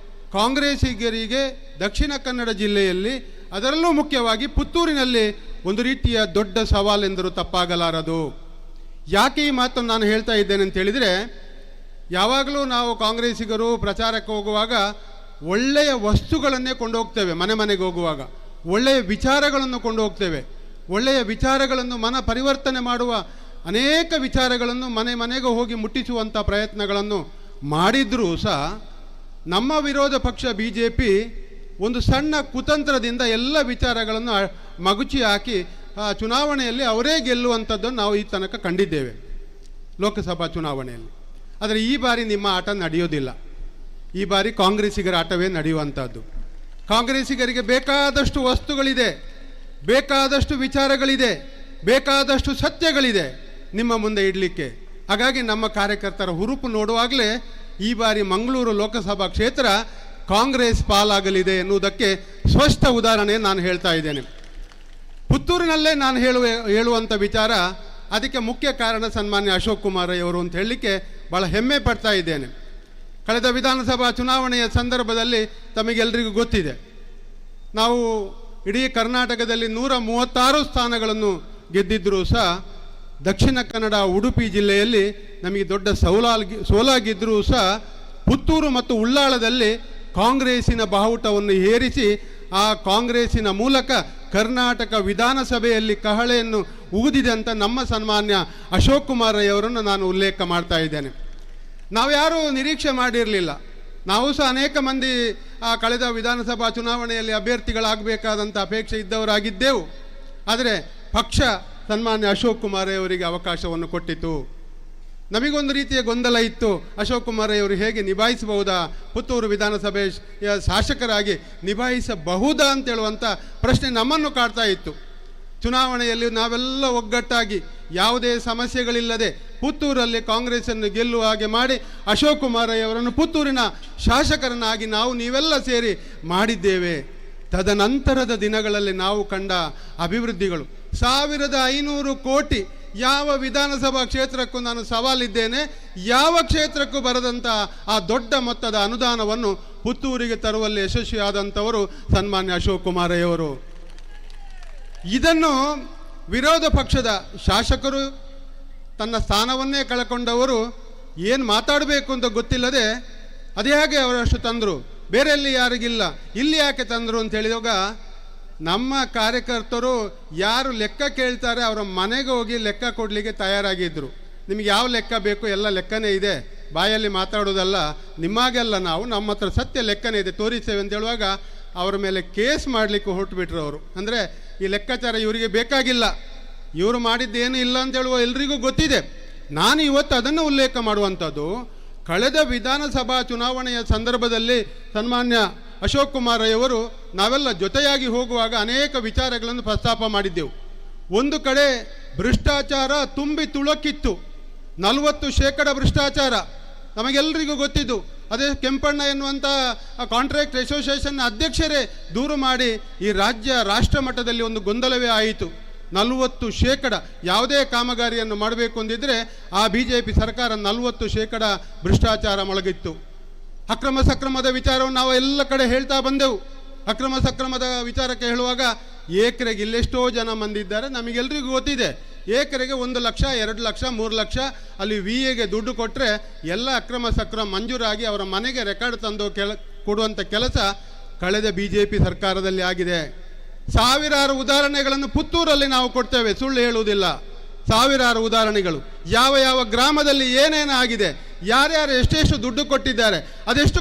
ಕಾಂಗ್ರೆಸ್ಸಿಗರಿಗೆ ದಕ್ಷಿಣ ಕನ್ನಡ ಜಿಲ್ಲೆಯಲ್ಲಿ, ಅದರಲ್ಲೂ ಮುಖ್ಯವಾಗಿ ಪುತ್ತೂರಿನಲ್ಲಿ ಒಂದು ರೀತಿಯ ದೊಡ್ಡ ಸವಾಲೆಂದರೂ ತಪ್ಪಾಗಲಾರದು. ಯಾಕೆ ಈ ಮಾತನ್ನು ನಾನು ಹೇಳ್ತಾ ಇದ್ದೇನೆ ಅಂತ ಹೇಳಿದರೆ, ಯಾವಾಗಲೂ ನಾವು ಕಾಂಗ್ರೆಸ್ಸಿಗರು ಪ್ರಚಾರಕ್ಕೆ ಹೋಗುವಾಗ ಒಳ್ಳೆಯ ವಸ್ತುಗಳನ್ನೇ ಕೊಂಡು ಹೋಗ್ತೇವೆ. ಮನೆ ಮನೆಗೆ ಹೋಗುವಾಗ ಒಳ್ಳೆಯ ವಿಚಾರಗಳನ್ನು ಕೊಂಡು ಹೋಗ್ತೇವೆ. ಒಳ್ಳೆಯ ವಿಚಾರಗಳನ್ನು ಮನ ಪರಿವರ್ತನೆ ಮಾಡುವ ಅನೇಕ ವಿಚಾರಗಳನ್ನು ಮನೆ ಮನೆಗೆ ಹೋಗಿ ಮುಟ್ಟಿಸುವಂಥ ಪ್ರಯತ್ನಗಳನ್ನು ಮಾಡಿದರೂ ಸಹ ನಮ್ಮ ವಿರೋಧ ಪಕ್ಷ BJP ಒಂದು ಸಣ್ಣ ಕುತಂತ್ರದಿಂದ ಎಲ್ಲ ವಿಚಾರಗಳನ್ನು ಮಗುಚಿ ಹಾಕಿ ಚುನಾವಣೆಯಲ್ಲಿ ಅವರೇ ಗೆಲ್ಲುವಂಥದ್ದನ್ನು ನಾವು ಈ ತನಕ ಕಂಡಿದ್ದೇವೆ ಲೋಕಸಭಾ ಚುನಾವಣೆಯಲ್ಲಿ. ಆದರೆ ಈ ಬಾರಿ ನಿಮ್ಮ ಆಟ ನಡೆಯೋದಿಲ್ಲ. ಈ ಬಾರಿ ಕಾಂಗ್ರೆಸ್ಸಿಗರ ಆಟವೇ ನಡೆಯುವಂಥದ್ದು. ಕಾಂಗ್ರೆಸ್ಸಿಗರಿಗೆ ಬೇಕಾದಷ್ಟು ವಸ್ತುಗಳಿದೆ, ಬೇಕಾದಷ್ಟು ವಿಚಾರಗಳಿದೆ, ಬೇಕಾದಷ್ಟು ಸತ್ಯಗಳಿದೆ ನಿಮ್ಮ ಮುಂದೆ ಇಡಲಿಕ್ಕೆ. ಹಾಗಾಗಿ ನಮ್ಮ ಕಾರ್ಯಕರ್ತರ ಹುರುಪು ನೋಡುವಾಗಲೇ ಈ ಬಾರಿ ಮಂಗಳೂರು ಲೋಕಸಭಾ ಕ್ಷೇತ್ರ ಕಾಂಗ್ರೆಸ್ ಪಾಲಾಗಲಿದೆ ಎನ್ನುವುದಕ್ಕೆ ಸ್ಪಷ್ಟ ಉದಾಹರಣೆ ನಾನು ಹೇಳ್ತಾ ಇದ್ದೇನೆ. ಪುತ್ತೂರಿನಲ್ಲೇ ನಾನು ಹೇಳುವಂಥ ವಿಚಾರ, ಅದಕ್ಕೆ ಮುಖ್ಯ ಕಾರಣ ಸನ್ಮಾನ್ಯ ಅಶೋಕ್ ಕುಮಾರ್ ಅವರು ಅಂತ ಹೇಳಲಿಕ್ಕೆ ಭಾಳ ಹೆಮ್ಮೆ ಪಡ್ತಾ ಇದ್ದೇನೆ. ಕಳೆದ ವಿಧಾನಸಭಾ ಚುನಾವಣೆಯ ಸಂದರ್ಭದಲ್ಲಿ ತಮಗೆಲ್ಲರಿಗೂ ಗೊತ್ತಿದೆ, ನಾವು ಇಡೀ ಕರ್ನಾಟಕದಲ್ಲಿ 136 ಸ್ಥಾನಗಳನ್ನು ಗೆದ್ದಿದ್ದರೂ ಸಹ ದಕ್ಷಿಣ ಕನ್ನಡ ಉಡುಪಿ ಜಿಲ್ಲೆಯಲ್ಲಿ ನಮಗೆ ದೊಡ್ಡ ಸೋಲಾಗಿದ್ದರೂ ಸಹ ಪುತ್ತೂರು ಮತ್ತು ಉಳ್ಳಾಳದಲ್ಲಿ ಕಾಂಗ್ರೆಸ್ಸಿನ ಬಾವುಟವನ್ನು ಏರಿಸಿ ಆ ಕಾಂಗ್ರೆಸ್ಸಿನ ಮೂಲಕ ಕರ್ನಾಟಕ ವಿಧಾನಸಭೆಯಲ್ಲಿ ಕಹಳೆಯನ್ನು ಊದಿದೆ ಅಂತ ನಮ್ಮ ಸನ್ಮಾನ್ಯ ಅಶೋಕ್ ಕುಮಾರ್ ಅವರನ್ನು ನಾನು ಉಲ್ಲೇಖ ಮಾಡ್ತಾ ಇದ್ದೇನೆ. ನಾವು ಯಾರೂ ನಿರೀಕ್ಷೆ ಮಾಡಿರಲಿಲ್ಲ. ನಾವು ಸಹ ಅನೇಕ ಮಂದಿ ಕಳೆದ ವಿಧಾನಸಭಾ ಚುನಾವಣೆಯಲ್ಲಿ ಅಭ್ಯರ್ಥಿಗಳಾಗಬೇಕಾದಂಥ ಅಪೇಕ್ಷೆ ಇದ್ದವರಾಗಿದ್ದೆವು. ಆದರೆ ಪಕ್ಷ ಸನ್ಮಾನ್ಯ ಅಶೋಕ್ ಕುಮಾರ್ ಅವರಿಗೆ ಅವಕಾಶವನ್ನು ಕೊಟ್ಟಿತು. ನಮಗೊಂದು ರೀತಿಯ ಗೊಂದಲ ಇತ್ತು, ಅಶೋಕ್ ಕುಮಾರ್ ಅವರು ಹೇಗೆ ನಿಭಾಯಿಸಬಹುದಾ, ಪುತ್ತೂರು ವಿಧಾನಸಭೆಯ ಶಾಸಕರಾಗಿ ನಿಭಾಯಿಸಬಹುದಾ ಅಂತೇಳುವಂಥ ಪ್ರಶ್ನೆ ನಮ್ಮನ್ನು ಕಾಡ್ತಾ ಇತ್ತು. ಚುನಾವಣೆಯಲ್ಲಿ ನಾವೆಲ್ಲ ಒಗ್ಗಟ್ಟಾಗಿ ಯಾವುದೇ ಸಮಸ್ಯೆಗಳಿಲ್ಲದೆ ಪುತ್ತೂರಲ್ಲಿ ಕಾಂಗ್ರೆಸ್ಸನ್ನು ಗೆಲ್ಲುವ ಹಾಗೆ ಮಾಡಿ ಅಶೋಕ್ ಕುಮಾರ್ ಅವರನ್ನು ಪುತ್ತೂರಿನ ಶಾಸಕರನ್ನಾಗಿ ನೀವೆಲ್ಲ ಸೇರಿ ಮಾಡಿದ್ದೇವೆ. ತದನಂತರದ ದಿನಗಳಲ್ಲಿ ನಾವು ಕಂಡ ಅಭಿವೃದ್ಧಿಗಳು 1500 ಕೋಟಿ ಯಾವ ವಿಧಾನಸಭಾ ಕ್ಷೇತ್ರಕ್ಕೂ ನಾನು ಸವಾಲಿದ್ದೇನೆ, ಯಾವ ಕ್ಷೇತ್ರಕ್ಕೂ ಬರದಂಥ ಆ ದೊಡ್ಡ ಮೊತ್ತದ ಅನುದಾನವನ್ನು ಪುತ್ತೂರಿಗೆ ತರುವಲ್ಲಿ ಯಶಸ್ವಿಯಾದಂಥವರು ಸನ್ಮಾನ್ಯ ಅಶೋಕ್ ಕುಮಾರ್ ಅವರು. ಇದನ್ನು ವಿರೋಧ ಪಕ್ಷದ ಶಾಸಕರು, ತನ್ನ ಸ್ಥಾನವನ್ನೇ ಕಳ್ಕೊಂಡವರು ಏನು ಮಾತಾಡಬೇಕು ಅಂತ ಗೊತ್ತಿಲ್ಲದೆ ಅದೇ ಹಾಗೆ ಅವರಷ್ಟು ತಂದರು, ಬೇರೆಯಲ್ಲಿ ಯಾರಿಗಿಲ್ಲ, ಇಲ್ಲಿ ಯಾಕೆ ತಂದರು ಅಂತ ಹೇಳಿದಾಗ ನಮ್ಮ ಕಾರ್ಯಕರ್ತರು ಯಾರು ಲೆಕ್ಕ ಕೇಳ್ತಾರೆ ಅವರ ಮನೆಗೆ ಹೋಗಿ ಲೆಕ್ಕ ಕೊಡಲಿಕ್ಕೆ ತಯಾರಾಗಿದ್ದರು. ನಿಮಗೆ ಯಾವ ಲೆಕ್ಕ ಬೇಕು, ಎಲ್ಲ ಲೆಕ್ಕನೇ ಇದೆ, ಬಾಯಲ್ಲಿ ಮಾತಾಡೋದಲ್ಲ, ನಿಮಗೆಲ್ಲ ನಾವು ನಮ್ಮ ಹತ್ರ ಸತ್ಯ ಲೆಕ್ಕನೇ ಇದೆ ತೋರಿಸ್ತೇವೆ ಅಂತ ಹೇಳುವಾಗ ಅವರ ಮೇಲೆ ಕೇಸ್ ಮಾಡಲಿಕ್ಕೆ ಹೊರಟುಬಿಟ್ರು ಅವರು. ಅಂದರೆ ಈ ಲೆಕ್ಕಾಚಾರ ಇವರಿಗೆ ಬೇಕಾಗಿಲ್ಲ, ಇವರು ಮಾಡಿದ್ದೇನು ಇಲ್ಲ ಅಂತ ಹೇಳುವ ಎಲ್ರಿಗೂ ಗೊತ್ತಿದೆ. ನಾನು ಇವತ್ತು ಅದನ್ನು ಉಲ್ಲೇಖ ಮಾಡುವಂಥದ್ದು, ಕಳೆದ ವಿಧಾನಸಭಾ ಚುನಾವಣೆಯ ಸಂದರ್ಭದಲ್ಲಿ ಸನ್ಮಾನ್ಯ ಅಶೋಕ್ ಕುಮಾರ್ ಅವರು ನಾವೆಲ್ಲ ಜೊತೆಯಾಗಿ ಹೋಗುವಾಗ ಅನೇಕ ವಿಚಾರಗಳನ್ನು ಪ್ರಸ್ತಾಪ ಮಾಡಿದ್ದೆವು. ಒಂದು ಕಡೆ ಭ್ರಷ್ಟಾಚಾರ ತುಂಬಿ ತುಳುಕಿತ್ತು, 40% ಭ್ರಷ್ಟಾಚಾರ ನಮಗೆಲ್ಲರಿಗೂ ಗೊತ್ತಿದ್ದು. ಅದೇ ಕೆಂಪಣ್ಣ ಎನ್ನುವಂಥ ಕಾಂಟ್ರಾಕ್ಟ್ ಅಸೋಸಿಯೇಷನ್ನ ಅಧ್ಯಕ್ಷರೇ ದೂರು ಮಾಡಿ ಈ ರಾಷ್ಟ್ರ ಮಟ್ಟದಲ್ಲಿ ಒಂದು ಗೊಂದಲವೇ ಆಯಿತು. 40% ಯಾವುದೇ ಕಾಮಗಾರಿಯನ್ನು ಮಾಡಬೇಕು ಅಂದಿದ್ದರೆ ಆ BJP ಸರ್ಕಾರ 40% ಭ್ರಷ್ಟಾಚಾರ ಮೊಳಗಿತ್ತು. ಅಕ್ರಮ ಸಕ್ರಮದ ವಿಚಾರವನ್ನು ನಾವು ಎಲ್ಲ ಕಡೆ ಹೇಳ್ತಾ ಬಂದೆವು. ಅಕ್ರಮ ಸಕ್ರಮದ ವಿಚಾರಕ್ಕೆ ಹೇಳುವಾಗ ಏಕರೆಗೆ ಇಲ್ಲೆಷ್ಟೋ ಜನ ಮಂದಿದ್ದಾರೆ, ನಮಗೆಲ್ಲರಿಗೂ ಗೊತ್ತಿದೆ. ಏಕರೆಗೆ 1 ಲಕ್ಷ, 2 ಲಕ್ಷ, 3 ಲಕ್ಷ ಅಲ್ಲಿ VAಗೆ ದುಡ್ಡು ಕೊಟ್ಟರೆ ಎಲ್ಲ ಅಕ್ರಮ ಸಕ್ರಮ ಮಂಜೂರಾಗಿ ಅವರ ಮನೆಗೆ ರೆಕಾರ್ಡ್ ತಂದು ಕೊಡುವಂಥ ಕೆಲಸ ಕಳೆದ BJP ಸರ್ಕಾರದಲ್ಲಿ ಆಗಿದೆ. ಸಾವಿರಾರು ಉದಾಹರಣೆಗಳನ್ನು ಪುತ್ತೂರಲ್ಲಿ ನಾವು ಕೊಡ್ತೇವೆ, ಸುಳ್ಳು ಹೇಳುವುದಿಲ್ಲ. ಸಾವಿರಾರು ಉದಾಹರಣೆಗಳು, ಯಾವ ಯಾವ ಗ್ರಾಮದಲ್ಲಿ ಏನೇನು ಆಗಿದೆ, ಯಾರ್ಯಾರು ಎಷ್ಟೆಷ್ಟು ದುಡ್ಡು ಕೊಟ್ಟಿದ್ದಾರೆ, ಅದೆಷ್ಟು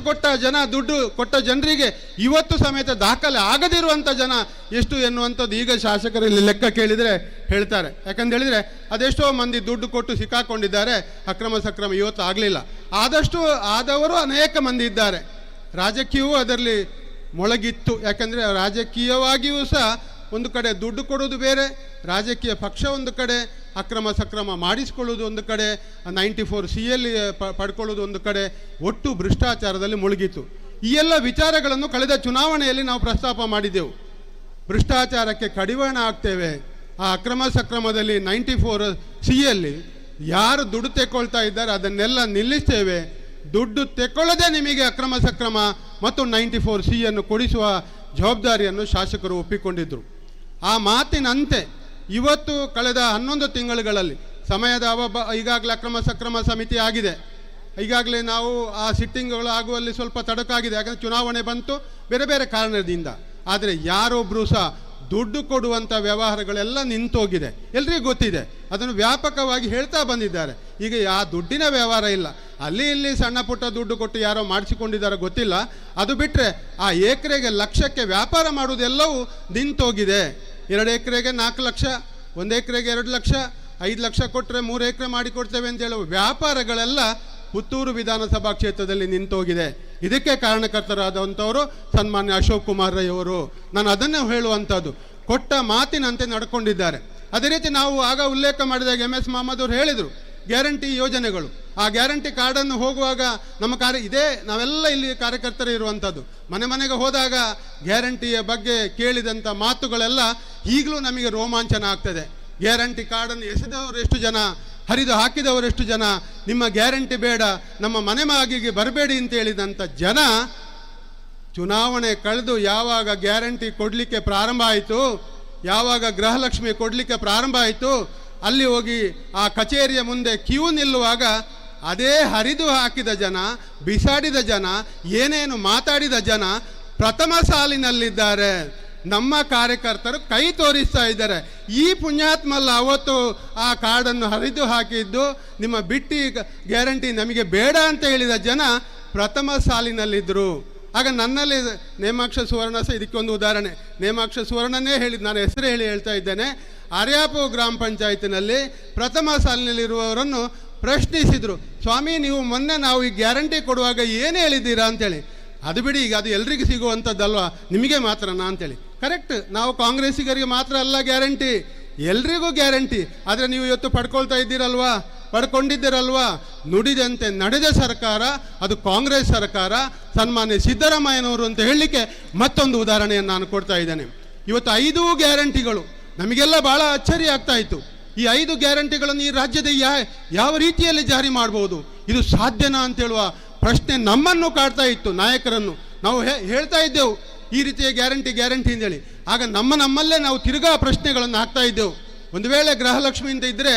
ದುಡ್ಡು ಕೊಟ್ಟ ಜನರಿಗೆ ಇವತ್ತು ಸಮೇತ ದಾಖಲೆ ಆಗದಿರುವಂಥ ಜನ ಎಷ್ಟು ಎನ್ನುವಂಥದ್ದು ಈಗ ಶಾಸಕರಲ್ಲಿ ಲೆಕ್ಕ ಕೇಳಿದರೆ ಹೇಳ್ತಾರೆ. ಯಾಕಂತ ಹೇಳಿದರೆ ಅದೆಷ್ಟೋ ಮಂದಿ ದುಡ್ಡು ಕೊಟ್ಟು ಸಿಕ್ಕಾಕೊಂಡಿದ್ದಾರೆ, ಅಕ್ರಮ ಸಕ್ರಮ ಇವತ್ತು ಆಗಲಿಲ್ಲ. ಆದವರು ಅನೇಕ ಮಂದಿ ಇದ್ದಾರೆ. ರಾಜಕೀಯವೂ ಅದರಲ್ಲಿ ಮೊಳಗಿತ್ತು. ಯಾಕಂದರೆ ರಾಜಕೀಯವಾಗಿಯೂ ಸಹ ಒಂದು ಕಡೆ ದುಡ್ಡು ಕೊಡೋದು ಬೇರೆ, ರಾಜಕೀಯ ಪಕ್ಷ ಒಂದು ಕಡೆ, ಅಕ್ರಮ ಸಕ್ರಮ ಮಾಡಿಸ್ಕೊಳ್ಳೋದು ಒಂದು ಕಡೆ, 94C ಪಡ್ಕೊಳ್ಳೋದು ಒಂದು ಕಡೆ, ಒಟ್ಟು ಭ್ರಷ್ಟಾಚಾರದಲ್ಲಿ ಮುಳುಗಿತು. ಈ ಎಲ್ಲ ವಿಚಾರಗಳನ್ನು ಕಳೆದ ಚುನಾವಣೆಯಲ್ಲಿ ನಾವು ಪ್ರಸ್ತಾಪ ಮಾಡಿದ್ದೆವು. ಭ್ರಷ್ಟಾಚಾರಕ್ಕೆ ಕಡಿವಾಣ ಆಗ್ತೇವೆ, ಆ ಅಕ್ರಮ ಸಕ್ರಮದಲ್ಲಿ 94C ಯಾರು ದುಡ್ಡು ತೆಕ್ಕೊಳ್ತಾ ಇದ್ದಾರೆ ಅದನ್ನೆಲ್ಲ ನಿಲ್ಲಿಸ್ತೇವೆ, ದುಡ್ಡು ತೆಕ್ಕೊಳ್ಳದೆ ನಿಮಗೆ ಅಕ್ರಮ ಸಕ್ರಮ ಮತ್ತು 94C ಕೊಡಿಸುವ ಜವಾಬ್ದಾರಿಯನ್ನು ಶಾಸಕರು ಒಪ್ಪಿಕೊಂಡಿದ್ದರು. ಆ ಮಾತಿನಂತೆ ಇವತ್ತು ಕಳೆದ 11 ತಿಂಗಳುಗಳಲ್ಲಿ ಸಮಯದ ಈಗಾಗಲೇ ಅಕ್ರಮ ಸಕ್ರಮ ಸಮಿತಿ ಆಗಿದೆ. ಈಗಾಗಲೇ ನಾವು ಆ ಸಿಟ್ಟಿಂಗ್ಗಳು ಆಗುವಲ್ಲಿ ಸ್ವಲ್ಪ ತಡಕಾಗಿದೆ, ಯಾಕಂದರೆ ಚುನಾವಣೆ ಬಂತು ಬೇರೆ ಬೇರೆ ಕಾರಣದಿಂದ. ಆದರೆ ಯಾರೊಬ್ಬರು ಸಹ ದುಡ್ಡು ಕೊಡುವಂಥ ವ್ಯವಹಾರಗಳೆಲ್ಲ ನಿಂತೋಗಿದೆ, ಎಲ್ರಿಗೂ ಗೊತ್ತಿದೆ. ಅದನ್ನು ವ್ಯಾಪಕವಾಗಿ ಹೇಳ್ತಾ ಬಂದಿದ್ದಾರೆ. ಈಗ ಆ ದುಡ್ಡಿನ ವ್ಯವಹಾರ ಇಲ್ಲ, ಅಲ್ಲಿ ಇಲ್ಲಿ ಸಣ್ಣ ಪುಟ್ಟ ದುಡ್ಡು ಕೊಟ್ಟು ಯಾರೋ ಮಾಡಿಸಿಕೊಂಡಿದ್ದಾರೋ ಗೊತ್ತಿಲ್ಲ. ಅದು ಬಿಟ್ಟರೆ ಆ ಎಕರೆಗೆ ಲಕ್ಷಕ್ಕೆ ವ್ಯಾಪಾರ ಮಾಡುವುದೆಲ್ಲವೂ ನಿಂತೋಗಿದೆ. 2 ಎಕರೆಗೆ 4 ಲಕ್ಷ, 1 ಎಕರೆಗೆ 2 ಲಕ್ಷ, 5 ಲಕ್ಷ ಕೊಟ್ಟರೆ 3 ಎಕರೆ ಮಾಡಿಕೊಡ್ತೇವೆ ಅಂತ ಹೇಳುವ ವ್ಯಾಪಾರಗಳೆಲ್ಲ ಪುತ್ತೂರು ವಿಧಾನಸಭಾ ಕ್ಷೇತ್ರದಲ್ಲಿ ನಿಂತೋಗಿದೆ. ಇದಕ್ಕೆ ಕಾರಣಕರ್ತರಾದಂಥವರು ಸನ್ಮಾನ್ಯ ಅಶೋಕ್ ಕುಮಾರ್ ರೈ ಅವರು. ನಾನು ಅದನ್ನೇ ಹೇಳುವಂಥದ್ದು, ಕೊಟ್ಟ ಮಾತಿನಂತೆ ನಡ್ಕೊಂಡಿದ್ದಾರೆ. ಅದೇ ರೀತಿ ನಾವು ಆಗ ಉಲ್ಲೇಖ ಮಾಡಿದಾಗ MS ಮಹಮ್ಮದ್ ಅವರು ಹೇಳಿದರು, ಗ್ಯಾರಂಟಿ ಯೋಜನೆಗಳು, ಆ ಗ್ಯಾರಂಟಿ ಕಾರ್ಡನ್ನು ಹೋಗುವಾಗ ನಮ್ಮ ನಾವೆಲ್ಲ ಇಲ್ಲಿ ಕಾರ್ಯಕರ್ತರು ಇರುವಂಥದ್ದು. ಮನೆ ಮನೆಗೆ ಹೋದಾಗ ಗ್ಯಾರಂಟಿಯ ಬಗ್ಗೆ ಕೇಳಿದಂಥ ಮಾತುಗಳೆಲ್ಲ ಈಗಲೂ ನಮಗೆ ರೋಮಾಂಚನ ಆಗ್ತದೆ. ಗ್ಯಾರಂಟಿ ಕಾರ್ಡನ್ನು ಎಸೆದವರು ಎಷ್ಟು ಜನ, ಹರಿದು ಹಾಕಿದವರೆಷ್ಟು ಜನ, ನಿಮ್ಮ ಗ್ಯಾರಂಟಿ ಬೇಡ, ನಮ್ಮ ಮನೆ ಮಾಗಿಗೆ ಬರಬೇಡಿ ಅಂತ ಹೇಳಿದಂಥ ಜನ ಚುನಾವಣೆ ಕಳೆದು ಯಾವಾಗ ಗ್ಯಾರಂಟಿ ಕೊಡಲಿಕ್ಕೆ ಪ್ರಾರಂಭ ಆಯಿತು, ಯಾವಾಗ ಗೃಹಲಕ್ಷ್ಮಿ ಕೊಡಲಿಕ್ಕೆ ಪ್ರಾರಂಭ ಆಯಿತು, ಅಲ್ಲಿ ಹೋಗಿ ಆ ಕಚೇರಿಯ ಮುಂದೆ ಕ್ಯೂ ನಿಲ್ಲುವಾಗ ಅದೇ ಹರಿದು ಹಾಕಿದ ಜನ, ಬಿಸಾಡಿದ ಜನ, ಏನೇನು ಮಾತಾಡಿದ ಜನ ಪ್ರಥಮ ಸಾಲಿನಲ್ಲಿದ್ದಾರೆ. ನಮ್ಮ ಕಾರ್ಯಕರ್ತರು ಕೈ ತೋರಿಸ್ತಾ ಇದ್ದಾರೆ. ಈ ಪುಣ್ಯಾತ್ಮಲ್ಲ ಅವತ್ತು ಆ ಕಾರ್ಡನ್ನು ಹರಿದು ಹಾಕಿದ್ದು, ನಿಮ್ಮ ಬಿಟ್ಟಿ ಗ್ಯಾರಂಟಿ ನಮಗೆ ಬೇಡ ಅಂತ ಹೇಳಿದ ಜನ ಪ್ರಥಮ ಸಾಲಿನಲ್ಲಿದ್ದರು. ಆಗ ನನ್ನಲ್ಲಿ ನೇಮಾಕ್ಷ ಸುವರ್ಣ ಸಹ ಇದಕ್ಕೊಂದು ಉದಾಹರಣೆ. ನೇಮಾಕ್ಷ ಸುವರ್ಣನೇ ಹೇಳಿದ್ದು, ನಾನು ಹೆಸರು ಹೇಳ್ತಾ ಇದ್ದೇನೆ. ಅರ್ಯಾಪು ಗ್ರಾಮ ಪಂಚಾಯತಿನಲ್ಲಿ ಪ್ರಥಮ ಸಾಲಿನಲ್ಲಿರುವವರನ್ನು ಪ್ರಶ್ನಿಸಿದರು, ಸ್ವಾಮಿ ನೀವು ಮೊನ್ನೆ ನಾವು ಈ ಗ್ಯಾರಂಟಿ ಕೊಡುವಾಗ ಏನು ಹೇಳಿದ್ದೀರಾ ಅಂತೇಳಿ. ಅದು ಬಿಡಿ, ಈಗ ಅದು ಎಲ್ರಿಗೂ ಸಿಗುವಂಥದ್ದಲ್ವಾ, ನಿಮಗೆ ಮಾತ್ರನಾ ಅಂತೇಳಿ. ಕರೆಕ್ಟ್, ನಾವು ಕಾಂಗ್ರೆಸ್ಸಿಗರಿಗೆ ಮಾತ್ರ ಅಲ್ಲ ಗ್ಯಾರಂಟಿ, ಎಲ್ರಿಗೂ ಗ್ಯಾರಂಟಿ. ಆದರೆ ನೀವು ಇವತ್ತು ಪಡ್ಕೊಳ್ತಾ ಇದ್ದೀರಲ್ವಾ, ಪಡ್ಕೊಂಡಿದ್ದೀರಲ್ವಾ. ನುಡಿದಂತೆ ನಡೆದ ಸರ್ಕಾರ ಅದು ಕಾಂಗ್ರೆಸ್ ಸರ್ಕಾರ, ಸನ್ಮಾನ್ಯ ಸಿದ್ದರಾಮಯ್ಯನವರು ಅಂತ ಹೇಳಲಿಕ್ಕೆ ಮತ್ತೊಂದು ಉದಾಹರಣೆಯನ್ನು ನಾನು ಕೊಡ್ತಾ ಇದ್ದೇನೆ. ಇವತ್ತು 5 ಗ್ಯಾರಂಟಿಗಳು ನಮಗೆಲ್ಲ ಭಾಳ ಅಚ್ಚರಿ ಆಗ್ತಾ ಇತ್ತು. ಈ 5 ಗ್ಯಾರಂಟಿಗಳನ್ನು ಈ ರಾಜ್ಯದ ಯಾವ ರೀತಿಯಲ್ಲಿ ಜಾರಿ ಮಾಡ್ಬೋದು, ಇದು ಸಾಧ್ಯನಾ ಅಂತೇಳುವ ಪ್ರಶ್ನೆ ನಮ್ಮನ್ನು ಕಾಡ್ತಾ ಇತ್ತು, ನಾಯಕರನ್ನು. ನಾವು ಹೇಳ್ತಾ ಇದ್ದೆವು ಈ ರೀತಿಯ ಗ್ಯಾರಂಟಿ ಅಂತೇಳಿ. ಆಗ ನಮ್ಮಲ್ಲೇ ನಾವು ತಿರುಗಾ ಪ್ರಶ್ನೆಗಳನ್ನು ಹಾಕ್ತಾ ಇದ್ದೆವು. ಒಂದು ವೇಳೆ ಗೃಹಲಕ್ಷ್ಮಿ ಅಂತ ಇದ್ದರೆ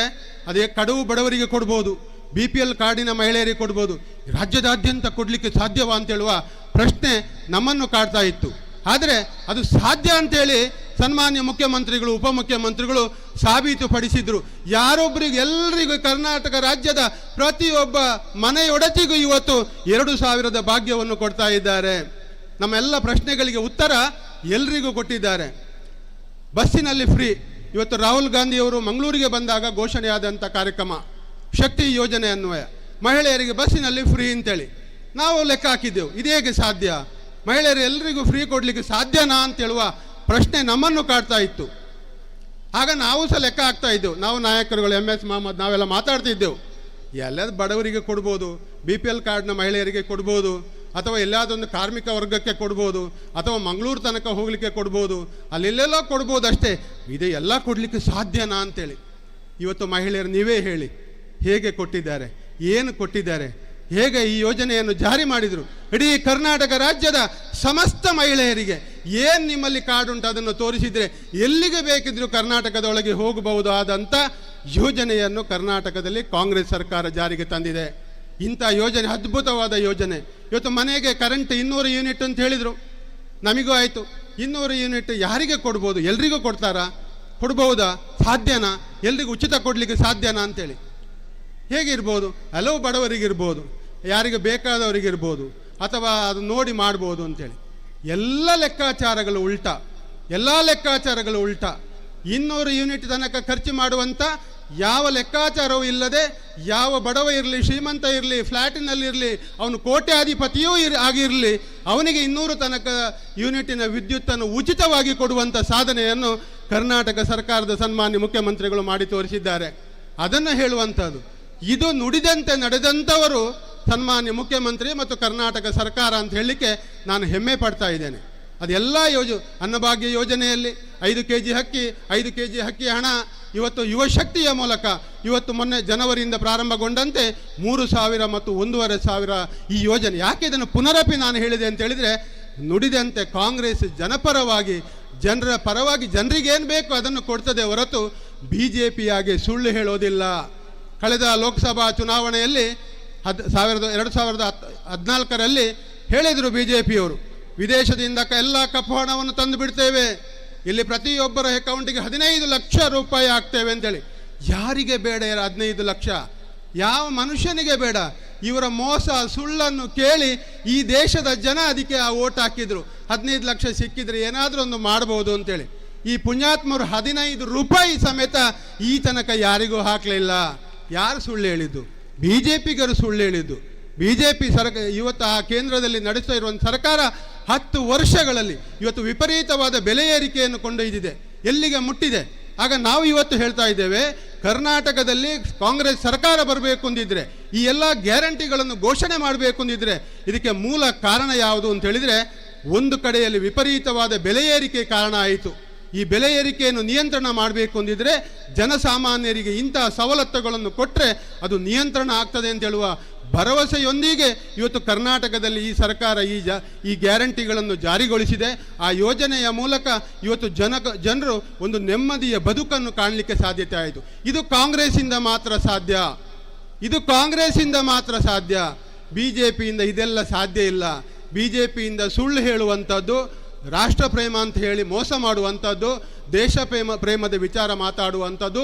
ಅದೇ ಕಡುವು ಬಡವರಿಗೆ ಕೊಡ್ಬೋದು, BPL ಕಾರ್ಡಿನ ಮಹಿಳೆಯರಿಗೆ ಕೊಡ್ಬೋದು, ರಾಜ್ಯದಾದ್ಯಂತ ಕೊಡಲಿಕ್ಕೆ ಸಾಧ್ಯವಾ ಅಂತೇಳುವ ಪ್ರಶ್ನೆ ನಮ್ಮನ್ನು ಕಾಡ್ತಾ ಇತ್ತು. ಆದರೆ ಅದು ಸಾಧ್ಯ ಅಂತೇಳಿ ಸನ್ಮಾನ್ಯ ಮುಖ್ಯಮಂತ್ರಿಗಳು, ಉಪಮುಖ್ಯಮಂತ್ರಿಗಳು ಸಾಬೀತುಪಡಿಸಿದ್ರು. ಯಾರೊಬ್ಬರಿಗೆ ಎಲ್ಲರಿಗೂ ಕರ್ನಾಟಕ ರಾಜ್ಯದ ಪ್ರತಿಯೊಬ್ಬ ಮನೆಯೊಡತಿಗೂ ಇವತ್ತು 2,000ದ ಭಾಗ್ಯವನ್ನು ಕೊಡ್ತಾ ಇದ್ದಾರೆ. ನಮ್ಮೆಲ್ಲ ಪ್ರಶ್ನೆಗಳಿಗೆ ಉತ್ತರ ಎಲ್ರಿಗೂ ಕೊಟ್ಟಿದ್ದಾರೆ. ಬಸ್ಸಿನಲ್ಲಿ ಫ್ರೀ. ಇವತ್ತು ರಾಹುಲ್ ಗಾಂಧಿಯವರು ಮಂಗಳೂರಿಗೆ ಬಂದಾಗ ಘೋಷಣೆಯಾದಂಥ ಕಾರ್ಯಕ್ರಮ ಶಕ್ತಿ ಯೋಜನೆ ಅನ್ವಯ ಮಹಿಳೆಯರಿಗೆ ಬಸ್ಸಿನಲ್ಲಿ ಫ್ರೀ ಅಂತೇಳಿ ನಾವು ಲೆಕ್ಕ ಹಾಕಿದ್ದೆವು. ಇದು ಹೇಗೆ ಸಾಧ್ಯ, ಮಹಿಳೆಯರು ಎಲ್ಲರಿಗೂ ಫ್ರೀ ಕೊಡಲಿಕ್ಕೆ ಸಾಧ್ಯನಾ ಅಂತೇಳುವ ಪ್ರಶ್ನೆ ನಮ್ಮನ್ನು ಕಾಡ್ತಾ ಇತ್ತು. ಆಗ ನಾವು ಸಹ ಲೆಕ್ಕ ಹಾಕ್ತಾ ಇದ್ದೆವು. ನಾವು ನಾಯಕರುಗಳು, MS ಮಹಮ್ಮದ್, ನಾವೆಲ್ಲ ಮಾತಾಡ್ತಿದ್ದೆವು. ಎಲ್ಲದ ಬಡವರಿಗೆ ಕೊಡ್ಬೋದು, BPL ಕಾರ್ಡ್ನ ಮಹಿಳೆಯರಿಗೆ ಕೊಡ್ಬೋದು, ಅಥವಾ ಎಲ್ಲಾದೊಂದು ಕಾರ್ಮಿಕ ವರ್ಗಕ್ಕೆ ಕೊಡ್ಬೋದು, ಅಥವಾ ಮಂಗಳೂರು ತನಕ ಹೋಗಲಿಕ್ಕೆ ಕೊಡ್ಬೋದು, ಅಲ್ಲೆಲ್ಲೆಲ್ಲ ಕೊಡ್ಬೋದು ಅಷ್ಟೇ. ಇದು ಎಲ್ಲ ಕೊಡಲಿಕ್ಕೆ ಸಾಧ್ಯನಾ ಅಂತೇಳಿ ಇವತ್ತು ಮಹಿಳೆಯರು ನೀವೇ ಹೇಳಿ, ಹೇಗೆ ಕೊಟ್ಟಿದ್ದಾರೆ, ಏನು ಕೊಟ್ಟಿದ್ದಾರೆ, ಹೇಗೆ ಈ ಯೋಜನೆಯನ್ನು ಜಾರಿ ಮಾಡಿದರು. ಇಡೀ ಕರ್ನಾಟಕ ರಾಜ್ಯದ ಸಮಸ್ತ ಮಹಿಳೆಯರಿಗೆ ಏನು ನಿಮ್ಮಲ್ಲಿ ಕಾರ್ಡ್ ಉಂಟು ಅದನ್ನು ತೋರಿಸಿದರೆ ಎಲ್ಲಿಗೆ ಬೇಕಿದ್ರೂ ಕರ್ನಾಟಕದೊಳಗೆ ಹೋಗಬಹುದಾದಂಥ ಯೋಜನೆಯನ್ನು ಕರ್ನಾಟಕದಲ್ಲಿ ಕಾಂಗ್ರೆಸ್ ಸರ್ಕಾರ ಜಾರಿಗೆ ತಂದಿದೆ. ಇಂಥ ಯೋಜನೆ ಅದ್ಭುತವಾದ ಯೋಜನೆ. ಇವತ್ತು ಮನೆಗೆ ಕರೆಂಟ್ 200 ಯೂನಿಟ್ ಅಂತ ಹೇಳಿದರು, ನಮಗೂ ಆಯಿತು. 200 ಯೂನಿಟ್ ಯಾರಿಗೆ ಕೊಡ್ಬೋದು, ಎಲ್ರಿಗೂ ಕೊಡ್ತಾರಾ, ಕೊಡ್ಬಹುದಾ, ಸಾಧ್ಯನಾ, ಎಲ್ರಿಗೂ ಉಚಿತ ಕೊಡಲಿಕ್ಕೆ ಸಾಧ್ಯನಾ ಅಂತೇಳಿ. ಹೇಗಿರ್ಬೋದು, ಹಲವು ಬಡವರಿಗಿರ್ಬೋದು, ಯಾರಿಗೆ ಬೇಕಾದವರಿಗಿರ್ಬೋದು, ಅಥವಾ ಅದು ನೋಡಿ ಮಾಡ್ಬೋದು ಅಂತೇಳಿ. ಎಲ್ಲ ಲೆಕ್ಕಾಚಾರಗಳು ಉಲ್ಟಾ, 200 ಯೂನಿಟ್ ತನಕ ಖರ್ಚು ಮಾಡುವಂಥ ಯಾವ ಲೆಕ್ಕಾಚಾರವೂ ಇಲ್ಲದೆ, ಯಾವ ಬಡವ ಇರಲಿ, ಶ್ರೀಮಂತ ಇರಲಿ, ಫ್ಲ್ಯಾಟಿನಲ್ಲಿರಲಿ, ಅವನು ಕೋಟ್ಯಾಧಿಪತಿಯೂ ಆಗಿರಲಿ, ಅವನಿಗೆ 200 ತನಕ ಯೂನಿಟಿನ ವಿದ್ಯುತ್ತನ್ನು ಉಚಿತವಾಗಿ ಕೊಡುವಂಥ ಸಾಧನೆಯನ್ನು ಕರ್ನಾಟಕ ಸರ್ಕಾರದ ಸನ್ಮಾನ್ಯ ಮುಖ್ಯಮಂತ್ರಿಗಳು ಮಾಡಿ ತೋರಿಸಿದ್ದಾರೆ. ಅದನ್ನು ಹೇಳುವಂಥದ್ದು. ಇದು ನುಡಿದಂತೆ ನಡೆದಂಥವರು ಸನ್ಮಾನ್ಯ ಮುಖ್ಯಮಂತ್ರಿ ಮತ್ತು ಕರ್ನಾಟಕ ಸರ್ಕಾರ ಅಂತ ಹೇಳಲಿಕ್ಕೆ ನಾನು ಹೆಮ್ಮೆ ಪಡ್ತಾ ಇದ್ದೇನೆ. ಅದೆಲ್ಲ ಅನ್ನಭಾಗ್ಯ ಯೋಜನೆಯಲ್ಲಿ 5 kg ಅಕ್ಕಿ, 5 kg ಅಕ್ಕಿ ಹಣ ಇವತ್ತು ಯುವಶಕ್ತಿಯ ಮೂಲಕ ಇವತ್ತು ಮೊನ್ನೆ ಜನವರಿಯಿಂದ ಪ್ರಾರಂಭಗೊಂಡಂತೆ 3,000 ಮತ್ತು 1,500 ಈ ಯೋಜನೆ. ಯಾಕೆ ಇದನ್ನು ಪುನರಪಿ ನಾನು ಹೇಳಿದೆ ಅಂತ ಹೇಳಿದರೆ, ನುಡಿದಂತೆ ಕಾಂಗ್ರೆಸ್ ಜನಪರವಾಗಿ, ಜನರ ಪರವಾಗಿ ಜನರಿಗೇನು ಬೇಕು ಅದನ್ನು ಕೊಡ್ತದೆ ಹೊರತು BJPಯಾಗೆ ಸುಳ್ಳು ಹೇಳೋದಿಲ್ಲ. ಕಳೆದ ಲೋಕಸಭಾ ಚುನಾವಣೆಯಲ್ಲಿ 2014ರಲ್ಲಿ ಹೇಳಿದರು BJPಯವರು, ವಿದೇಶದಿಂದ ಎಲ್ಲ ಕಪ್ಪು ಹಣವನ್ನು ತಂದು ಬಿಡ್ತೇವೆ, ಇಲ್ಲಿ ಪ್ರತಿಯೊಬ್ಬರ ಅಕೌಂಟಿಗೆ 15 ಲಕ್ಷ ರೂಪಾಯಿ ಹಾಕ್ತೇವೆ ಅಂತೇಳಿ. ಯಾರಿಗೆ ಬೇಡ 15 ಲಕ್ಷ? ಯಾವ ಮನುಷ್ಯನಿಗೆ ಬೇಡ? ಇವರ ಮೋಸ ಸುಳ್ಳನ್ನು ಕೇಳಿ ಈ ದೇಶದ ಜನ ಅದಕ್ಕೆ ಆ ಓಟ್ ಹಾಕಿದ್ರು. 15 ಲಕ್ಷ ಸಿಕ್ಕಿದ್ರೆ ಏನಾದರೂ ಒಂದು ಮಾಡ್ಬೋದು ಅಂತೇಳಿ. ಈ ಪುಣ್ಯಾತ್ಮರು 15 ರೂಪಾಯಿ ಸಮೇತ ಈ ತನಕ ಯಾರಿಗೂ ಹಾಕಲಿಲ್ಲ. ಯಾರು ಸುಳ್ಳು ಹೇಳಿದ್ದು? BJPಗರು ಸುಳ್ಳು ಹೇಳಿದ್ದು. BJP ಇವತ್ತು ಆ ಕೇಂದ್ರದಲ್ಲಿ ನಡೆಸ್ತಾ ಇರುವಂಥ ಸರ್ಕಾರ 10 ವರ್ಷಗಳಲ್ಲಿ ಇವತ್ತು ವಿಪರೀತವಾದ ಬೆಲೆ ಏರಿಕೆಯನ್ನು ಕೊಂಡೊಯ್ದಿದೆ, ಎಲ್ಲಿಗೆ ಮುಟ್ಟಿದೆ. ಆಗ ನಾವು ಇವತ್ತು ಹೇಳ್ತಾ ಇದ್ದೇವೆ, ಕರ್ನಾಟಕದಲ್ಲಿ ಕಾಂಗ್ರೆಸ್ ಸರ್ಕಾರ ಬರಬೇಕು ಅಂದಿದ್ರೆ, ಈ ಎಲ್ಲ ಗ್ಯಾರಂಟಿಗಳನ್ನು ಘೋಷಣೆ ಮಾಡಬೇಕು ಅಂದಿದ್ರೆ ಇದಕ್ಕೆ ಮೂಲ ಕಾರಣ ಯಾವುದು ಅಂತ ಹೇಳಿದರೆ, ಒಂದು ಕಡೆಯಲ್ಲಿ ವಿಪರೀತವಾದ ಬೆಲೆ ಏರಿಕೆ ಕಾರಣ ಆಯಿತು. ಈ ಬೆಲೆ ಏರಿಕೆಯನ್ನು ನಿಯಂತ್ರಣ ಮಾಡಬೇಕು ಅಂದಿದ್ರೆ ಜನಸಾಮಾನ್ಯರಿಗೆ ಇಂತಹ ಸವಲತ್ತುಗಳನ್ನು ಕೊಟ್ಟರೆ ಅದು ನಿಯಂತ್ರಣ ಆಗ್ತದೆ ಅಂತ ಹೇಳುವ ಭರವಸೆಯೊಂದಿಗೆ ಇವತ್ತು ಕರ್ನಾಟಕದಲ್ಲಿ ಈ ಸರ್ಕಾರ ಈ ಗ್ಯಾರಂಟಿಗಳನ್ನು ಜಾರಿಗೊಳಿಸಿದೆ. ಆ ಯೋಜನೆಯ ಮೂಲಕ ಇವತ್ತು ಜನರು ಒಂದು ನೆಮ್ಮದಿಯ ಬದುಕನ್ನು ಕಾಣಲಿಕ್ಕೆ ಸಾಧ್ಯತೆ ಆಯಿತು. ಇದು ಕಾಂಗ್ರೆಸ್ಸಿಂದ ಮಾತ್ರ ಸಾಧ್ಯ. ಇದು ಕಾಂಗ್ರೆಸ್ಸಿಂದ ಮಾತ್ರ ಸಾಧ್ಯ. BJPಯಿಂದ ಇದೆಲ್ಲ ಸಾಧ್ಯ ಇಲ್ಲ. BJPಯಿಂದ ಸುಳ್ಳು ಹೇಳುವಂಥದ್ದು, ರಾಷ್ಟ್ರ ಪ್ರೇಮ ಅಂತ ಹೇಳಿ ಮೋಸ ಮಾಡುವಂಥದ್ದು, ದೇಶ ಪ್ರೇಮದ ವಿಚಾರ ಮಾತಾಡುವಂಥದ್ದು,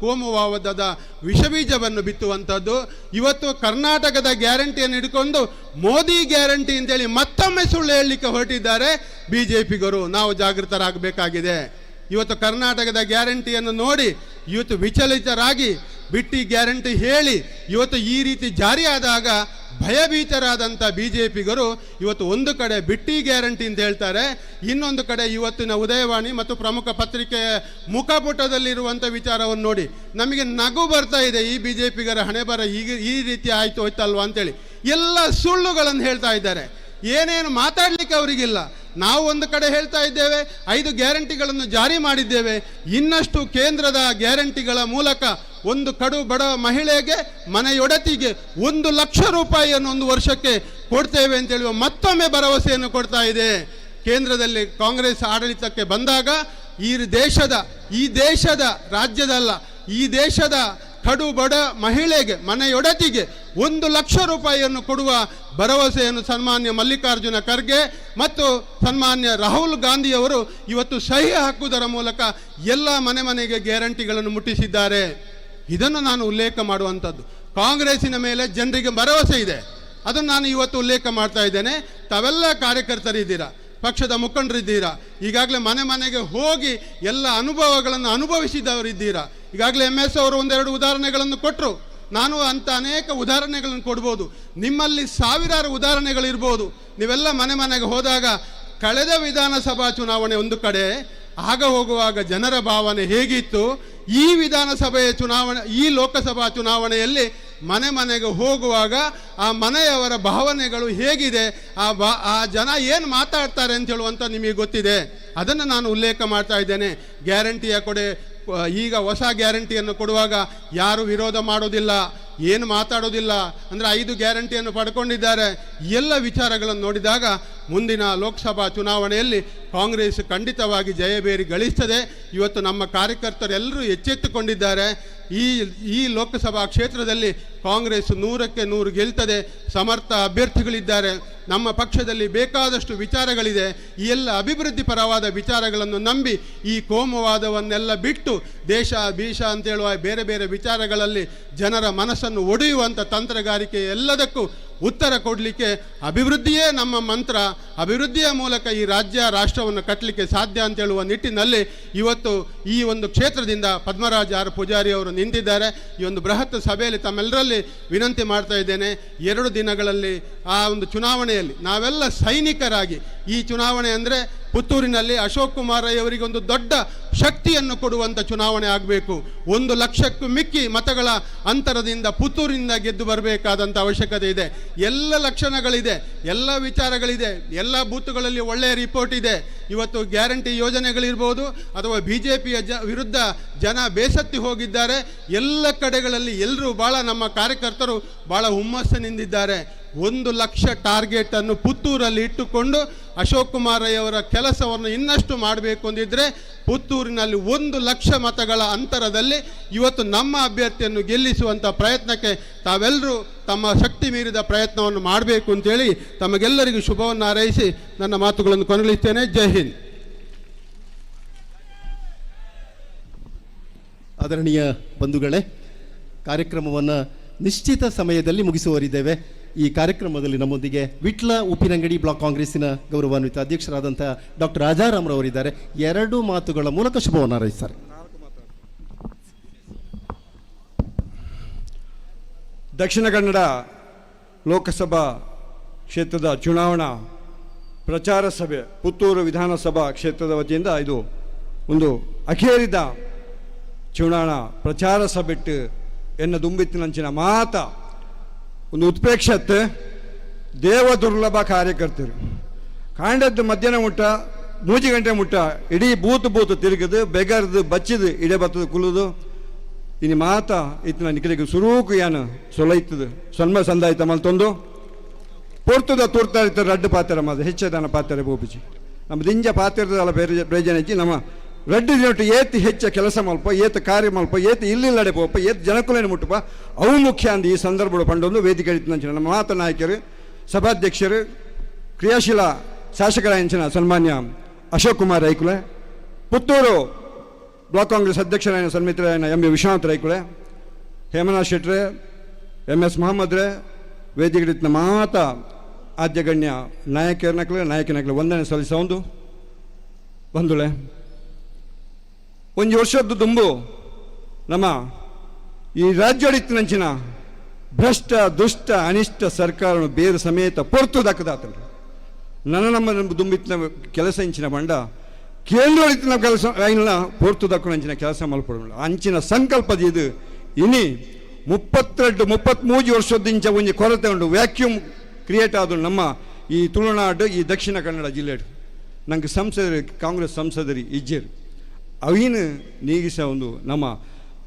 ಕೋಮುವಾದದ ವಿಷಬೀಜವನ್ನು ಬಿತ್ತುವಂಥದ್ದು. ಇವತ್ತು ಕರ್ನಾಟಕದ ಗ್ಯಾರಂಟಿಯನ್ನು ಹಿಡ್ಕೊಂಡು ಮೋದಿ ಗ್ಯಾರಂಟಿ ಅಂತೇಳಿ ಮತ್ತೊಮ್ಮೆ ಸುಳ್ಳು ಹೇಳಲಿಕ್ಕೆ ಹೊರಟಿದ್ದಾರೆ BJPಗರು. ನಾವು ಜಾಗೃತರಾಗಬೇಕಾಗಿದೆ. ಇವತ್ತು ಕರ್ನಾಟಕದ ಗ್ಯಾರಂಟಿಯನ್ನು ನೋಡಿ ಇವತ್ತು ವಿಚಲಿತರಾಗಿ ಬಿಟ್ಟಿ ಗ್ಯಾರಂಟಿ ಹೇಳಿ ಇವತ್ತು ಈ ರೀತಿ ಜಾರಿಯಾದಾಗ ಭಯಭೀತರಾದಂಥ BJPಗರು ಇವತ್ತು ಒಂದು ಕಡೆ ಬಿಟ್ಟಿ ಗ್ಯಾರಂಟಿ ಅಂತ ಹೇಳ್ತಾರೆ, ಇನ್ನೊಂದು ಕಡೆ ಇವತ್ತಿನ ಉದಯವಾಣಿ ಮತ್ತು ಪ್ರಮುಖ ಪತ್ರಿಕೆಯ ಮುಖಪುಟದಲ್ಲಿರುವಂಥ ವಿಚಾರವನ್ನು ನೋಡಿ ನಮಗೆ ನಗು ಬರ್ತಾ ಇದೆ. ಈ BJPಗರ ಹಣೆ ಬರ ಈ ರೀತಿ ಆಯಿತು ಹೋಯ್ತಲ್ವಾ ಅಂತೇಳಿ ಎಲ್ಲ ಸುಳ್ಳುಗಳನ್ನು ಹೇಳ್ತಾ ಇದ್ದಾರೆ. ಏನೇನು ಮಾತಾಡಲಿಕ್ಕೆ ಅವರಿಗಿಲ್ಲ. ನಾವು ಒಂದು ಕಡೆ ಹೇಳ್ತಾ ಇದ್ದೇವೆ 5 ಗ್ಯಾರಂಟಿಗಳನ್ನು ಜಾರಿ ಮಾಡಿದ್ದೇವೆ, ಇನ್ನಷ್ಟು ಕೇಂದ್ರದ ಗ್ಯಾರಂಟಿಗಳ ಮೂಲಕ ಒಂದು ಕಡು ಬಡ ಮಹಿಳೆಗೆ ಮನೆಯೊಡತಿಗೆ 1 ಲಕ್ಷ ರೂಪಾಯಿಯನ್ನು 1 ವರ್ಷಕ್ಕೆ ಕೊಡ್ತೇವೆ ಅಂತ ಹೇಳುವ ಮತ್ತೊಮ್ಮೆ ಭರವಸೆಯನ್ನು ಕೊಡ್ತಾ ಇದೆ. ಕೇಂದ್ರದಲ್ಲಿ ಕಾಂಗ್ರೆಸ್ ಆಡಳಿತಕ್ಕೆ ಬಂದಾಗ ಈ ದೇಶದ ರಾಜ್ಯದಲ್ಲ, ಈ ದೇಶದ ಕಡು ಬಡ ಮಹಿಳೆಗೆ ಮನೆಯೊಡತಿಗೆ 1 ಲಕ್ಷ ರೂಪಾಯಿಯನ್ನು ಕೊಡುವ ಭರವಸೆಯನ್ನು ಸನ್ಮಾನ್ಯ ಮಲ್ಲಿಕಾರ್ಜುನ ಖರ್ಗೆ ಮತ್ತು ಸನ್ಮಾನ್ಯ ರಾಹುಲ್ ಗಾಂಧಿಯವರು ಇವತ್ತು ಸಹಿ ಹಾಕುವುದರ ಮೂಲಕ ಎಲ್ಲ ಮನೆಗೆ ಗ್ಯಾರಂಟಿಗಳನ್ನು ಮುಟ್ಟಿಸಿದ್ದಾರೆ. ಇದನ್ನು ನಾನು ಉಲ್ಲೇಖ ಮಾಡುವಂಥದ್ದು. ಕಾಂಗ್ರೆಸ್ಸಿನ ಮೇಲೆ ಜನರಿಗೆ ಭರವಸೆ ಇದೆ, ಅದನ್ನು ನಾನು ಇವತ್ತು ಉಲ್ಲೇಖ ಮಾಡ್ತಾ ಇದ್ದೇನೆ. ತಾವೆಲ್ಲ ಕಾರ್ಯಕರ್ತರಿದ್ದೀರಾ, ಪಕ್ಷದ ಮುಖಂಡರಿದ್ದೀರಾ, ಈಗಾಗಲೇ ಮನೆಗೆ ಹೋಗಿ ಎಲ್ಲ ಅನುಭವಗಳನ್ನು ಅನುಭವಿಸಿದವರಿದ್ದೀರಾ. ಈಗಾಗಲೇ MS ಅವರು ಒಂದೆರಡು ಉದಾಹರಣೆಗಳನ್ನು ಕೊಟ್ಟರು. ನಾನು ಅಂತ ಅನೇಕ ಉದಾಹರಣೆಗಳನ್ನು ಕೊಡ್ಬೋದು. ನಿಮ್ಮಲ್ಲಿ ಸಾವಿರಾರು ಉದಾಹರಣೆಗಳಿರ್ಬೋದು. ನೀವೆಲ್ಲ ಮನೆಗೆ ಹೋದಾಗ ಕಳೆದ ವಿಧಾನಸಭಾ ಚುನಾವಣೆ ಒಂದು ಕಡೆ, ಆಗ ಹೋಗುವಾಗ ಜನರ ಭಾವನೆ ಹೇಗಿತ್ತು, ಈ ವಿಧಾನಸಭೆಯ ಚುನಾವಣೆ, ಈ ಲೋಕಸಭಾ ಚುನಾವಣೆಯಲ್ಲಿ ಮನೆಗೆ ಹೋಗುವಾಗ ಆ ಮನೆಯವರ ಭಾವನೆಗಳು ಹೇಗಿದೆ, ಆ ಜನ ಏನು ಮಾತಾಡ್ತಾರೆ ಅಂತ ಹೇಳುವಂಥ ನಿಮಗೆ ಗೊತ್ತಿದೆ. ಅದನ್ನು ನಾನು ಉಲ್ಲೇಖ ಮಾಡ್ತಾ ಇದ್ದೇನೆ. ಗ್ಯಾರಂಟಿಯ ಈಗ ಹೊಸ ಗ್ಯಾರಂಟಿಯನ್ನು ಕೊಡುವಾಗ ಯಾರು ವಿರೋಧ ಮಾಡೋದಿಲ್ಲ, ಏನು ಮಾತಾಡೋದಿಲ್ಲ. ಅಂದರೆ 5 ಗ್ಯಾರಂಟಿಯನ್ನು ಪಡ್ಕೊಂಡಿದ್ದಾರೆ. ಎಲ್ಲ ವಿಚಾರಗಳನ್ನು ನೋಡಿದಾಗ ಮುಂದಿನ ಲೋಕಸಭಾ ಚುನಾವಣೆಯಲ್ಲಿ ಕಾಂಗ್ರೆಸ್ ಖಂಡಿತವಾಗಿ ಜಯಬೇರಿ ಗಳಿಸ್ತದೆ. ಇವತ್ತು ನಮ್ಮ ಕಾರ್ಯಕರ್ತರೆಲ್ಲರೂ ಎಚ್ಚೆತ್ತುಕೊಂಡಿದ್ದಾರೆ. ಈ ಲೋಕಸಭಾ ಕ್ಷೇತ್ರದಲ್ಲಿ ಕಾಂಗ್ರೆಸ್ 100ಕ್ಕೆ 100 ಗೆಲ್ತದೆ. ಸಮರ್ಥ ಅಭ್ಯರ್ಥಿಗಳಿದ್ದಾರೆ. ನಮ್ಮ ಪಕ್ಷದಲ್ಲಿ ಬೇಕಾದಷ್ಟು ವಿಚಾರಗಳಿದೆ. ಈ ಎಲ್ಲ ಅಭಿವೃದ್ಧಿ ಪರವಾದ ವಿಚಾರಗಳನ್ನು ನಂಬಿ ಈ ಕೋಮುವಾದವನ್ನೆಲ್ಲ ಬಿಟ್ಟು ದೇಶ ಭೀಷ ಅಂತ ಹೇಳುವ ಬೇರೆ ಬೇರೆ ವಿಚಾರಗಳಲ್ಲಿ ಜನರ ಮನಸ್ಸನ್ನು ಒಡೆಯುವಂಥ ತಂತ್ರಗಾರಿಕೆ ಎಲ್ಲದಕ್ಕೂ ಉತ್ತರ ಕೊಡಲಿಕ್ಕೆ ಅಭಿವೃದ್ಧಿಯೇ ನಮ್ಮ ಮಂತ್ರ. ಅಭಿವೃದ್ಧಿಯ ಮೂಲಕ ಈ ರಾಷ್ಟ್ರವನ್ನು ಕಟ್ಟಲಿಕ್ಕೆ ಸಾಧ್ಯ ಅಂತ ಹೇಳುವ ನಿಟ್ಟಿನಲ್ಲಿ ಇವತ್ತು ಈ ಒಂದು ಕ್ಷೇತ್ರದಿಂದ ಪದ್ಮರಾಜ್ ಆರ್ ಪೂಜಾರಿ ಅವರು ನಿಂತಿದ್ದಾರೆ. ಈ ಒಂದು ಬೃಹತ್ ಸಭೆಯಲ್ಲಿ ತಮ್ಮೆಲ್ಲರಲ್ಲಿ ವಿನಂತಿ ಮಾಡ್ತಾ ಇದ್ದೇನೆ, 2 ದಿನಗಳಲ್ಲಿ ಆ ಒಂದು ಚುನಾವಣೆಯಲ್ಲಿ ನಾವೆಲ್ಲ ಸೈನಿಕರಾಗಿ, ಈ ಚುನಾವಣೆ ಅಂದರೆ ಪುತ್ತೂರಿನಲ್ಲಿ ಅಶೋಕ್ ಕುಮಾರ್ ಅವರಿಗೆ ಒಂದು ದೊಡ್ಡ ಶಕ್ತಿಯನ್ನು ಕೊಡುವಂಥ ಚುನಾವಣೆ ಆಗಬೇಕು. 1 ಲಕ್ಷಕ್ಕೂ ಮಿಕ್ಕಿ ಮತಗಳ ಅಂತರದಿಂದ ಪುತ್ತೂರಿನಿಂದ ಗೆದ್ದು ಬರಬೇಕಾದಂಥ ಅವಶ್ಯಕತೆ ಇದೆ. ಎಲ್ಲ ಲಕ್ಷಣಗಳಿದೆ, ಎಲ್ಲ ವಿಚಾರಗಳಿದೆ, ಎಲ್ಲ ಬೂತುಗಳಲ್ಲಿ ಒಳ್ಳೆಯ ರಿಪೋರ್ಟ್ ಇದೆ. ಇವತ್ತು ಗ್ಯಾರಂಟಿ ಯೋಜನೆಗಳಿರ್ಬೋದು ಅಥವಾ BJPಯ ವಿರುದ್ಧ ಜನ ಬೇಸತ್ತಿ ಹೋಗಿದ್ದಾರೆ. ಎಲ್ಲ ಕಡೆಗಳಲ್ಲಿ ಎಲ್ಲರೂ ನಮ್ಮ ಕಾರ್ಯಕರ್ತರು ಭಾಳ ಹುಮ್ಮಸ್ಸಿನಿಂದಿದ್ದಾರೆ. 1 ಲಕ್ಷ ಟಾರ್ಗೆಟನ್ನು ಪುತ್ತೂರಲ್ಲಿ ಇಟ್ಟುಕೊಂಡು ಅಶೋಕ್ ಕುಮಾರ್ ಅವರ ಕೆಲಸವನ್ನು ಇನ್ನಷ್ಟು ಮಾಡಬೇಕು ಅಂದಿದ್ದರೆ ಪುತ್ತೂರಿನಲ್ಲಿ 1 ಲಕ್ಷ ಮತಗಳ ಅಂತರದಲ್ಲಿ ಇವತ್ತು ನಮ್ಮ ಅಭ್ಯರ್ಥಿಯನ್ನು ಗೆಲ್ಲಿಸುವಂಥ ಪ್ರಯತ್ನಕ್ಕೆ ತಾವೆಲ್ಲರೂ ತಮ್ಮ ಶಕ್ತಿ ಮೀರಿದ ಪ್ರಯತ್ನವನ್ನು ಮಾಡಬೇಕು ಅಂತೇಳಿ ತಮಗೆಲ್ಲರಿಗೂ ಶುಭವನ್ನು ಹಾರೈಸಿ ನನ್ನ ಮಾತುಗಳನ್ನು ಕೊನೆಗೊಳಿಸ್ತೇನೆ. ಜೈ ಹಿಂದ್. ಆದರಣೀಯ ಬಂಧುಗಳೇ, ಕಾರ್ಯಕ್ರಮವನ್ನು ನಿಶ್ಚಿತ ಸಮಯದಲ್ಲಿ ಮುಗಿಸುವರಿದ್ದೇವೆ. ಈ ಕಾರ್ಯಕ್ರಮದಲ್ಲಿ ನಮ್ಮೊಂದಿಗೆ ವಿಟ್ಲ ಉಪ್ಪಿನಂಗಡಿ ಬ್ಲಾಕ್ ಕಾಂಗ್ರೆಸ್ಸಿನ ಗೌರವಾನ್ವಿತ ಅಧ್ಯಕ್ಷರಾದಂಥ ಡಾಕ್ಟರ್ ರಾಜಾರಾಮ್ರವರಿದ್ದಾರೆ. 2 ಮಾತುಗಳ ಮೂಲಕ ಶುಭವನ್ನು ಹಾರೈಸ್ತಾರೆ. ದಕ್ಷಿಣ ಕನ್ನಡ ಲೋಕಸಭಾ ಕ್ಷೇತ್ರದ ಚುನಾವಣಾ ಪ್ರಚಾರ ಸಭೆ ಪುತ್ತೂರು ವಿಧಾನಸಭಾ ಕ್ಷೇತ್ರದ ವತಿಯಿಂದ ಇದು ಒಂದು ಅಖೇರಿದ ಚುನಾವಣಾ ಪ್ರಚಾರ ಸಭೆಟ್ಟು ಎನ್ನ ದುಂಬಿತ್ತಿನಂಚಿನ ಮಾತ ಒಂದು ಉತ್ಪ್ರೇಕ್ಷತೆ ದೇವ ದುರ್ಲಭ ಕಾರ್ಯಕರ್ತರು ಕಾಂಡದ್ದು ಮಧ್ಯಾಹ್ನ ಮುಟ್ಟ 3 ಗಂಟೆ ಮುಟ್ಟ ಇಡೀ ಬೂತು ತಿರುಗದು ಬೆಗರ್ದು ಬಚ್ಚಿದು ಇಡೇ ಬತ್ತದು ಕುಲುದು ಇನ್ನು ಮಾತ ಇತ್ತಿನ ನಿಖಲಿಗೆ ಸುರೂಕು ಏನು ಸೊಲೈತದು ಸನ್ಮ ಸಂದಾಯಿತ ಮಲ್ತೊಂದು ಪೊರ್ತದ ತುರ್ತಾರಿತ ರಡ್ಡು ಪಾತ್ರ ಮಾದ ಹೆಚ್ಚದನ ಪಾತ್ರ ಬೋಪಿಜಿ ನಮ್ಮ ದಿಂಜ ಪಾತ್ರದ ಬೇರೆ ಪ್ರಯೋಜನ ಇಚ್ಚಿ ನಮ್ಮ ರಡ್ಡು ದಿನೊಟ್ಟು ಏತಿ ಹೆಚ್ಚ ಕೆಲಸ ಮಲ್ಪ ಏತ ಕಾರ್ಯ ಮಲ್ಪ ಏತಿ ಇಲ್ಲಿಲ್ಲಡೆ ಪೋಪ ಏತ್ ಜನಕುಲೇನು ಮುಟ್ಟುಪ ಅವು ಮುಖ್ಯ ಅಂದು ಈ ಸಂದರ್ಭಗಳು ಪಂಡೊಂದು ವೇದಿಕೆ ನಂಚಿನ ನಮ್ಮ ಮಾತ ನಾಯಕರು ಸಭಾಧ್ಯಕ್ಷರು ಕ್ರಿಯಾಶೀಲ ಶಾಸಕರ ಹೆಂಚಿನ ಸನ್ಮಾನ್ಯ ಅಶೋಕ್ ಕುಮಾರ್ ರೈಕುಲೆ, ಪುತ್ತೂರು ಬ್ಲಾಕ್ ಕಾಂಗ್ರೆಸ್ ಅಧ್ಯಕ್ಷರಾಯನ ಸನ್ಮಿತ್ರರಾಯನ ಎಂ ವಿಶ್ವನಾಥ್ ರೈಕುಳೆ, ಹೇಮನಾಥ್ ಶೆಟ್ರೆ, MS ಮೊಹಮ್ಮದ್ರೆ, ವೇದಿಕೆ ಮಾತ ಆದ್ಯಗಣ್ಯ ನಾಯಕನಕ್ಲೆ ವಂದನೆ ಸಲ್ಲಿಸೊಂದು ಬಂಧುಳೆ. ಒಂದು ವರ್ಷದ್ದು ದುಂಬು ನಮ್ಮ ಈ ರಾಜ್ಯಡಿತ್ತಿನಂಚಿನ ಭ್ರಷ್ಟ ದುಷ್ಟ ಅನಿಷ್ಟ ಸರ್ಕಾರವನ್ನು ಬೇರು ಸಮೇತ ಪೊರ್ತು ದಕ್ಕದಾತಲ್ಲ ನಮ್ಮ ದುಂಬಿತ್ತಿನ ಕೆಲಸ ಇಂಚಿನ ಬಂಡ ಕೇಂದ್ರಡಿತ್ತಿನ ಕೆಲಸ ಐನ ಪೊರ್ತು ದಕ್ಕಣಂಚಿನ ಕೆಲಸ ಮಲ್ಪಡ ಅಂಚಿನ ಸಂಕಲ್ಪದ ಇದು ಇನಿ 32-33 ವರ್ಷದಿಂಚ ಒಂಜಿ ಕೊರತೆ ಉಂಟು ವ್ಯಾಕ್ಯೂಮ್ ಕ್ರಿಯೇಟ್ ಆದ ನಮ್ಮ ಈ ತುಳುನಾಡು ಈ ದಕ್ಷಿಣ ಕನ್ನಡ ಜಿಲ್ಲೆ ನಂಗೆ ಸಂಸದರು ಕಾಂಗ್ರೆಸ್ ಸಂಸದರಿ ಇಜ್ಜೇರು ಅವಿನ ನೀಗಿಸ ಒಂದು ನಮ್ಮ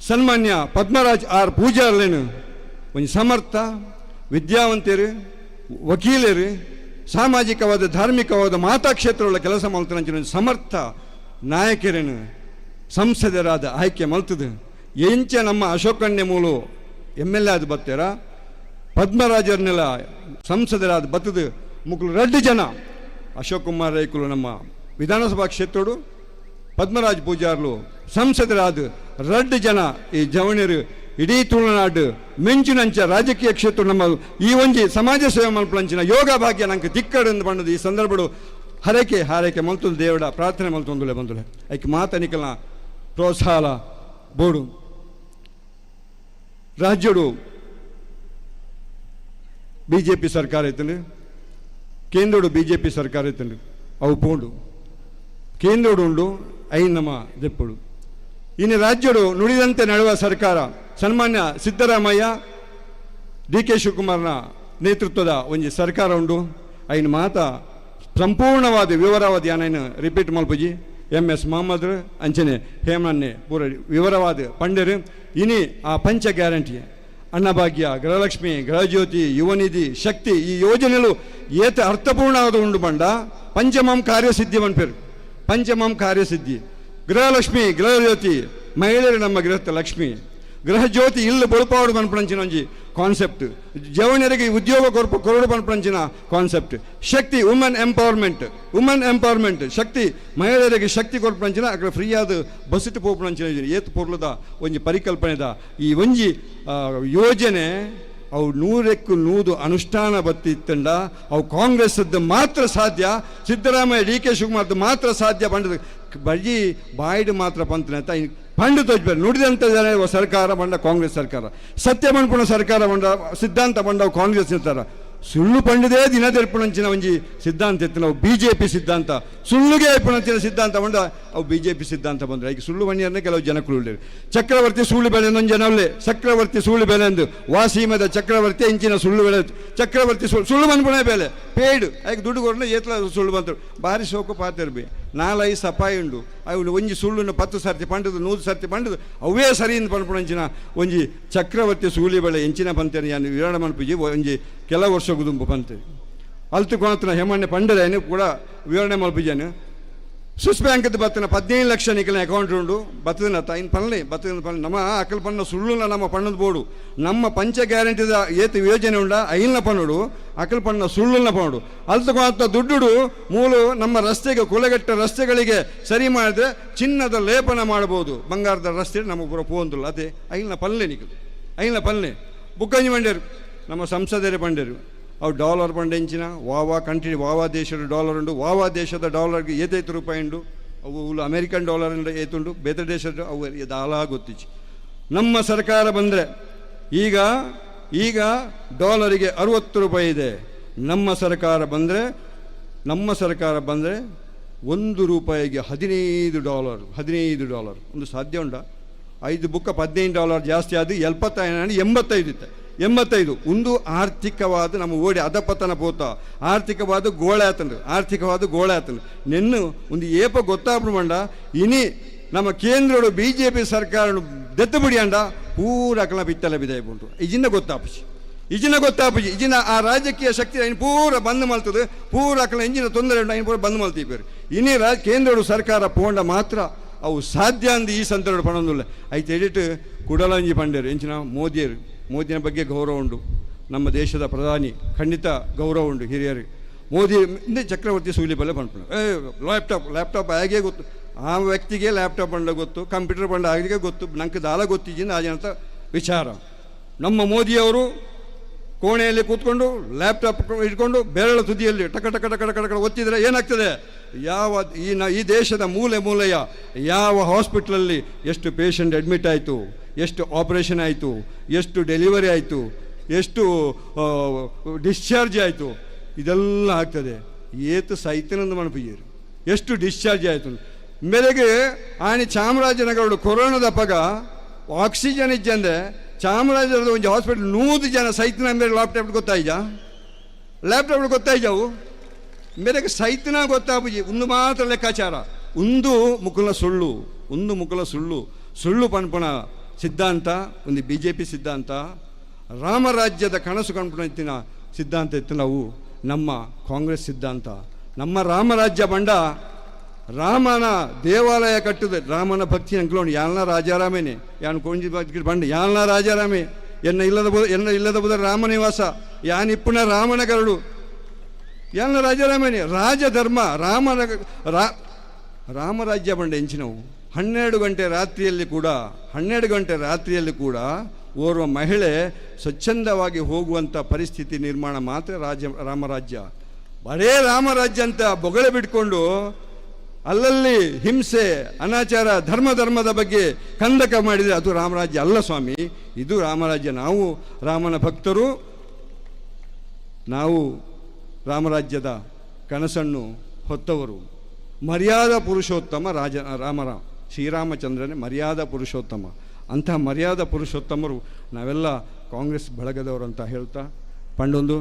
ಸನ್ಮಾನ್ಯ ಪದ್ಮರಾಜ್ ಆರ್ ಪೂಜಾರ್ಲೇನು ಒಂದು ಸಮರ್ಥ ವಿದ್ಯಾವಂತರು ವಕೀಲರು ಸಾಮಾಜಿಕವಾದ ಧಾರ್ಮಿಕವಾದ ಮಾತಾ ಕ್ಷೇತ್ರಗಳ ಕೆಲಸ ಮಾಡ್ತಾನೆ ಸಮರ್ಥ ನಾಯಕರೇನು ಸಂಸದರಾದ ಆಯ್ಕೆ ಮಲ್ತದೆ ಎಂಚ ನಮ್ಮ ಅಶೋಕಣ್ಯ ಮೂಲು MLA ಆದ ಬತ್ತಾರ ಪದ್ಮರಾಜರ್ನೆಲ್ಲ ಸಂಸದರಾದ ಬತ್ತದು ಮುಕ್ಳು 2 ಜನ ಅಶೋಕ್ ಕುಮಾರ್ ರೈಕುಲು ನಮ್ಮ ವಿಧಾನಸಭಾ ಕ್ಷೇತ್ರಡು ಪದ್ಮರಾಜ್ ಪೂಜಾರ್ಲು ಸಂಸದರಾದ 2 ಜನ ಈ ಜವಣಿಯರು ಇಡೀ ತುಳುನಾಡು ಮಿಂಚಿನಂಚ ರಾಜಕೀಯ ಕ್ಷೇತ್ರ ನಮ್ಮ ಈ ಒಂಜಿ ಸಮಾಜ ಸೇವೆ ಮಲ್ಪಂಚಿನ ಯೋಗ ಭಾಗ್ಯ ನಂಗೆ ತಿಕ್ಕಡೆಂದು ಬಂದದ್ದು ಈ ಸಂದರ್ಭಡು ಹಾರೈಕೆ ಮಲ್ತುದು ದೇವಡ ಪ್ರಾರ್ಥನೆ ಮಲ್ತೊಂದುಲೆ ಬಂದುಲೆ ಐಕೆ ಮಾತನಿಕಲ್ನ ಪ್ರೋತ್ಸಾಹ ಬೋಡು ರಾಜ್ಯಡು BJP ಸರ್ಕಾರ ಇತ್ತಂಡು ಕೇಂದ್ರಡು BJP ಸರ್ಕಾರ ಇತ್ತಂಡು ಅವು ಪೋಂಡು ಕೇಂದ್ರಡು ಉಂಡು ಐನ್ ನಮ್ಮ ದೆಪ್ಪಡು ಇನ್ನು ರಾಜ್ಯಡು ನುಡಿದಂತೆ ನಡೆಯುವ ಸರ್ಕಾರ ಸನ್ಮಾನ್ಯ ಸಿದ್ದರಾಮಯ್ಯ DK ಶಿವಕುಮಾರ್ನ ನೇತೃತ್ವದ ಒಂದು ಸರ್ಕಾರ ಉಂಡು ಐನ್ ಮಾತ ಸಂಪೂರ್ಣವಾದ ವಿವರವಾದ ಯಾನೇನು ರಿಪೀಟ್ ಮಲ್ಪುಜಿ MS ಮೊಹಮ್ಮದ್ ಅಂಚನೆ ಹೇಮನ್ನೆ ಪೂರ ವಿವರವಾದ ಪಂಡರು ಇನಿ ಆ ಪಂಚ ಗ್ಯಾರಂಟಿ ಅನ್ನಭಾಗ್ಯ ಗೃಹಲಕ್ಷ್ಮಿ ಗೃಹಜ್ಯೋತಿ ಯುವನಿಧಿ ಶಕ್ತಿ ಈ ಯೋಜನೆಗಳು ಏತ ಅರ್ಥಪೂರ್ಣವಾದ ಉಂಡು ಬಂಡ ಪಂಚಮಂ ಕಾರ್ಯಸಿದ್ಧಿ ಮನ್ಪೇರು ಪಂಚಮಂ ಕಾರ್ಯಸಿದ್ಧಿ ಗೃಹಲಕ್ಷ್ಮಿ ಗೃಹಜ್ಯೋತಿ ಮಹಿಳೆಯರು ನಮ್ಮ ಗೃಹದ ಲಕ್ಷ್ಮಿ ಗೃಹಜ್ಯೋತಿ ಇಲ್ಲಿ ಬಳುಪಾವಡು ಮನ್ಪಂಚಿನ ಒಂಜಿ ಕಾನ್ಸೆಪ್ಟ್ ಜವಣಿಯರಿಗೆ ಉದ್ಯೋಗ ಕೊರಡು ಮನ್ಪಂಚಿನ ಕಾನ್ಸೆಪ್ಟ್ ಶಕ್ತಿ ವುಮೆನ್ ಎಂಪವರ್ಮೆಂಟ್ ಶಕ್ತಿ ಮಹಿಳೆಯರಿಗೆ ಶಕ್ತಿ ಕೊರಪಂಚಿನ ಅక్కడ ಫ್ರೀ ಆದ ಬಸ್ಸಿಟ್ಟು ಪೋಪಂಚಿನ ಏತು ಪೊರ್ಲದ ಒಂಜಿ ಪರಿಕಲ್ಪನೆದ ಈ ಒಂಜಿ ಯೋಜನೆ ಅವು 100ಕ್ಕೂ 100 ಅನುಷ್ಠಾನ ಬತ್ತಿತ್ತಂಡ ಅವು ಕಾಂಗ್ರೆಸ್ದು ಮಾತ್ರ ಸಾಧ್ಯ ಸಿದ್ದರಾಮಯ್ಯ DK ಶಿವಕುಮಾರ್ದು ಮಾತ್ರ ಸಾಧ್ಯ ಬಂಡದ ಬಜಿ ಬಾಯ್ಡು ಮಾತ್ರ ಪಂತನೆ ಅಂತ ಪಂಡು ತೋಜ್ಬೇರು ನುಡಿದಂಥ ಸರ್ಕಾರ ಬಂಡ ಕಾಂಗ್ರೆಸ್ ಸರ್ಕಾರ ಸತ್ಯ ಮಣ್ಪುಣ ಸರ್ಕಾರ ಬಂಡ ಸಿದ್ಧಾಂತ ಬಂಡವು ಕಾಂಗ್ರೆಸ್ ಇರ್ತಾರ ಸುಳ್ಳು ಪಂಡದೇ ದಿನ ತೆರ್ಪಣಂಚಿನ ಒಂಜಿ ಸಿದ್ಧಾಂತ ಎತ್ತಿನ ಅವು BJP ಸಿದ್ಧಾಂತ ಸುಳ್ಳುಗೆ ಏರ್ಪಣಂಚಿನ ಸಿದ್ಧಾಂತ ಬಂಡ ಅವು BJP ಸಿದ್ಧಾಂತ ಬಂದ್ರೆ ಈಗ ಸುಳ್ಳು ಬಣ್ಣಿಯನ್ನೇ ಕೆಲವು ಜನಕ್ಕಳು ಚಕ್ರವರ್ತಿ ಸುಳ್ಳು ಬೆಳೆ ಒಂದು ಜನವಲ್ಲೇ ಚಕ್ರವರ್ತಿ ಸುಳ್ಳು ಬೆಲೆ ಎಂದು ವಾಸೀಮದ ಚಕ್ರವರ್ತಿ ಇಂಚಿನ ಸುಳ್ಳು ಬೆಳೆ ಚಕ್ರವರ್ತಿ ಸುಳ್ಳು ಬಂದ್ಬಿಡೇ ಬೆಲೆ ಪೇಯ್ಡು ಆಯ್ಕೆ ದುಡ್ಡು ಕೊಡನೆ ಏತ್ಲ ಸುಳ್ಳು ಬಂತು ಭಾರಿ ಶೋಕ ಪಾತಿರ್ಬಿ 4-5 ಸಪಾಯಿ ಉಂಡು ಅವು ಒಂಜಿ ಸುಳ್ಳುನ್ನು 10 ಸರ್ತಿ ಪಂಡದು 100 ಸರ್ತಿ ಪಂಡದು ಅವೇ ಸರಿಯಿಂದ ಪಂಪುಣಂಚಿನ ಒಂಜಿ ಚಕ್ರವರ್ತಿ ಸೂಳಿ ಬೆಳೆ ಎಂಚಿನ ಪಂತೇನೆ ಯಾನು ವಿರಾಣ ಮನ್ಪುಜಿ ಒಂಜಿ ಕೆಲವು ವರ್ಷ ಗುದುಂಬು ಪಂತೆ ಅಲ್ತು ಕೊನತನ ಹೇಮಣ್ಣೆ ಪಂಡದೇನು ಕೂಡ ವಿವರಣೆ ಮಲ್ಪುಜಾನು ಸ್ವಿಸ್ ಬ್ಯಾಂಕದ ಬತ್ತನ 15 ಲಕ್ಷ ನಿಖಿಲ ಅಕೌಂಟ್ ಉಂಡು ಬತ್ತದನತ್ತ ಇನ್ನು ಪನ್ಲೆ ನಮ್ಮ ಅಕಲ್ ಪನ್ನ ಸುಳ್ಳುನ ನಮ್ಮ ಪಣ್ಣದ ಬೋಡು ನಮ್ಮ ಪಂಚ ಗ್ಯಾರಂಟಿದ ಏತು ಯೋಜನೆ ಉಂಡ ಐಲ್ನ ಪನ್ನುಡು ಅಕಲ್ ಪನ್ನ ಸುಳ್ಳುನ ಪನ್ನುಡು ಅಲ್ಲಿ ತಗೊಂತ ದುಡ್ಡು ಮೂಲು ನಮ್ಮ ರಸ್ತೆಗೆ ಕುಲಗೆಟ್ಟ ರಸ್ತೆಗಳಿಗೆ ಸರಿ ಮಾಡಿದ್ರೆ ಚಿನ್ನದ ಲೇಪನ ಮಾಡ್ಬೋದು, ಬಂಗಾರದ ರಸ್ತೆ ನಮ್ಮ ಪೂರ ಪೋಂದಿಲ್ಲ ಅದೇ ಐಲ್ನ ಪಲ್ಲೆ ನಿಖಿಲ್ ಐಲ್ನ ಪಲ್ಲೆ ಬುಕ್ಕಂಜಿ ಬಂಡೇರು ನಮ್ಮ ಸಂಸದರೇ ಬಂಡೇರು ಅವು ಡಾಲರ್ ಪಂಡೆಂಚಿನ ವಾವಾ ಕಂಟ್ರಿ ವಾವಾ ದೇಶದ ಡಾಲರ್ ಉಂಡು, ವಾವಾ ದೇಶದ ಡಾಲರ್ಗೆ ಏತೈತು ರೂಪಾಯಿ ಉಂಡು, ಅವು ಅಮೇರಿಕನ್ ಡಾಲರ್ ಏತುಂಡು, ಬೇರೆ ದೇಶದ ಅವು ದಾಲ ಗೊತ್ತಿಚ್ಚಿ. ನಮ್ಮ ಸರ್ಕಾರ ಬಂದರೆ ಈಗ ಡಾಲರಿಗೆ 60 ರೂಪಾಯಿ ಇದೆ. ನಮ್ಮ ಸರ್ಕಾರ ಬಂದರೆ $1 $15 ಒಂದು ಸಾಧ್ಯ ಉಂಡ? 5 ಬುಕ್ಕ $15 ಜಾಸ್ತಿ ಆದ 85 ಇತ್ತೆ 85 ಒಂದು ಆರ್ಥಿಕವಾದ ನಮ್ಮ ಓಡಿ ಅಧಪತನ ಪೋತ ಆರ್ಥಿಕವಾದ ಗೋಳೆ ಆತಂಡು ನೆನ್ನು ಒಂದು ಏಪ ಗೊತ್ತಾಗ್ಬಿಡು ಮಂಡ ಇನಿ ನಮ್ಮ ಕೇಂದ್ರಡು BJP ಸರ್ಕಾರ ದೆತ್ತು ಬಿಡಿ ಅಂಡ ಪೂರ ಅಕಲ ಬಿತ್ತಲೆ ಬಿದಾಯ ಬಂತು ಇಜಿನ ಗೊತ್ತಾಪುಜಿ ಇಜಿನ ಆ ರಾಜಕೀಯ ಶಕ್ತಿ ಐನು ಪೂರ ಬಂದ್ ಮಲ್ತದೆ, ಪೂರ ಅಕಲ ಇಂಜಿನ ತೊಂದರೆ ಉಂಟು ಐನು ಪೂರ ಬಂದ್ ಮಲ್ತೀಪೇರು ಇನಿ ಕೇಂದ್ರಡು ಸರ್ಕಾರ ಪೋಂಡ ಮಾತ್ರ ಅವು ಸಾಧ್ಯ ಅಂದು ಈ ಸಂದರ್ಭ ಪಣೊಂದಿಲ್ಲ ಐತೆ ಎಡಿಟ್ ಕುಡಲಂಜಿ ಪಂಡೇರು ಎಂಚಿನ ಮೋದಿಯ ಬಗ್ಗೆ ಗೌರವ ಉಂಡು, ನಮ್ಮ ದೇಶದ ಪ್ರಧಾನಿ ಖಂಡಿತ ಗೌರವ ಉಂಡು ಹಿರಿಯರು. ಮೋದಿ ಇಂದೇ ಚಕ್ರವರ್ತಿ ಸೂಲಿಬಲ್ಲ ಪಂಪು ಲ್ಯಾಪ್ಟಾಪ್ ಹೇಗೆ ಗೊತ್ತು ಆ ವ್ಯಕ್ತಿಗೆ ಲ್ಯಾಪ್ಟಾಪ್ ಬಂಡ ಗೊತ್ತು, ಕಂಪ್ಯೂಟರ್ ಬಂಡ ಆಗಿಗೆ ಗೊತ್ತು, ನಂಗೆ ದಾಲ ಗೊತ್ತಿದ್ದೀನಿ ಆಜಂತ ವಿಚಾರ. ನಮ್ಮ ಮೋದಿಯವರು ಕೋಣೆಯಲ್ಲಿ ಕೂತ್ಕೊಂಡು ಲ್ಯಾಪ್ಟಾಪ್ ಇಟ್ಕೊಂಡು ಬೆರಳ ತುದಿಯಲ್ಲಿ ಟಕ ಒತ್ತಿದರೆ ಏನಾಗ್ತದೆ? ಈ ದೇಶದ ಮೂಲೆಯ ಯಾವ ಹಾಸ್ಪಿಟ್ಲಲ್ಲಿ ಎಷ್ಟು ಪೇಷಂಟ್ ಅಡ್ಮಿಟ್ ಆಯಿತು, ಎಷ್ಟು ಆಪರೇಷನ್ ಆಯಿತು, ಎಷ್ಟು ಡೆಲಿವರಿ ಆಯಿತು, ಎಷ್ಟು ಡಿಸ್ಚಾರ್ಜ್ ಆಯಿತು, ಇದೆಲ್ಲ ಆಗ್ತದೆ. ಏತು ಸೈತನಂದು ಮಣಪಿಯರು ಎಷ್ಟು ಡಿಸ್ಚಾರ್ಜ್ ಆಯಿತು. ಮೇಲೆಗೆ ಆನೆ ಚಾಮರಾಜನಗರ ಕೊರೋನಾದ ಪಗ ಆಕ್ಸಿಜನ್ ಇಜ್ಜಂದ್ರೆ ಚಾಮರಾಜನಗರದ ಒಂದು ಹಾಸ್ಪಿಟಲ್ 100 ಜನ ಸೈತನ ಮೇಲೆ ಲ್ಯಾಪ್ಟಾಪ್ ಗೊತ್ತಾಯ್ಜಾವು ಮೇರೆಗೆ ಸೈತನ ಗೊತ್ತಾಪುಜಿ ಒಂದು ಮಾತ್ರ ಲೆಕ್ಕಾಚಾರ ಒಂದು ಮುಕುಲ ಸುಳ್ಳು ಪನ್ಪುಣ ಸಿದ್ಧಾಂತ ಒಂದು BJP ಸಿದ್ಧಾಂತ, ರಾಮರಾಜ್ಯದ ಕನಸು ಕಣ್ಪುಣ ಸಿದ್ಧಾಂತ ಇತ್ತು ನಾವು ನಮ್ಮ ಕಾಂಗ್ರೆಸ್ ಸಿದ್ಧಾಂತ. ನಮ್ಮ ರಾಮರಾಜ್ಯ ಬಂಡ ರಾಮನ ದೇವಾಲಯ ಕಟ್ಟುದು ರಾಮನ ಭಕ್ತಿ ಅಂಕ್ಲೋಣ ಯಾಲ್ನ ರಾಜಾರಾಮೇನೆ ಯಾನ್ ಕೊಂಜಿ ಬಂಡ ಯಾಲ್ನ ರಾಜಾರಾಮೆ ಎನ್ನ ಇಲ್ಲದ ಬುದ ರಾಮ ನಿವಾಸ ಯಾನ್ ಇಪ್ಪುಣ ರಾಮನ ಗರಡು ಯಾಲ್ನ ರಾಜಾರಾಮೇನೆ ರಾಜಧರ್ಮ ರಾಮರಾಜ್ಯ ಬಂಡ ಎಂಚಿನವು 12 ಗಂಟೆ ರಾತ್ರಿಯಲ್ಲಿ ಕೂಡ ಓರ್ವ ಮಹಿಳೆ ಸ್ವಚ್ಛಂದವಾಗಿ ಹೋಗುವಂಥ ಪರಿಸ್ಥಿತಿ ನಿರ್ಮಾಣ ಮಾತ್ರ ರಾಮರಾಜ್ಯ. ಬರೇ ರಾಮರಾಜ್ಯ ಅಂತ ಬೊಗಳೆ ಬಿಟ್ಕೊಂಡು ಅಲ್ಲಲ್ಲಿ ಹಿಂಸೆ ಅನಾಚಾರ ಧರ್ಮದ ಬಗ್ಗೆ ಕಂದಕ ಮಾಡಿದರೆ ಅದು ರಾಮರಾಜ್ಯ ಅಲ್ಲ ಸ್ವಾಮಿ, ಇದು ರಾಮರಾಜ್ಯ. ನಾವು ರಾಮನ ಭಕ್ತರು, ನಾವು ರಾಮರಾಜ್ಯದ ಕನಸನ್ನು ಹೊತ್ತವರು. ಮರ್ಯಾದಾ ಪುರುಷೋತ್ತಮ ಶ್ರೀರಾಮಚಂದ್ರನೇ ಮರ್ಯಾದಾ ಪುರುಷೋತ್ತಮ. ಅಂತಹ ಮರ್ಯಾದಾ ಪುರುಷೋತ್ತಮರು ನಾವೆಲ್ಲ ಕಾಂಗ್ರೆಸ್ ಬಳಗದವರು ಅಂತ ಹೇಳ್ತಾ ಪಂಡೊಂದು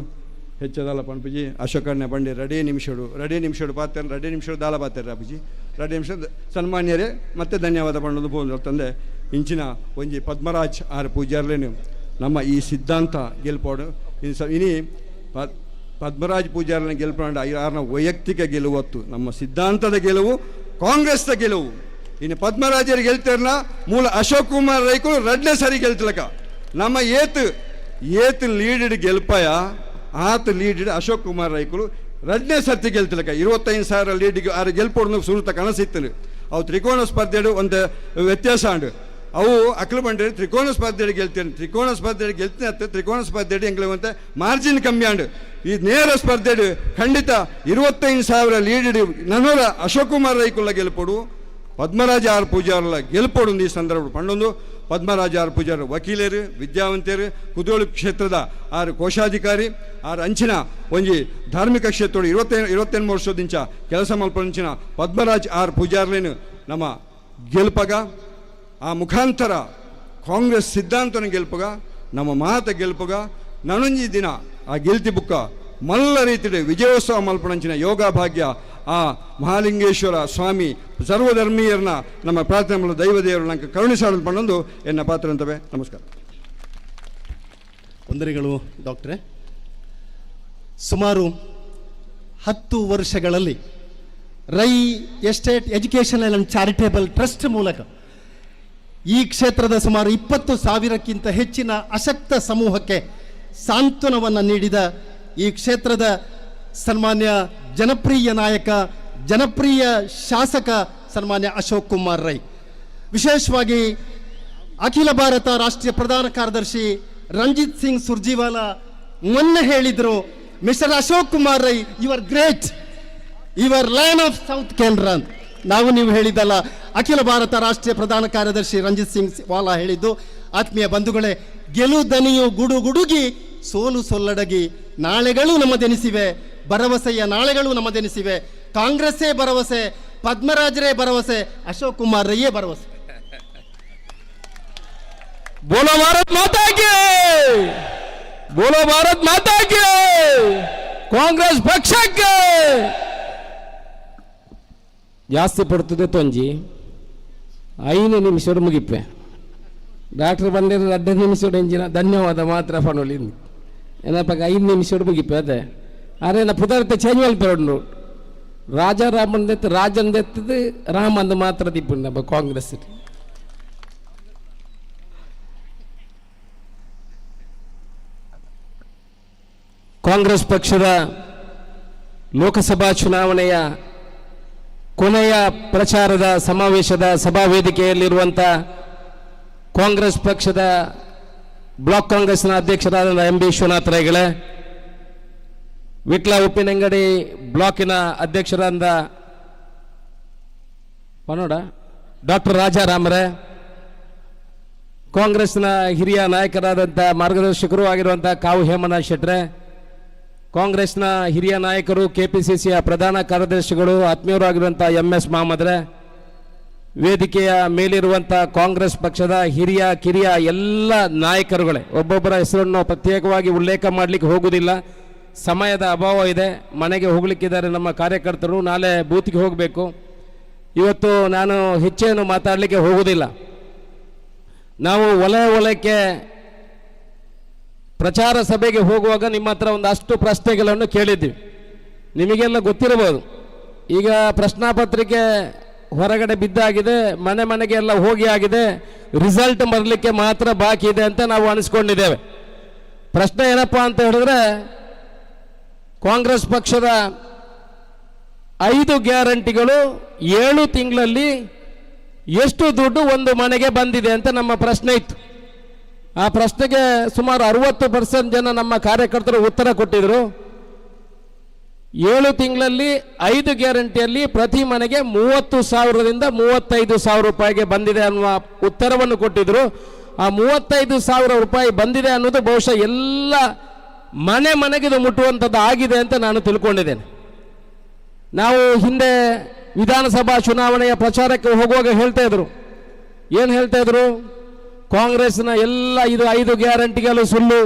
ಹೆಚ್ಚದಲ್ಲ ಪಂಪಿಜಿ ಅಶೋಕಣ್ಣ ಬಂಡಿ ರೆಡೇ ನಿಮಿಷಡು ಪಾತ್ರ ದಾಲ ಪಾತ್ರ ಅಪ್ಪಿಜಿ ಸನ್ಮಾನ್ಯರೇ ಮತ್ತೆ ಧನ್ಯವಾದ ಪಂಡೊಂದು ಬೋದು ತಂದೆ ಇಂಚಿನ ಒಂಜಿ ಪದ್ಮರಾಜ್ ಆರ್ ಪೂಜಾರ್ಲೇನು ನಮ್ಮ ಈ ಸಿದ್ಧಾಂತ ಗೆಲ್ಪೋಡು ಇನಿ ಪದ್ಮರಾಜ್ ಪೂಜಾರನ ಗೆಲ್ಪಂಡ ಯಾರನ್ನ ವೈಯಕ್ತಿಕ ಗೆಲುವತ್ತು ನಮ್ಮ ಸಿದ್ಧಾಂತದ ಗೆಲುವು, ಕಾಂಗ್ರೆಸ್ದ ಗೆಲುವು. ಇನ್ನು ಪದ್ಮರಾಜರು ಗೆಲ್ತಾರಲ್ಲ ಮೂಲ ಅಶೋಕ್ ಕುಮಾರ್ ರೈಕುಲು 2ನೇ ಸರಿ ಗೆಲ್ತಿಲಕ ನಮ್ಮ ಏತ್ ಲೀಡೆಡ್ ಗೆಲ್ಪಯ ಆತ ಲೀಡೆಡ್ ಅಶೋಕ್ ಕುಮಾರ್ ರೈಕುಲು 2ನೇ ಸರ್ತಿ ಗೆಲ್ತಿಲಕ 25,000 ಲೀಡಿಗೆ ಆರು ಗೆಲ್ಪೋಡು ಸುರುತ ಕನಸಿತ್ತು. ಅವು ತ್ರಿಕೋಣ ಸ್ಪರ್ಧೆಡು ಒಂದು ವ್ಯತ್ಯಾಸ ಅಂಡು ಅವು ಅಕ್ಲು ಬಂದ್ರೆ ತ್ರಿಕೋಣ ಸ್ಪರ್ಧೆಗೆ ಗೆಲ್ತೇನೆ ತ್ರಿಕೋಣ ಸ್ಪರ್ಧೆಡು ಎಂಗ್ಲವಂತೆ ಮಾರ್ಜಿನ್ ಕಮ್ಮಿ ಅಂಡು ಈ ನೇರ ಸ್ಪರ್ಧೆಡು ಖಂಡಿತ 25,000 ಲೀಡೆಡ್ ನನೂರ ಅಶೋಕ್ ಕುಮಾರ್ ರೈಕುಲ್ಲ ಗೆಲ್ಪೋಡು ಪದ್ಮರಾಜ ಆರ್ ಪೂಜಾರ್ಲ ಗೆಲ್ಪೋಡು ಈ ಸಂದರ್ಭ ಪಂಡೊಂದು ಪದ್ಮರಾಜ ಆರ್ ಪೂಜಾರ್ ವಕೀಲರು ವಿದ್ಯಾವಂತರು ಕುದೋಳು ಕ್ಷೇತ್ರದ ಆರು ಕೋಶಾಧಿಕಾರಿ ಆರು ಅಂಚಿನ ಒಂಜಿ ಧಾರ್ಮಿಕ ಕ್ಷೇತ್ರ 28 ವರ್ಷದಿಂಚ ಕೆಲಸ ಮಲ್ಪಂಚಿನ ಪದ್ಮರಾಜ್ ಆರ್ ಪೂಜಾರ್ಲೇನು ನಮ್ಮ ಗೆಲ್ಪಗ ಆ ಮುಖಾಂತರ ಕಾಂಗ್ರೆಸ್ ಸಿದ್ಧಾಂತನ ಗೆಲ್ಪಗ ನಮ್ಮ ಮಾತ ಗೆಲ್ಪಗ ನನೊಂಜಿ ದಿನ ಆ ಗೆಲ್ತಿ ಬುಕ್ಕ ಮಲ್ಲ ರೀತಿಯ ವಿಜಯೋತ್ಸವ ಮಲ್ಪಣಂಚಿನ ಯೋಗ ಭಾಗ್ಯ ಆ ಮಹಾಲಿಂಗೇಶ್ವರ ಸ್ವಾಮಿ ಸರ್ವಧರ್ಮೀಯರನ್ನ ನಮ್ಮ ಪ್ರಾರ್ಥನೆ ದೈವದೇವರು ನಂಗೆ ಕರುಣಿಸಾಡಲು ಪಣ್ಣೊಂದು ಎನ್ನ ಪಾತ್ರ ಅಂತವೆ. ನಮಸ್ಕಾರ. ವಂದನೆಗಳು ಡಾಕ್ಟ್ರೇ. ಸುಮಾರು 10 ವರ್ಷಗಳಲ್ಲಿ Rai estate educational and charitable trust ಮೂಲಕ ಈ ಕ್ಷೇತ್ರದ ಸುಮಾರು 20,000ಕ್ಕಿಂತ ಹೆಚ್ಚಿನ ಅಶಕ್ತ ಸಮೂಹಕ್ಕೆ ಸಾಂತ್ವನವನ್ನು ನೀಡಿದ ಈ ಕ್ಷೇತ್ರದ ಸನ್ಮಾನ್ಯ ಜನಪ್ರಿಯ ನಾಯಕ, ಜನಪ್ರಿಯ ಶಾಸಕ ಸನ್ಮಾನ್ಯ ಅಶೋಕ್ ಕುಮಾರ್ ರೈ. ವಿಶೇಷವಾಗಿ ಅಖಿಲ ಭಾರತ ರಾಷ್ಟ್ರೀಯ ಪ್ರಧಾನ ಕಾರ್ಯದರ್ಶಿ ರಂಜಿತ್ ಸಿಂಗ್ ಸುರ್ಜಿವಾಲಾ ಮೊನ್ನೆ ಹೇಳಿದರು, mister Ashok Kumar Rai, you are great, your lion of south ಕೇಂದ್ರ. ನಾವು ನೀವು ಹೇಳಿದ್ದಲ್ಲ, ಅಖಿಲ ಭಾರತ ರಾಷ್ಟ್ರೀಯ ಪ್ರಧಾನ ಕಾರ್ಯದರ್ಶಿ ರಂಜಿತ್ ಸಿಂಗ್ ವಾಲಾ ಹೇಳಿದ್ದು. ಆತ್ಮೀಯ ಬಂಧುಗಳೇ, ಗೆಲು ದನಿಯು ಗುಡುಗುಡುಗಿ ಸೋಲು ಸೊಲ್ಲಡಗಿ, ನಾಳೆಗಳು ನಮ್ಮದೆನಿಸಿವೆ, ಭರವಸೆಯ ನಾಳೆಗಳು ನಮ್ಮದೆನಿಸಿವೆ. ಕಾಂಗ್ರೆಸ್ಸೇ ಭರವಸೆ, ಪದ್ಮರಾಜರೇ ಭರವಸೆ, ಅಶೋಕ್ ಕುಮಾರ್ ರೈಯೇ ಭರವಸೆ. ಬೋಲೋ ಭಾರತ್ ಮಾತಾ ಕಿ, ಬೋಲೋ ಭಾರತ್ ಮಾತಾ ಕಿ, ಕಾಂಗ್ರೆಸ್ ಪಕ್ಷಕ್ಕೆ. ಜಾಸ್ತಿ ಪಡ್ತದೆ ತೊಂಜಿ 5 ನಿಮಿಷ ಮುಗಿಪ್ಪೆ. ಡಾಕ್ಟರ್ ಬಂದಿರೋ 15 ನಿಮಿಷ ಎಂಜಿನ ಧನ್ಯವಾದ ಮಾತ್ರ ಪಣೋಲಿ ಏನಪ್ಪ 5 ನಿಮಿಷ ಮುಗಿಪ್ಪೆ. ಅದೇ ಅರೆ ನಾ ಪುದರ್ತೆ ಚೇಂಜ್ ಮಲ್ಪೆರಡು ರಾಜಾರಾಮಂದೆತ್ತು ರಾಜಂದೆತ್ತದು ರಾಮಂದು ಮಾತ್ರ ದಿಪ್ಪು ನಮ್ಮ ಕಾಂಗ್ರೆಸ್. ಕಾಂಗ್ರೆಸ್ ಪಕ್ಷದ ಲೋಕಸಭಾ ಚುನಾವಣೆಯ ಕೊನೆಯ ಪ್ರಚಾರದ ಸಮಾವೇಶದ ಸಭಾ ವೇದಿಕೆಯಲ್ಲಿರುವಂಥ ಕಾಂಗ್ರೆಸ್ ಪಕ್ಷದ ಬ್ಲಾಕ್ ಕಾಂಗ್ರೆಸ್ನ ಅಧ್ಯಕ್ಷರಾದ ಎಂ ಬಿ ವಿಶ್ವನಾಥ್ ರೈಗಳೇ, ವಿಟ್ಲ ಉಪ್ಪಿನಂಗಡಿ ಬ್ಲಾಕಿನ ಅಧ್ಯಕ್ಷರಾದ ಪನೋಡ ಡಾಕ್ಟರ್ ರಾಜಾರಾಮರೇ, ಕಾಂಗ್ರೆಸ್ನ ಹಿರಿಯ ನಾಯಕರಾದಂಥ ಮಾರ್ಗದರ್ಶಕರು ಆಗಿರುವಂಥ ಕಾವು ಹೇಮನಾಥ್ ಶೆಟ್ರೆ, ಕಾಂಗ್ರೆಸ್ನ ಹಿರಿಯ ನಾಯಕರು ಕೆಪಿಸಿಸಿಯ ಪ್ರಧಾನ ಕಾರ್ಯದರ್ಶಿಗಳು ಆತ್ಮೀಯರು ಆಗಿರುವಂಥ MS ಮಹಮ್ಮದ್ರೆ, ವೇದಿಕೆಯ ಮೇಲಿರುವಂಥ ಕಾಂಗ್ರೆಸ್ ಪಕ್ಷದ ಹಿರಿಯ ಕಿರಿಯ ಎಲ್ಲ ನಾಯಕರುಗಳೇ, ಒಬ್ಬೊಬ್ಬರ ಹೆಸರನ್ನು ಪ್ರತ್ಯೇಕವಾಗಿ ಉಲ್ಲೇಖ ಮಾಡಲಿಕ್ಕೆ ಹೋಗುವುದಿಲ್ಲ, ಸಮಯದ ಅಭಾವ ಇದೆ. ಮನೆಗೆ ಹೋಗ್ಲಿಕ್ಕಿದ್ದಾರೆ ನಮ್ಮ ಕಾರ್ಯಕರ್ತರು, ನಾಳೆ ಬೂತ್ಗೆ ಹೋಗಬೇಕು. ಇವತ್ತು ನಾನು ಹೆಚ್ಚೇನು ಮಾತಾಡಲಿಕ್ಕೆ ಹೋಗುವುದಿಲ್ಲ. ನಾವು ವಲಯಕ್ಕೆ ಪ್ರಚಾರ ಸಭೆಗೆ ಹೋಗುವಾಗ ನಿಮ್ಮ ಹತ್ರ ಒಂದಷ್ಟು ಪ್ರಶ್ನೆಗಳನ್ನು ಕೇಳಿದ್ವಿ. ನಿಮಗೆಲ್ಲ ಗೊತ್ತಿರಬಹುದು, ಈಗ ಪ್ರಶ್ನಾಪತ್ರಿಕೆ ಹೊರಗಡೆ ಬಿದ್ದಾಗಿದೆ, ಮನೆಗೆ ಹೋಗಿ ಆಗಿದೆ, ರಿಸಲ್ಟ್ ಬರಲಿಕ್ಕೆ ಮಾತ್ರ ಬಾಕಿ ಇದೆ ಅಂತ ನಾವು ಅನಿಸ್ಕೊಂಡಿದ್ದೇವೆ. ಪ್ರಶ್ನೆ ಏನಪ್ಪ ಅಂತ ಹೇಳಿದ್ರೆ, ಕಾಂಗ್ರೆಸ್ ಪಕ್ಷದ 5 ಗ್ಯಾರಂಟಿಗಳು 7 ತಿಂಗಳಲ್ಲಿ ಎಷ್ಟು ದುಡ್ಡು ಒಂದು ಮನೆಗೆ ಬಂದಿದೆ ಅಂತ ನಮ್ಮ ಪ್ರಶ್ನೆ ಇತ್ತು. ಆ ಪ್ರಶ್ನೆಗೆ ಸುಮಾರು 60% ಜನ ನಮ್ಮ ಕಾರ್ಯಕರ್ತರು ಉತ್ತರ ಕೊಟ್ಟಿದ್ರು. 7 ತಿಂಗಳಲ್ಲಿ 5 ಗ್ಯಾರಂಟಿಯಲ್ಲಿ ಪ್ರತಿ ಮನೆಗೆ 30,000ರಿಂದ 35,000 ರೂಪಾಯಿಗೆ ಬಂದಿದೆ ಅನ್ನುವ ಉತ್ತರವನ್ನು ಕೊಟ್ಟಿದ್ರು. ಆ 35,000 ರೂಪಾಯಿ ಬಂದಿದೆ ಅನ್ನೋದು ಬಹುಶಃ ಎಲ್ಲ ಮನೆಗೆ ಇದು ಮುಟ್ಟುವಂಥದ್ದು ಆಗಿದೆ ಅಂತ ನಾನು ತಿಳ್ಕೊಂಡಿದ್ದೇನೆ. ನಾವು ಹಿಂದೆ ವಿಧಾನಸಭಾ ಚುನಾವಣೆಯ ಪ್ರಚಾರಕ್ಕೆ ಹೋಗುವಾಗ ಹೇಳ್ತಾ ಇದ್ರು, ಏನು ಹೇಳ್ತಾ ಇದ್ರು, ಕಾಂಗ್ರೆಸ್ನ ಎಲ್ಲ ಇದು 5 ಗ್ಯಾರಂಟಿಗಳು ಸುಳ್ಳು,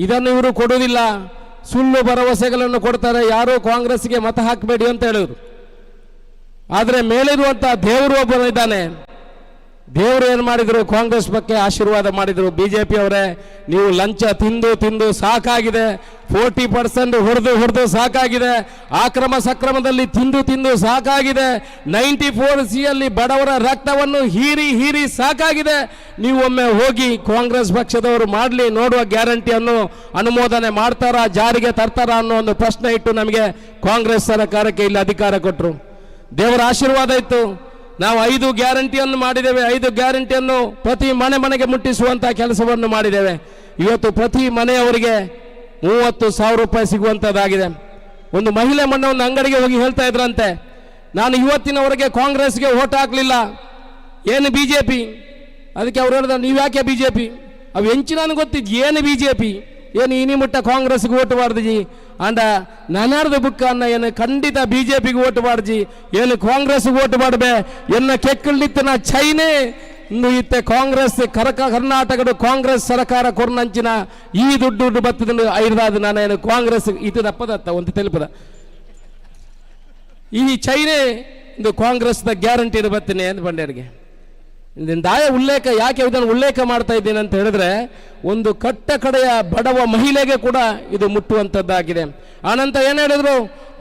ಇದನ್ನು ಇವರು ಕೊಡುವುದಿಲ್ಲ, ಸುಳ್ಳು ಭರವಸೆಗಳನ್ನು ಕೊಡ್ತಾರೆ, ಯಾರೂ ಕಾಂಗ್ರೆಸ್ಗೆ ಮತ ಹಾಕಬೇಡಿ ಅಂತ ಹೇಳಿದ್ರು. ಆದರೆ ಮೇಲಿರುವಂಥ ದೇವರು ಒಬ್ಬ ಇದ್ದಾನೆ, ದೇವರು ಏನು ಮಾಡಿದರು, ಕಾಂಗ್ರೆಸ್ ಬಗ್ಗೆ ಆಶೀರ್ವಾದ ಮಾಡಿದರು. BJP ಅವರೇ, ನೀವು ಲಂಚ ತಿಂದು ಸಾಕಾಗಿದೆ, 40% ಹೊಡೆದು ಸಾಕಾಗಿದೆ, ಆಕ್ರಮ ಸಕ್ರಮದಲ್ಲಿ ತಿಂದು ಸಾಕಾಗಿದೆ, 94C ಬಡವರ ರಕ್ತವನ್ನು ಹೀರಿ ಸಾಕಾಗಿದೆ. ನೀವು ಒಮ್ಮೆ ಹೋಗಿ ಕಾಂಗ್ರೆಸ್ ಪಕ್ಷದವರು ಮಾಡಲಿ ನೋಡುವ ಗ್ಯಾರಂಟಿಯನ್ನು ಅನುಮೋದನೆ ಮಾಡ್ತಾರಾ, ಜಾರಿಗೆ ತರ್ತಾರಾ ಅನ್ನೋ ಒಂದು ಪ್ರಶ್ನೆ ಇಟ್ಟು ನಮಗೆ ಕಾಂಗ್ರೆಸ್ ಸರ್ಕಾರಕ್ಕೆ ಇಲ್ಲಿ ಅಧಿಕಾರ ಕೊಟ್ಟರು. ದೇವರ ಆಶೀರ್ವಾದ ಇತ್ತು. ನಾವು 5 ಗ್ಯಾರಂಟಿಯನ್ನು ಮಾಡಿದ್ದೇವೆ. 5 ಗ್ಯಾರಂಟಿಯನ್ನು ಪ್ರತಿ ಮನೆಗೆ ಮುಟ್ಟಿಸುವಂಥ ಕೆಲಸವನ್ನು ಮಾಡಿದ್ದೇವೆ. ಇವತ್ತು ಪ್ರತಿ ಮನೆಯವರಿಗೆ 30,000 ರೂಪಾಯಿ ಸಿಗುವಂಥದ್ದಾಗಿದೆ. ಒಂದು ಮಹಿಳೆ ಮೊನ್ನೆ ಒಂದು ಅಂಗಡಿಗೆ ಹೋಗಿ ಹೇಳ್ತಾ ಇದ್ರಂತೆ, ನಾನು ಇವತ್ತಿನವರೆಗೆ ಕಾಂಗ್ರೆಸ್ಗೆ ಓಟ್ ಹಾಕಲಿಲ್ಲ, ಏನು BJP. ಅದಕ್ಕೆ ಅವ್ರು ಹೇಳಿದ, ನೀವು ಯಾಕೆ BJP? ಅವು ಹೆಂಚು ನನಗೆ ಗೊತ್ತಿದ್ದು ಏನು BJP, ಏನು ಇನಿ ಮುಟ್ಟ ಕಾಂಗ್ರೆಸ್ಗೆ ಓಟ್ ಮಾಡ್ದಿಜಿ ಅಂಡ ನನಾರ್ದು ಬುಕ್ಕ ಅನ್ನ ಏನು ಖಂಡಿತ BJPಗೆ ಓಟ್ ಮಾಡ್ಜಿ, ಏನು ಕಾಂಗ್ರೆಸ್ಗೆ ಓಟ್ ಮಾಡಬೇ ಎನ್ನ ಕೆಕ್ಕಳಿತ್ತು ನಾ ಚೈನೆ ಇತ್ತೆ ಕಾಂಗ್ರೆಸ್ ಕರ್ನಾಟಕದ ಕಾಂಗ್ರೆಸ್ ಸರ್ಕಾರ ಕೊರ್ನಂಚಿನ ಈ ದುಡ್ಡು ಬತ್ತದ ಐದಾದ ನಾನೇನು ಕಾಂಗ್ರೆಸ್ ಇದು ದಪ್ಪದತ್ತ ಒಂದು ತೆಲುಪದ ಈ ಚೈನೆ ಇದು ಕಾಂಗ್ರೆಸ್ದ ಗ್ಯಾರಂಟಿ ಬರ್ತೇನೆ ಅಂತ ಬಂಡೇರಿಗೆ ದಾಯ ಉಲ್ಲೇಖ ಯಾಕೆ ಇದನ್ನು ಉಲ್ಲೇಖ ಮಾಡ್ತಾ ಇದ್ದೇನೆ ಅಂತ ಹೇಳಿದ್ರೆ, ಒಂದು ಕಟ್ಟ ಕಡೆಯ ಬಡವ ಮಹಿಳೆಗೆ ಕೂಡ ಇದು ಮುಟ್ಟುವಂಥದ್ದಾಗಿದೆ. ಆನಂತರ ಏನು ಹೇಳಿದ್ರು,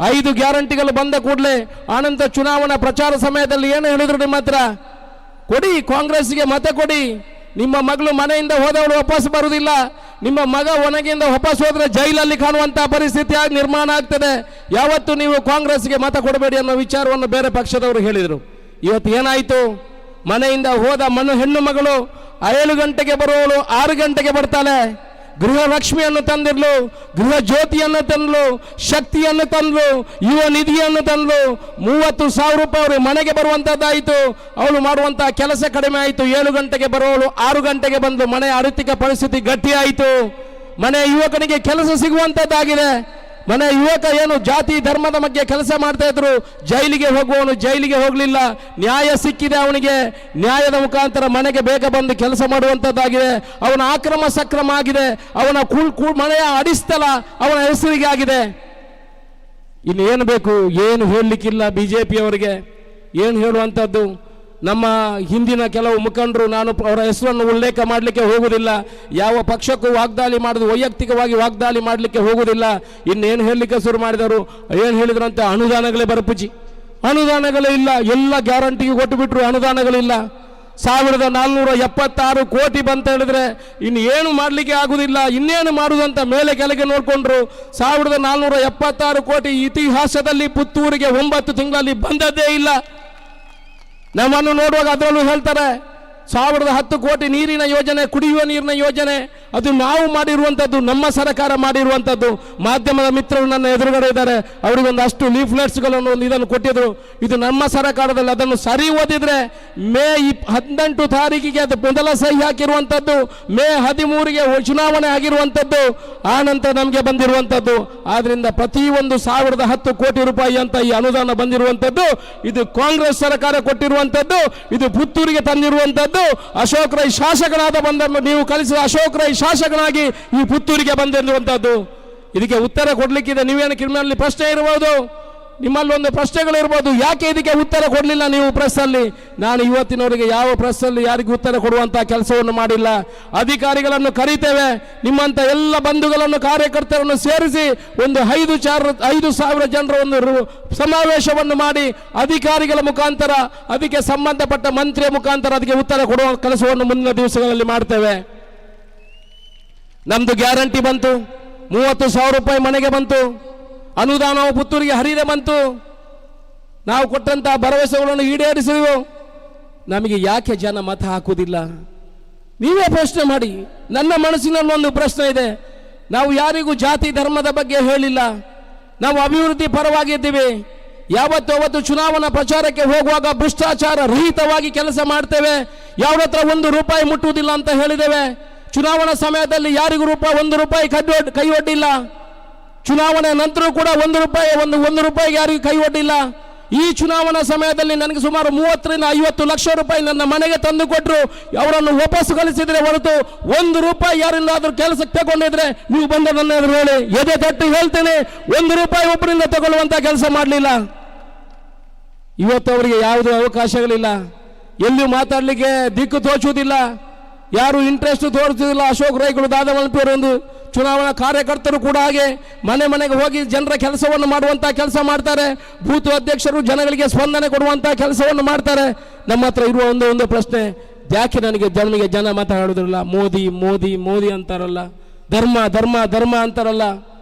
5 ಗ್ಯಾರಂಟಿಗಳು ಬಂದ ಕೂಡಲೇ ಆನಂತರ ಚುನಾವಣಾ ಪ್ರಚಾರ ಸಮಯದಲ್ಲಿ ಏನು ಹೇಳಿದ್ರು ನಿಮ್ಮ ಹತ್ರ? ಕೊಡಿ, ಕಾಂಗ್ರೆಸ್ಗೆ ಮತ ಕೊಡಿ. ನಿಮ್ಮ ಮಗಳು ಮನೆಯಿಂದ ಹೋದವಳು ವಾಪಸ್ ಬರುವುದಿಲ್ಲ, ನಿಮ್ಮ ಮಗ ಒಣಗಿಯಿಂದ ವಾಪಸ್ ಹೋದ್ರೆ ಜೈಲಲ್ಲಿ ಕಾಣುವಂಥ ಪರಿಸ್ಥಿತಿ ನಿರ್ಮಾಣ ಆಗ್ತದೆ. ಯಾವತ್ತು ನೀವು ಕಾಂಗ್ರೆಸ್ಗೆ ಮತ ಕೊಡಬೇಡಿ ಅನ್ನೋ ವಿಚಾರವನ್ನು ಬೇರೆ ಪಕ್ಷದವರು ಹೇಳಿದರು. ಇವತ್ತು ಏನಾಯಿತು? ಮನೆಯಿಂದ ಹೋದ ಹೆಣ್ಣು ಮಗಳು 7 ಗಂಟೆಗೆ ಬರುವವಳು 6 ಗಂಟೆಗೆ ಬರ್ತಾಳೆ. ಗೃಹ ಲಕ್ಷ್ಮಿಯನ್ನು ತಂದಿರ್ಲು, ಗೃಹ ಜ್ಯೋತಿಯನ್ನು ತಂದ್ಲು, ಶಕ್ತಿಯನ್ನು ತಂದ್ಲು, ಯುವ ನಿಧಿಯನ್ನು ತಂದ್ಲು. 30,000 ರೂಪಾಯಿ ಅವರು ಮನೆಗೆ ಬರುವಂಥದ್ದಾಯಿತು. ಅವಳು ಮಾಡುವಂಥ ಕೆಲಸ ಕಡಿಮೆ ಆಯಿತು. 7 ಗಂಟೆಗೆ ಬರೋವಳು 6 ಗಂಟೆಗೆ ಬಂದು ಮನೆಯ ಆರ್ಥಿಕ ಪರಿಸ್ಥಿತಿ ಗಟ್ಟಿಯಾಯಿತು. ಮನೆಯ ಯುವಕನಿಗೆ ಕೆಲಸ ಸಿಗುವಂಥದ್ದಾಗಿದೆ. ಮನೆ ಯುವಕ ಏನು ಜಾತಿ ಧರ್ಮದ ಬಗ್ಗೆ ಕೆಲಸ ಮಾಡ್ತಾ ಇದ್ರು, ಜೈಲಿಗೆ ಹೋಗುವವನು ಜೈಲಿಗೆ ಹೋಗಲಿಲ್ಲ, ನ್ಯಾಯ ಸಿಕ್ಕಿದೆ ಅವನಿಗೆ. ನ್ಯಾಯದ ಮುಖಾಂತರ ಮನೆಗೆ ಬೇಗ ಬಂದು ಕೆಲಸ ಮಾಡುವಂಥದ್ದಾಗಿದೆ. ಅವನ ಆಕ್ರಮ ಸಕ್ರಮ ಆಗಿದೆ, ಅವನ ಮನೆಯ ಅಡಿಸ್ಥಳ ಅವನ ಹೆಸರಿಗೆ ಆಗಿದೆ. ಇನ್ನು ಏನು ಬೇಕು? ಏನು ಹೇಳಲಿಕ್ಕಿಲ್ಲ ಬಿಜೆಪಿಯವರಿಗೆ. ಏನು ಹೇಳುವಂಥದ್ದು? ನಮ್ಮ ಹಿಂದಿನ ಕೆಲವು ಮುಖಂಡರು, ನಾನು ಅವರ ಹೆಸರನ್ನು ಉಲ್ಲೇಖ ಮಾಡಲಿಕ್ಕೆ ಹೋಗುವುದಿಲ್ಲ, ಯಾವ ಪಕ್ಷಕ್ಕೂ ವಾಗ್ದಾಳಿ ಮಾಡೋದು, ವೈಯಕ್ತಿಕವಾಗಿ ವಾಗ್ದಾಳಿ ಮಾಡಲಿಕ್ಕೆ ಹೋಗುವುದಿಲ್ಲ. ಇನ್ನೇನು ಹೇಳಲಿಕ್ಕೆ ಶುರು ಮಾಡಿದರು? ಏನು ಹೇಳಿದ್ರಂತೆ? ಅನುದಾನಗಳೇ ಬರಪುಜಿ, ಅನುದಾನಗಳೇ ಇಲ್ಲ. ಎಲ್ಲ ಗ್ಯಾರಂಟಿಗೆ ಕೊಟ್ಟು ಬಿಟ್ಟರು, ಅನುದಾನಗಳಿಲ್ಲ. 1476 ಕೋಟಿ ಬಂತ ಹೇಳಿದ್ರೆ ಇನ್ನು ಏನು ಮಾಡಲಿಕ್ಕೆ ಆಗುವುದಿಲ್ಲ. ಇನ್ನೇನು ಮಾಡುವುದಂತ ಮೇಲೆ ಕೆಳಗೆ ನೋಡಿಕೊಂಡ್ರು. 1476 ಕೋಟಿ ಇತಿಹಾಸದಲ್ಲಿ ಪುತ್ತೂರಿಗೆ 9 ತಿಂಗಳಲ್ಲಿ ಬಂದದ್ದೇ ಇಲ್ಲ. ನಮ್ಮನ್ನು ನೋಡುವಾಗ ಅದರಲ್ಲೂ ಹೇಳ್ತಾರೆ 1010 ಕೋಟಿ ನೀರಿನ ಯೋಜನೆ, ಕುಡಿಯುವ ನೀರಿನ ಯೋಜನೆ, ಅದು ನಾವು ಮಾಡಿರುವಂಥದ್ದು, ನಮ್ಮ ಸರ್ಕಾರ ಮಾಡಿರುವಂಥದ್ದು. ಮಾಧ್ಯಮದ ಮಿತ್ರರು ನನ್ನ ಎದುರುಗಡೆ ಇದ್ದಾರೆ, ಅವರಿಗೊಂದು ಅಷ್ಟು ಲೀಫ್ಲೆಟ್ಸ್ಗಳನ್ನು ಇದನ್ನು ಕೊಟ್ಟಿದ್ರು. ಇದು ನಮ್ಮ ಸರ್ಕಾರದಲ್ಲಿ. ಅದನ್ನು ಸರಿ ಓದಿದ್ರೆ ಮೇ 18 ತಾರೀಕಿಗೆ ಅದು ಮೊದಲ ಸಹಿ ಹಾಕಿರುವಂಥದ್ದು, ಮೇ 13ಗೆ ಚುನಾವಣೆ ಆಗಿರುವಂಥದ್ದು, ಆ ನಂತರ ನಮಗೆ ಬಂದಿರುವಂಥದ್ದು. ಆದ್ದರಿಂದ ಪ್ರತಿಯೊಂದು 1010 ಕೋಟಿ ರೂಪಾಯಿ ಅಂತ ಈ ಅನುದಾನ ಬಂದಿರುವಂಥದ್ದು ಇದು ಕಾಂಗ್ರೆಸ್ ಸರ್ಕಾರ ಕೊಟ್ಟಿರುವಂಥದ್ದು, ಇದು ಪುತ್ತೂರಿಗೆ ತಂದಿರುವಂಥದ್ದು. ಅಶೋಕ್ ರೈ ಶಾಸಕನಾದ ನೀವು ಕಲಿಸಿದ ಅಶೋಕ್ ರೈ ಶಾಸಕನಾಗಿ ಈ ಪುತ್ತೂರಿಗೆ ಬಂದಿರುವಂತದ್ದು. ಇದಕ್ಕೆ ಉತ್ತರ ಕೊಡ್ಲಿಕ್ಕಿದೆ. ನೀವೇನು ಕಿರಿಮಿನಲ್ಲಿ ಪ್ರಶ್ನೆ ಇರಬಹುದು, ನಿಮ್ಮಲ್ಲಿ ಒಂದು ಪ್ರಶ್ನೆಗಳಿರ್ಬೋದು, ಯಾಕೆ ಇದಕ್ಕೆ ಉತ್ತರ ಕೊಡಲಿಲ್ಲ ನೀವು ಪ್ರೆಸ್ಸಲ್ಲಿ? ನಾನು ಇವತ್ತಿನವರೆಗೆ ಯಾವ ಪ್ರೆಸ್ಸಲ್ಲಿ ಯಾರಿಗೂ ಉತ್ತರ ಕೊಡುವಂಥ ಕೆಲಸವನ್ನು ಮಾಡಿಲ್ಲ. ಅಧಿಕಾರಿಗಳನ್ನು ಕರೀತೇವೆ, ನಿಮ್ಮಂಥ ಎಲ್ಲ ಬಂಧುಗಳನ್ನು ಕಾರ್ಯಕರ್ತರನ್ನು ಸೇರಿಸಿ ಒಂದು 5,000 ಜನರ ಒಂದು ಸಮಾವೇಶವನ್ನು ಮಾಡಿ ಅಧಿಕಾರಿಗಳ ಮುಖಾಂತರ, ಅದಕ್ಕೆ ಸಂಬಂಧಪಟ್ಟ ಮಂತ್ರಿಯ ಮುಖಾಂತರ ಅದಕ್ಕೆ ಉತ್ತರ ಕೊಡುವ ಕೆಲಸವನ್ನು ಮುಂದಿನ ದಿವಸಗಳಲ್ಲಿ ಮಾಡ್ತೇವೆ. ನಮ್ಮದು ಗ್ಯಾರಂಟಿ ಬಂತು, 30,000 ರೂಪಾಯಿ ಮನೆಗೆ ಬಂತು, ಅನುದಾನವು ಪುತ್ತೂರಿಗೆ ಹರಿದೇ ಬಂತು, ನಾವು ಕೊಟ್ಟಂತ ಭರವಸೆಗಳನ್ನು ಈಡೇರಿಸಿದೆವು. ನಮಗೆ ಯಾಕೆ ಜನ ಮತ ಹಾಕುವುದಿಲ್ಲ? ನೀವೇ ಪ್ರಶ್ನೆ ಮಾಡಿ. ನನ್ನ ಮನಸ್ಸಿನಲ್ಲಿ ಒಂದು ಪ್ರಶ್ನೆ ಇದೆ. ನಾವು ಯಾರಿಗೂ ಜಾತಿ ಧರ್ಮದ ಬಗ್ಗೆ ಹೇಳಿಲ್ಲ, ನಾವು ಅಭಿವೃದ್ಧಿ ಪರವಾಗಿದ್ದೀವಿ. ಯಾವತ್ತು ಚುನಾವಣಾ ಪ್ರಚಾರಕ್ಕೆ ಹೋಗುವಾಗ ಭ್ರಷ್ಟಾಚಾರ ರಹಿತವಾಗಿ ಕೆಲಸ ಮಾಡ್ತೇವೆ, ಯಾರ ಹತ್ರ 1 ರೂಪಾಯಿ ಮುಟ್ಟುವುದಿಲ್ಲ ಅಂತ ಹೇಳಿದ್ದೇವೆ. ಚುನಾವಣಾ ಸಮಯದಲ್ಲಿ ಯಾರಿಗೂ1 ರೂಪಾಯಿ ಕೈ ಒಡ್ಡಿಲ್ಲ. ಚುನಾವಣೆ ನಂತರ ಕೂಡ 1 ರೂಪಾಯಿಗೆ ಯಾರಿಗೂ ಕೈ ಒಡ್ಡಿಲ್ಲ. ಈ ಚುನಾವಣಾ ಸಮಯದಲ್ಲಿ ನನಗೆ ಸುಮಾರು 30 ರಿಂದ 50 ಲಕ್ಷ ರೂಪಾಯಿ ನನ್ನ ಮನೆಗೆ ತಂದು ಕೊಟ್ಟರು. ಅವರನ್ನು ವಾಪಸ್ ಕಳಿಸಿದ್ರೆ ಹೊರತು 1 ರೂಪಾಯಿ ಯಾರಿಂದಾದ್ರೂ ಕೆಲಸಕ್ಕೆ ತಗೊಂಡಿದ್ರೆ ನೀವು ಬಂದ ನನ್ನ ಎದುರು ಹೇಳಿ, ಎದೆ ತಟ್ಟಿ ಹೇಳ್ತೇನೆ, 1 ರೂಪಾಯಿ ಒಬ್ಬರಿಂದ ತಗೊಳ್ಳುವಂತ ಕೆಲಸ ಮಾಡಲಿಲ್ಲ. ಇವತ್ತು ಅವರಿಗೆ ಯಾವುದೇ ಅವಕಾಶಗಳಿಲ್ಲ, ಎಲ್ಲಿಯೂ ಮಾತಾಡಲಿಕ್ಕೆ ದಿಕ್ಕು ತೋಚುವುದಿಲ್ಲ, ಯಾರು ಇಂಟ್ರೆಸ್ಟ್ ತೋರಿಸುವುದಿಲ್ಲ. ಅಶೋಕ್ ರೈಗಳು, ದಾದಮಲ್ಪಿಯವರು ಒಂದು ಚುನಾವಣಾ ಕಾರ್ಯಕರ್ತರು ಕೂಡ ಹಾಗೆ ಮನೆಗೆ ಹೋಗಿ ಜನರ ಕೆಲಸವನ್ನು ಮಾಡುವಂಥ ಕೆಲಸ ಮಾಡ್ತಾರೆ. ಬೂತ್ ಅಧ್ಯಕ್ಷರು ಜನಗಳಿಗೆ ಸ್ಪಂದನೆ ಕೊಡುವಂಥ ಕೆಲಸವನ್ನು ಮಾಡ್ತಾರೆ. ನಮ್ಮ ಹತ್ರ ಇರುವ ಒಂದು ಪ್ರಶ್ನೆ, ಯಾಕೆ ನನಗೆ ಜನ ಮಾತಾಡೋದಿಲ್ಲ? ಮೋದಿ ಮೋದಿ ಮೋದಿ ಅಂತಾರಲ್ಲ, ಧರ್ಮ ಧರ್ಮ ಧರ್ಮ ಅಂತಾರಲ್ಲ.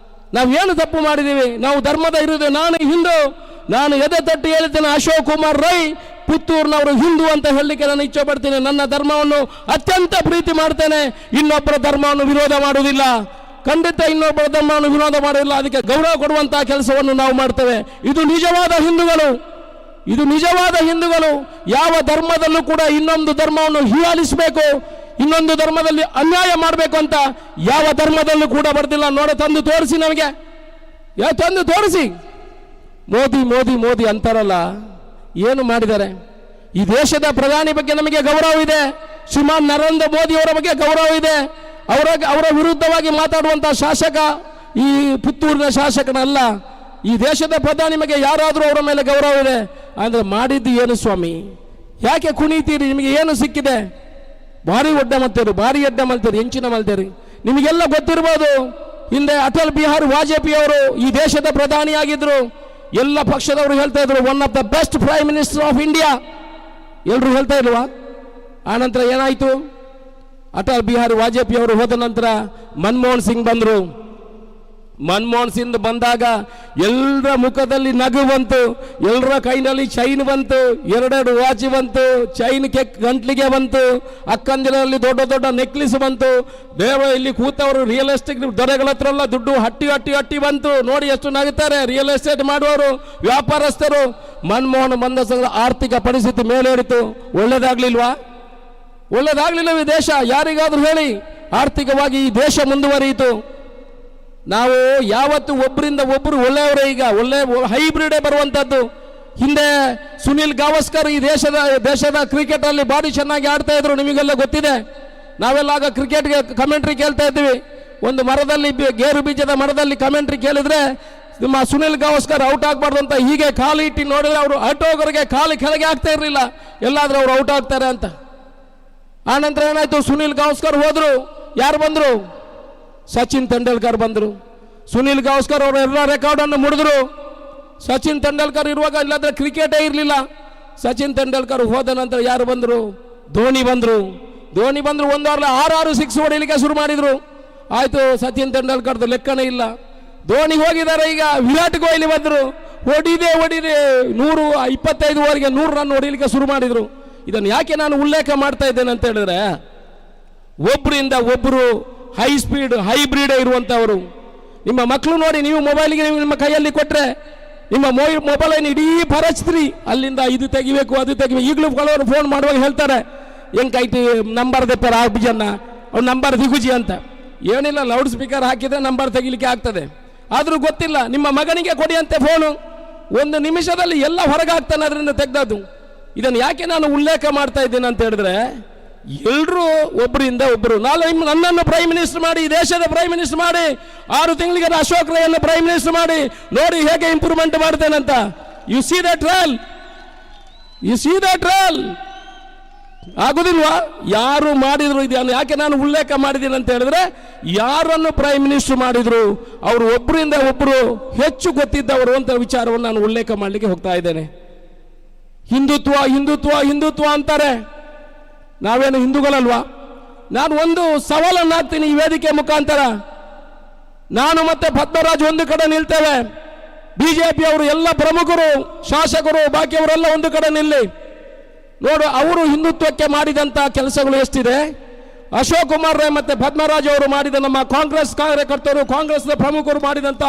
ನಾವು ಏನು ತಪ್ಪು ಮಾಡಿದ್ದೀವಿ? ನಾವು ಧರ್ಮದ ಇರುವುದು. ನಾನು ಎದೆ ತಟ್ಟಿ ಹೇಳ್ತೇನೆ, ಅಶೋಕ್ ಕುಮಾರ್ ರೈ ಪುತ್ತೂರಿನವರು ಹಿಂದೂ ಅಂತ ಹೇಳಲಿಕ್ಕೆ ನಾನು ಇಚ್ಛೆ ಪಡ್ತೇನೆ. ನನ್ನ ಧರ್ಮವನ್ನು ಅತ್ಯಂತ ಪ್ರೀತಿ ಮಾಡ್ತೇನೆ, ಇನ್ನೊಬ್ಬರ ಧರ್ಮವನ್ನು ವಿರೋಧ ಮಾಡುವುದಿಲ್ಲ. ಖಂಡಿತ ಇನ್ನೊಬ್ಬರ ಧರ್ಮವನ್ನು ವಿರೋಧ ಮಾಡುವುದಿಲ್ಲ. ಅದಕ್ಕೆ ಗೌರವ ಕೊಡುವಂತಹ ಕೆಲಸವನ್ನು ನಾವು ಮಾಡ್ತೇವೆ. ಇದು ನಿಜವಾದ ಹಿಂದೂಗಳು. ಯಾವ ಧರ್ಮದಲ್ಲೂ ಕೂಡ ಇನ್ನೊಂದು ಧರ್ಮವನ್ನು ಹೀಯಾಳಿಸಬೇಕು, ಇನ್ನೊಂದು ಧರ್ಮದಲ್ಲಿ ಅನ್ಯಾಯ ಮಾಡಬೇಕು ಅಂತ ಯಾವ ಧರ್ಮದಲ್ಲೂ ಕೂಡ ಬರ್ತಿಲ್ಲ. ತಂದು ತೋರಿಸಿ, ನಮಗೆ ತಂದು ತೋರಿಸಿ. ಮೋದಿ ಮೋದಿ ಮೋದಿ ಅಂತಾರಲ್ಲ, ಏನು ಮಾಡಿದ್ದಾರೆ? ಈ ದೇಶದ ಪ್ರಧಾನಿ ಬಗ್ಗೆ ನಮಗೆ ಗೌರವ ಇದೆ, ಶ್ರೀಮಾನ್ ನರೇಂದ್ರ ಮೋದಿ ಅವರ ಬಗ್ಗೆ ಗೌರವ ಇದೆ. ಅವರ ವಿರುದ್ಧವಾಗಿ ಮಾತಾಡುವಂತಹ ಶಾಸಕ ಈ ಪುತ್ತೂರಿನ ಶಾಸಕನಲ್ಲ. ಈ ದೇಶದ ಪ್ರಧಾನಿ ಬಗ್ಗೆ ಯಾರಾದರೂ ಅವರ ಮೇಲೆ ಗೌರವ ಇದೆ. ಅಂದ್ರೆ ಮಾಡಿದ್ದು ಏನು ಸ್ವಾಮಿ? ಯಾಕೆ ಕುಣಿತೀರಿ? ನಿಮಗೆ ಏನು ಸಿಕ್ಕಿದೆ? ಭಾರಿ ಅಡ್ಡ ಮಲ್ತೀರಿ, ಹೆಂಚಿನ ಮಲ್ತೀರಿ. ನಿಮಗೆಲ್ಲ ಗೊತ್ತಿರ್ಬೋದು, ಹಿಂದೆ ಅಟಲ್ ಬಿಹಾರಿ ವಾಜಪೇಯಿ ಅವರು ಈ ದೇಶದ ಪ್ರಧಾನಿಯಾಗಿದ್ದರು. ಎಲ್ಲ ಪಕ್ಷದವರು ಹೇಳ್ತಾ ಇದ್ರು one of the best prime minister of India, ಎಲ್ಲರೂ ಹೇಳ್ತಾ ಇಲ್ವಾ? ಆನಂತರ ಏನಾಯಿತು? ಅಟಲ್ ಬಿಹಾರಿ ವಾಜಪೇಯಿ ಅವರು ಹೋದ ನಂತರ ಮನಮೋಹನ್ ಸಿಂಗ್ ಬಂದರು. ಮನಮೋಹನ್ ಸಿಂಗ್ ಬಂದಾಗ ಎಲ್ಲರ ಮುಖದಲ್ಲಿ ನಗು ಬಂತು, ಎಲ್ಲರ ಕೈನಲ್ಲಿ ಚೈನ್ ಬಂತು, ಎರಡೆರಡು ವಾಚ್ ಬಂತು, ಚೈನ್ ಗಂಟ್ಲಿಗೆ ಬಂತು, ಅಕ್ಕಂದಿರಲ್ಲಿ ದೊಡ್ಡ ದೊಡ್ಡ ನೆಕ್ಲೆಸ್ ಬಂತು. ಇಲ್ಲಿ ಕೂತವರು ರಿಯಲ್ ಎಸ್ಟೇಟ್ ದೊರೆಗಳ ಹತ್ರ ಎಲ್ಲ ದುಡ್ಡು ಹಟ್ಟಿ ಬಂತು. ನೋಡಿ ಎಷ್ಟು ನಗುತ್ತಾರೆ ರಿಯಲ್ ಎಸ್ಟೇಟ್ ಮಾಡುವವರು, ವ್ಯಾಪಾರಸ್ಥರು. ಮನಮೋಹನ್ ಬಂದ ಆರ್ಥಿಕ ಪರಿಸ್ಥಿತಿ ಮೇಲೇರಿತು. ಒಳ್ಳೇದಾಗ್ಲಿಲ್ವಾ? ಒಳ್ಳೇದಾಗ್ಲಿಲ್ಲವೇ ದೇಶ? ಯಾರಿಗಾದ್ರೂ ಹೇಳಿ, ಆರ್ಥಿಕವಾಗಿ ಈ ದೇಶ ಮುಂದುವರಿಯಿತು. ನಾವು ಯಾವತ್ತು ಒಬ್ಬರಿಂದ ಒಬ್ಬರು ಒಳ್ಳೆಯವರೇ, ಈಗ ಒಳ್ಳೆ ಹೈಬ್ರಿಡೇ ಬರುವಂಥದ್ದು. ಹಿಂದೆ ಸುನಿಲ್ ಗಾವಸ್ಕರ್ ಈ ದೇಶದ ಕ್ರಿಕೆಟಲ್ಲಿ ಬಾಡಿ ಚೆನ್ನಾಗಿ ಆಡ್ತಾ ಇದ್ರು, ನಿಮಗೆಲ್ಲ ಗೊತ್ತಿದೆ. ನಾವೆಲ್ಲ ಆಗ ಕ್ರಿಕೆಟ್ಗೆ ಕಮೆಂಟ್ರಿ ಕೇಳ್ತಾ ಇದ್ವಿ. ಒಂದು ಮರದಲ್ಲಿ ಗೇರು ಬೀಜದ ಮರದಲ್ಲಿ ಕಮೆಂಟ್ರಿ ಕೇಳಿದ್ರೆ ನಿಮ್ಮ ಸುನಿಲ್ ಗಾವಸ್ಕರ್ ಔಟ್ ಆಗಬಾರ್ದು ಅಂತ ಹೀಗೆ ಕಾಲು ಇಟ್ಟು ನೋಡಿದ್ರೆ ಅವರು ಔಟ್ ಹೋಗೋರಿಗೆ ಕಾಲು ಕೆಳಗೆ ಆಗ್ತಾ ಇರಲಿಲ್ಲ, ಎಲ್ಲಾದರೂ ಅವರು ಔಟ್ ಆಗ್ತಾರೆ ಅಂತ. ಆನಂತರ ಏನಾಯ್ತು? ಸುನಿಲ್ ಗಾವಸ್ಕರ್ ಹೋದ್ರು, ಯಾರು ಬಂದರು? ಸಚಿನ್ ತೆಂಡೂಲ್ಕರ್ ಬಂದರು. ಸುನಿಲ್ ಗಾವಸ್ಕರ್ ಅವರು ಎಲ್ಲ ರೆಕಾರ್ಡನ್ನು ಮುಡಿದ್ರು. ಸಚಿನ್ ತೆಂಡೂಲ್ಕರ್ ಇರುವಾಗ ಇಲ್ಲಾಂದ್ರೆ ಕ್ರಿಕೆಟೇ ಇರಲಿಲ್ಲ. ಸಚಿನ್ ತೆಂಡೂಲ್ಕರ್ ಹೋದ ನಂತರ ಯಾರು ಬಂದರು? ಧೋನಿ ಬಂದರು. ಧೋನಿ ಬಂದರು, ಒಂದು ವಾರದಲ್ಲಿ 6 ಸಿಕ್ಸ್ ಹೊಡಿಲಿಕ್ಕೆ ಶುರು ಮಾಡಿದರು. ಆಯಿತು, ಸಚಿನ್ ತೆಂಡೂಲ್ಕರ್ದು ಲೆಕ್ಕನೇ ಇಲ್ಲ. ಧೋನಿ ಹೋಗಿದ್ದಾರೆ. ಈಗ ವಿರಾಟ್ ಕೊಹ್ಲಿ ಬಂದರು, ಹೊಡಿದೆ 125 ಓವರ್ಗೆ 100 ರನ್ ಹೊಡಿಲಿಕ್ಕೆ ಶುರು ಮಾಡಿದರು. ಇದನ್ನು ಯಾಕೆ ನಾನು ಉಲ್ಲೇಖ ಮಾಡ್ತಾ ಇದ್ದೇನೆ ಅಂತ ಹೇಳಿದ್ರೆ, ಒಬ್ಬರಿಂದ ಒಬ್ಬರು ಹೈ ಸ್ಪೀಡ್ ಹೈಬ್ರಿಡ್ ಇರುವಂಥವರು. ನಿಮ್ಮ ಮಕ್ಕಳು ನೋಡಿ, ನೀವು ಮೊಬೈಲಿಗೆ ನಿಮ್ಮ ಕೈಯಲ್ಲಿ ಕೊಟ್ಟರೆ ನಿಮ್ಮ ಮೊಬೈಲನ್ನು ಇಡೀ ಪರಚ್ತ್ರಿ, ಅಲ್ಲಿಂದ ಇದು ತೆಗಿಬೇಕು ಅದು ತೆಗಿಬೇಕು. ಈಗಲೂ ಕೆಲವರು ಫೋನ್ ಮಾಡುವಾಗ ಹೇಳ್ತಾರೆ, ಹೆಂಗೈತಿ ನಂಬರ್ ದೆಪ್ಪರ ಆಗ್ಬಿಜನ್ನ ಅವ್ನು ನಂಬರ್ ದಿಗುಜಿ ಅಂತ. ಏನಿಲ್ಲ, ಲೌಡ್ ಸ್ಪೀಕರ್ ಹಾಕಿದರೆ ನಂಬರ್ ತೆಗಿಲಿಕ್ಕೆ ಆಗ್ತದೆ. ಆದರೂ ಗೊತ್ತಿಲ್ಲ. ನಿಮ್ಮ ಮಗನಿಗೆ ಕೊಡಿ ಅಂತೆ ಫೋನು, 1 ನಿಮಿಷದಲ್ಲಿ ಎಲ್ಲ ಹೊರಗಾಗ್ತಾನೆ ಅದರಿಂದ ತೆಗೆದದ್ದು. ಇದನ್ನು ಯಾಕೆ ನಾನು ಉಲ್ಲೇಖ ಮಾಡ್ತಾ ಇದ್ದೇನೆ ಅಂತ ಹೇಳಿದ್ರೆ, ಎಲ್ಲರೂ ಒಬ್ಬರಿಂದ ಒಬ್ಬರು. ನನ್ನನ್ನು ಪ್ರೈಮ್ ಮಿನಿಸ್ಟರ್ ಮಾಡಿ, ದೇಶದ ಪ್ರೈಮ್ ಮಿನಿಸ್ಟರ್ ಮಾಡಿ, 6 ತಿಂಗಳಿಗೆ ಅಶೋಕ್ ರೈಯನ್ನು ಪ್ರೈಮ್ ಮಿನಿಸ್ಟರ್ ಮಾಡಿ, ನೋಡಿ ಹೇಗೆ ಇಂಪ್ರೂವ್ಮೆಂಟ್ ಮಾಡ್ತೇನಂತ. ಯು ಸಿ ದಟ್ ರೋಲ್ ಆಗುದಿಲ್ವಾ? ಯಾರು ಮಾಡಿದ್ರು? ಇದನ್ನು ಯಾಕೆ ನಾನು ಉಲ್ಲೇಖ ಮಾಡಿದ್ದೀನಿ ಅಂತ ಹೇಳಿದ್ರೆ, ಯಾರನ್ನು ಪ್ರೈಮ್ ಮಿನಿಸ್ಟರ್ ಮಾಡಿದ್ರು ಅವರು ಒಬ್ಬರಿಂದ ಒಬ್ಬರು ಹೆಚ್ಚು ಗೊತ್ತಿದ್ದವರು ಅಂತ ವಿಚಾರವನ್ನು ನಾನು ಉಲ್ಲೇಖ ಮಾಡಲಿಕ್ಕೆ ಹೋಗ್ತಾ ಇದ್ದೇನೆ. ಹಿಂದುತ್ವ ಹಿಂದುತ್ವ ಹಿಂದುತ್ವ ಅಂತಾರೆ. ನಾವೇನು ಹಿಂದೂಗಳಲ್ವಾ? ನಾನು ಒಂದು ಸವಾಲನ್ನು ಹಾಕ್ತೀನಿ ಈ ವೇದಿಕೆ ಮುಖಾಂತರ. ನಾನು ಮತ್ತೆ ಪದ್ಮರಾಜ್ ಒಂದು ಕಡೆ ನಿಲ್ತೇವೆ. ಬಿಜೆಪಿ ಅವರು ಎಲ್ಲ ಪ್ರಮುಖರು, ಶಾಸಕರು, ಬಾಕಿಯವರೆಲ್ಲ ಒಂದು ಕಡೆ ನಿಲ್ಲಿ. ನೋಡು, ಅವರು ಹಿಂದುತ್ವಕ್ಕೆ ಮಾಡಿದಂಥ ಕೆಲಸಗಳು ಎಷ್ಟಿದೆ. ಅಶೋಕ್ ಕುಮಾರ್ ರೈ ಮತ್ತೆ ಪದ್ಮರಾಜ್ ಅವರು ಮಾಡಿದ, ನಮ್ಮ ಕಾಂಗ್ರೆಸ್ ಕಾರ್ಯಕರ್ತರು, ಕಾಂಗ್ರೆಸ್ನ ಪ್ರಮುಖರು ಮಾಡಿದಂಥ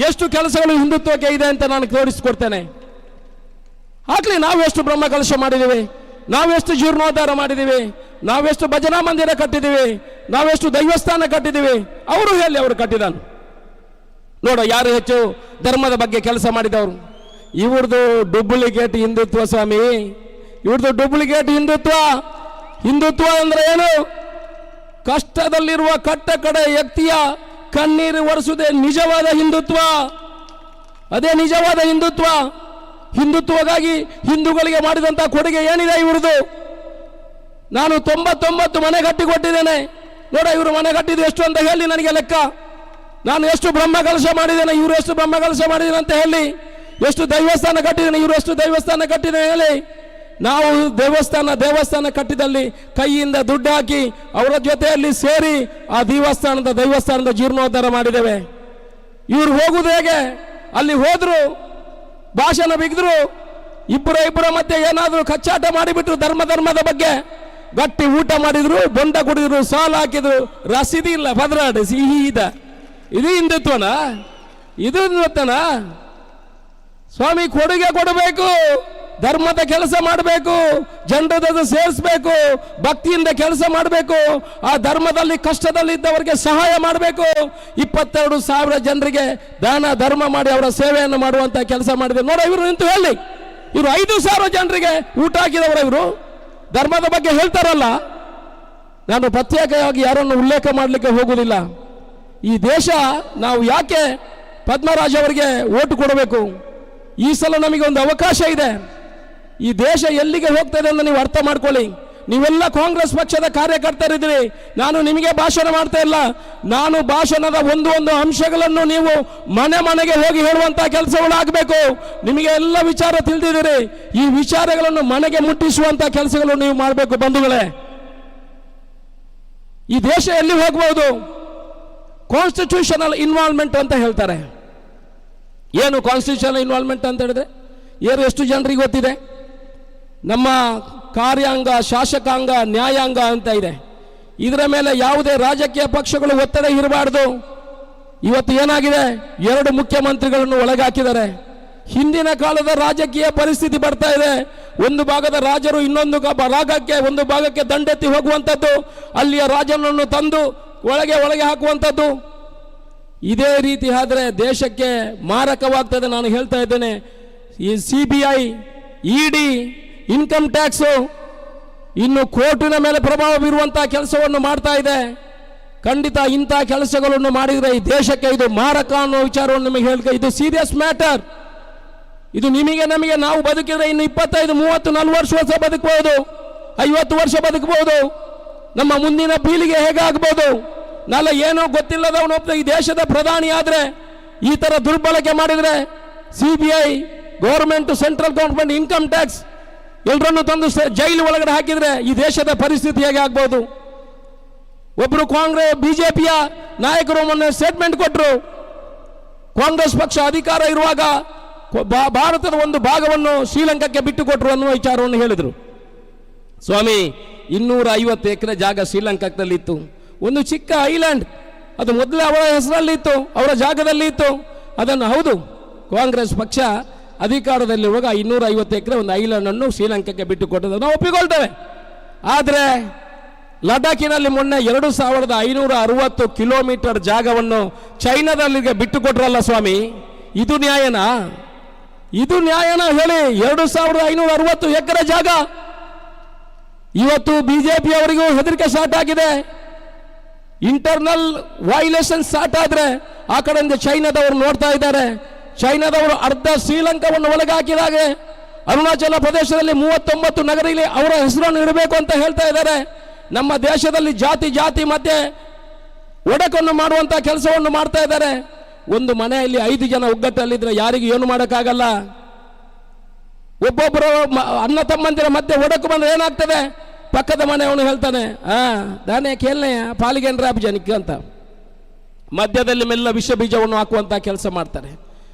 ಎಷ್ಟು ಕೆಲಸಗಳು ಹಿಂದುತ್ವಕ್ಕೆ ಇದೆ ಅಂತ ನಾನು ತೋರಿಸಿಕೊಡ್ತೇನೆ. ಆಗ್ಲಿ, ನಾವೆಷ್ಟು ಬ್ರಹ್ಮ ಕಲಶ ಮಾಡಿದ್ದೀವಿ, ನಾವೆಷ್ಟು ಜೀರ್ಣೋದ್ಧಾರ ಮಾಡಿದ್ದೀವಿ, ನಾವೆಷ್ಟು ಭಜನಾ ಮಂದಿರ ಕಟ್ಟಿದ್ದೀವಿ, ನಾವೆಷ್ಟು ದೈವಸ್ಥಾನ ಕಟ್ಟಿದ್ದೀವಿ. ಅವರು ಹೇಳಿ ಅವರು ಕಟ್ಟಿದಾನು. ನೋಡ, ಯಾರು ಹೆಚ್ಚು ಧರ್ಮದ ಬಗ್ಗೆ ಕೆಲಸ ಮಾಡಿದವರು? ಇವ್ರದ್ದು ಡೂಪ್ಲಿಕೇಟ್ ಹಿಂದುತ್ವ ಸ್ವಾಮಿ, ಇವ್ರದ್ದು ಡೂಪ್ಲಿಕೇಟ್ ಹಿಂದುತ್ವ. ಹಿಂದುತ್ವ ಅಂದ್ರೆ ಏನು? ಕಷ್ಟದಲ್ಲಿರುವ ಕಟ್ಟ ಕಡೆ ವ್ಯಕ್ತಿಯ ಕಣ್ಣೀರು ಒರೆಸುವುದೇ ನಿಜವಾದ ಹಿಂದುತ್ವ. ಅದೇ ನಿಜವಾದ ಹಿಂದುತ್ವ. ಹಿಂದುತ್ವಗಾಗಿ ಹಿಂದೂಗಳಿಗೆ ಮಾಡಿದಂಥ ಕೊಡುಗೆ ಏನಿದೆ ಇವ್ರದ್ದು? ನಾನು 99 ಮನೆ ಕಟ್ಟಿ ಕೊಟ್ಟಿದ್ದೇನೆ. ನೋಡ, ಇವರು ಮನೆ ಕಟ್ಟಿದ್ದು ಎಷ್ಟು ಅಂತ ಹೇಳಿ ನನಗೆ ಲೆಕ್ಕ. ನಾನು ಎಷ್ಟು ಬ್ರಹ್ಮ ಕಲಶ ಮಾಡಿದ್ದೇನೆ, ಇವರು ಎಷ್ಟು ಬ್ರಹ್ಮ ಕಲಶ ಮಾಡಿದ್ದೇನೆ ಅಂತ ಹೇಳಿ. ಎಷ್ಟು ದೈವಸ್ಥಾನ ಕಟ್ಟಿದ್ದೇನೆ, ಇವರು ಎಷ್ಟು ದೈವಸ್ಥಾನ ಕಟ್ಟಿದ್ದೇನೆ ಹೇಳಿ. ನಾವು ದೇವಸ್ಥಾನ ಕಟ್ಟಿದಲ್ಲಿ ಕೈಯಿಂದ ದುಡ್ಡು ಹಾಕಿ ಅವರ ಜೊತೆಯಲ್ಲಿ ಸೇರಿ ಆ ದೈವಸ್ಥಾನದ ಜೀರ್ಣೋದ್ಧಾರ ಮಾಡಿದ್ದೇವೆ. ಇವರು ಹೋಗುವುದು ಹೇಗೆ? ಅಲ್ಲಿ ಹೋದ್ರು, ಭಾಷಣ ಬಿಗಿದ್ರು, ಇಬ್ಬರ ಮಧ್ಯೆ ಏನಾದರೂ ಕಚ್ಚಾಟ ಮಾಡಿಬಿಟ್ರು, ಧರ್ಮದ ಬಗ್ಗೆ ಗಟ್ಟಿ ಊಟ ಮಾಡಿದ್ರು, ಬೊಂಡ ಕುಡಿದ್ರು, ಸಾಲ ಹಾಕಿದ್ರು, ರಸೀದಿ ಇಲ್ಲ, ಭದ್ರಾಡಿ ಸಿಹಿ ಇದೆ. ಇದು ಹಿಂದುತ್ವನಾ? ಇದು ಹಿಂದುತ್ವನಾ? ಸ್ವಾಮಿ, ಕೊಡುಗೆ ಕೊಡಬೇಕು, ಧರ್ಮದ ಕೆಲಸ ಮಾಡಬೇಕು, ಜನರನ್ನು ಸೇರಿಸಬೇಕು, ಭಕ್ತಿಯಿಂದ ಕೆಲಸ ಮಾಡಬೇಕು, ಆ ಧರ್ಮದಲ್ಲಿ ಕಷ್ಟದಲ್ಲಿದ್ದವರಿಗೆ ಸಹಾಯ ಮಾಡಬೇಕು. 22,000 ಜನರಿಗೆ ದಾನ ಧರ್ಮ ಮಾಡಿ ಅವರ ಸೇವೆಯನ್ನು ಮಾಡುವಂತ ಕೆಲಸ ಮಾಡಿದೆ. ನೋಡ, ಇವರು ನಿಂತು ಹೇಳಿ, ಇವರು 5,000 ಜನರಿಗೆ ಊಟ ಹಾಕಿದವರು. ಇವರು ಧರ್ಮದ ಬಗ್ಗೆ ಹೇಳ್ತಾರಲ್ಲ. ನಾನು ಪ್ರತ್ಯೇಕವಾಗಿ ಯಾರನ್ನು ಉಲ್ಲೇಖ ಮಾಡಲಿಕ್ಕೆ ಹೋಗುವುದಿಲ್ಲ. ಈ ದೇಶ, ನಾವು ಯಾಕೆ ಪದ್ಮರಾಜ್ ಅವರಿಗೆ ಓಟು ಕೊಡಬೇಕು? ಈ ಸಲ ನಮಗೆ ಒಂದು ಅವಕಾಶ ಇದೆ. ಈ ದೇಶ ಎಲ್ಲಿಗೆ ಹೋಗ್ತದೆ ಅಂತ ನೀವು ಅರ್ಥ ಮಾಡ್ಕೊಳ್ಳಿ. ನೀವೆಲ್ಲ ಕಾಂಗ್ರೆಸ್ ಪಕ್ಷದ ಕಾರ್ಯಕರ್ತರಿದ್ದೀರಿ. ನಾನು ನಿಮಗೆ ಭಾಷಣ ಮಾಡ್ತಾ ಇಲ್ಲ. ನಾನು ಭಾಷಣದ ಒಂದು ಅಂಶಗಳನ್ನು ನೀವು ಮನೆ ಮನೆಗೆ ಹೋಗಿ ಹೇಳುವಂತ ಕೆಲಸಗಳು ಆಗಬೇಕು. ನಿಮಗೆ ಎಲ್ಲ ವಿಚಾರ ತಿಳಿದಿದ್ದೀರಿ. ಈ ವಿಚಾರಗಳನ್ನು ಮನೆಗೆ ಮುಟ್ಟಿಸುವಂತ ಕೆಲಸಗಳು ನೀವು ಮಾಡಬೇಕು ಬಂಧುಗಳೇ. ಈ ದೇಶ ಎಲ್ಲಿ ಹೋಗಬಹುದು? ಕಾನ್ಸ್ಟಿಟ್ಯೂಷನಲ್ ಇನ್ವಾಲ್ವ್ಮೆಂಟ್ ಅಂತ ಹೇಳ್ತಾರೆ. ಏನು ಕಾನ್ಸ್ಟಿಟ್ಯೂಷನಲ್ ಇನ್ವಾಲ್ವ್ಮೆಂಟ್ ಅಂತ ಹೇಳಿದ್ರೆ ಎಷ್ಟು ಜನರಿಗೆ ಗೊತ್ತಿದೆ? ನಮ್ಮ ಕಾರ್ಯಾಂಗ, ಶಾಸಕಾಂಗ, ನ್ಯಾಯಾಂಗ ಅಂತ ಇದೆ. ಇದರ ಮೇಲೆ ಯಾವುದೇ ರಾಜಕೀಯ ಪಕ್ಷಗಳು ಒತ್ತಡ ಇರಬಾರ್ದು. ಇವತ್ತು ಏನಾಗಿದೆ, 2 ಮುಖ್ಯಮಂತ್ರಿಗಳನ್ನು ಒಳಗಾಕಿದ್ದಾರೆ. ಹಿಂದಿನ ಕಾಲದ ರಾಜಕೀಯ ಪರಿಸ್ಥಿತಿ ಬರ್ತಾ ಇದೆ. ಒಂದು ಭಾಗದ ರಾಜರು ಇನ್ನೊಂದು ಭಾಗಕ್ಕೆ, ಒಂದು ಭಾಗಕ್ಕೆ ದಂಡೆತ್ತಿ ಹೋಗುವಂಥದ್ದು, ಅಲ್ಲಿಯ ರಾಜನನ್ನು ತಂದು ಒಳಗೆ ಹಾಕುವಂಥದ್ದು. ಇದೇ ರೀತಿ ಆದರೆ ದೇಶಕ್ಕೆ ಮಾರಕವಾಗ್ತದೆ. ನಾನು ಹೇಳ್ತಾ ಇದ್ದೇನೆ, ಈ CBI, ED, ಇನ್ಕಮ್ ಟ್ಯಾಕ್ಸು ಇನ್ನು ಕೋರ್ಟಿನ ಮೇಲೆ ಪ್ರಭಾವ ಬೀರುವಂತಹ ಕೆಲಸವನ್ನು ಮಾಡ್ತಾ ಇದೆ. ಖಂಡಿತ ಇಂಥ ಕೆಲಸಗಳನ್ನು ಮಾಡಿದರೆ ಈ ದೇಶಕ್ಕೆ ಇದು ಮಾರಕ ಅನ್ನೋ ವಿಚಾರವನ್ನು ನಿಮಗೆ ಹೇಳ್ತಾ, ಇದು ಸೀರಿಯಸ್ ಮ್ಯಾಟರ್. ಇದು ನಿಮಗೆ ನಮಗೆ ನಾವು ಬದುಕಿದ್ರೆ ಇನ್ನು 25, 30, 40 ವರ್ಷ ಬದುಕಬಹುದು, 50 ವರ್ಷ ಬದುಕಬಹುದು. ನಮ್ಮ ಮುಂದಿನ ಪೀಳಿಗೆ ಹೇಗಾಗಬಹುದು? ನಾಳೆ ಏನೋ ಗೊತ್ತಿಲ್ಲದವನು ಈ ದೇಶದ ಪ್ರಧಾನಿ ಆದರೆ ಈ ತರ ದುರ್ಬಳಕೆ ಮಾಡಿದರೆ CBI, government, central government, income tax ಎಲ್ಲರನ್ನು ತಂದು ಜೈಲು ಒಳಗಡೆ ಹಾಕಿದ್ರೆ ಈ ದೇಶದ ಪರಿಸ್ಥಿತಿ ಹೇಗೆ ಆಗ್ಬೋದು? ಒಬ್ಬರು BJPಯ ನಾಯಕರು ಮೊನ್ನೆ ಸ್ಟೇಟ್ಮೆಂಟ್ ಕೊಟ್ಟರು. ಕಾಂಗ್ರೆಸ್ ಪಕ್ಷ ಅಧಿಕಾರ ಇರುವಾಗ ಭಾರತದ ಒಂದು ಭಾಗವನ್ನು ಶ್ರೀಲಂಕಾಕ್ಕೆ ಬಿಟ್ಟು ಕೊಟ್ಟರು ಅನ್ನುವ ವಿಚಾರವನ್ನು ಹೇಳಿದರು. ಸ್ವಾಮಿ, 250 ಎಕರೆ ಜಾಗ ಶ್ರೀಲಂಕಾದಲ್ಲಿತ್ತು. ಒಂದು ಚಿಕ್ಕ ಐಲ್ಯಾಂಡ್, ಅದು ಮೊದಲೇ ಅವರ ಹೆಸರಲ್ಲಿತ್ತು, ಅವರ ಜಾಗದಲ್ಲಿ ಇತ್ತು. ಅದನ್ನು ಹೌದು, ಕಾಂಗ್ರೆಸ್ ಪಕ್ಷ ಅಧಿಕಾರದಲ್ಲಿರುವಾಗ 250 ಎಕರೆ ಒಂದು ಐಲ್ಯಾಂಡ್ ಅನ್ನು ಶ್ರೀಲಂಕಾಕ್ಕೆ ಬಿಟ್ಟು ಕೊಟ್ಟದನ್ನು ನಾವು ಒಪ್ಪಿಕೊಳ್ತೇವೆ. ಆದರೆ ಲಡಾಖಿನಲ್ಲಿ ಮೊನ್ನೆ 2560 ಕಿಲೋಮೀಟರ್ ಜಾಗವನ್ನು ಚೈನಾದಲ್ಲಿಗೆ ಬಿಟ್ಟು ಕೊಟ್ರಲ್ಲ ಸ್ವಾಮಿ, ಇದು ನ್ಯಾಯನಾ? ಇದು ನ್ಯಾಯನಾ ಹೇಳಿ? 2560 ಎಕರೆ ಜಾಗ. ಇವತ್ತು BJP ಅವರಿಗೂ ಹೆದರಿಕೆ ಸ್ಟಾರ್ಟ್ ಆಗಿದೆ. ಇಂಟರ್ನಲ್ ವೈಲೇಷನ್ ಸ್ಟಾರ್ಟ್ ಆದ್ರೆ ಆ ಕಡೆಯಿಂದ ಚೈನಾದವರು ನೋಡ್ತಾ ಇದ್ದಾರೆ. ಚೈನಾದವರು ಅರ್ಧ ಶ್ರೀಲಂಕಾವನ್ನು ಒಳಗೆ ಹಾಕಿದಾಗ ಅರುಣಾಚಲ ಪ್ರದೇಶದಲ್ಲಿ 39 ನಗರಲ್ಲಿ ಅವರ ಹೆಸರನ್ನು ಇಡಬೇಕು ಅಂತ ಹೇಳ್ತಾ ಇದ್ದಾರೆ. ನಮ್ಮ ದೇಶದಲ್ಲಿ ಜಾತಿ ಮಧ್ಯೆ ಒಡಕನ್ನು ಮಾಡುವಂತ ಕೆಲಸವನ್ನು ಮಾಡ್ತಾ ಇದ್ದಾರೆ. ಒಂದು ಮನೆಯಲ್ಲಿ 5 ಜನ ಒಗ್ಗಟ್ಟಲ್ಲಿದ್ರೆ ಯಾರಿಗೂ ಏನು ಮಾಡೋಕ್ಕಾಗಲ್ಲ. ಒಬ್ಬೊಬ್ಬರು ಅಣ್ಣ ತಮ್ಮಂದಿರ ಮಧ್ಯೆ ಒಡಕು ಬಂದ್ರೆ ಏನಾಗ್ತದೆ? ಪಕ್ಕದ ಮನೆಯವನು ಹೇಳ್ತಾನೆ, ದಾನೆ ಕೇಳನೆ ಪಾಲಿಗೆ ಜನಕ್ಕೆ ಅಂತ ಮಧ್ಯದಲ್ಲಿ ಮೆಲ್ಲ ವಿಷ ಬೀಜವನ್ನು ಹಾಕುವಂತ ಕೆಲಸ ಮಾಡ್ತಾರೆ.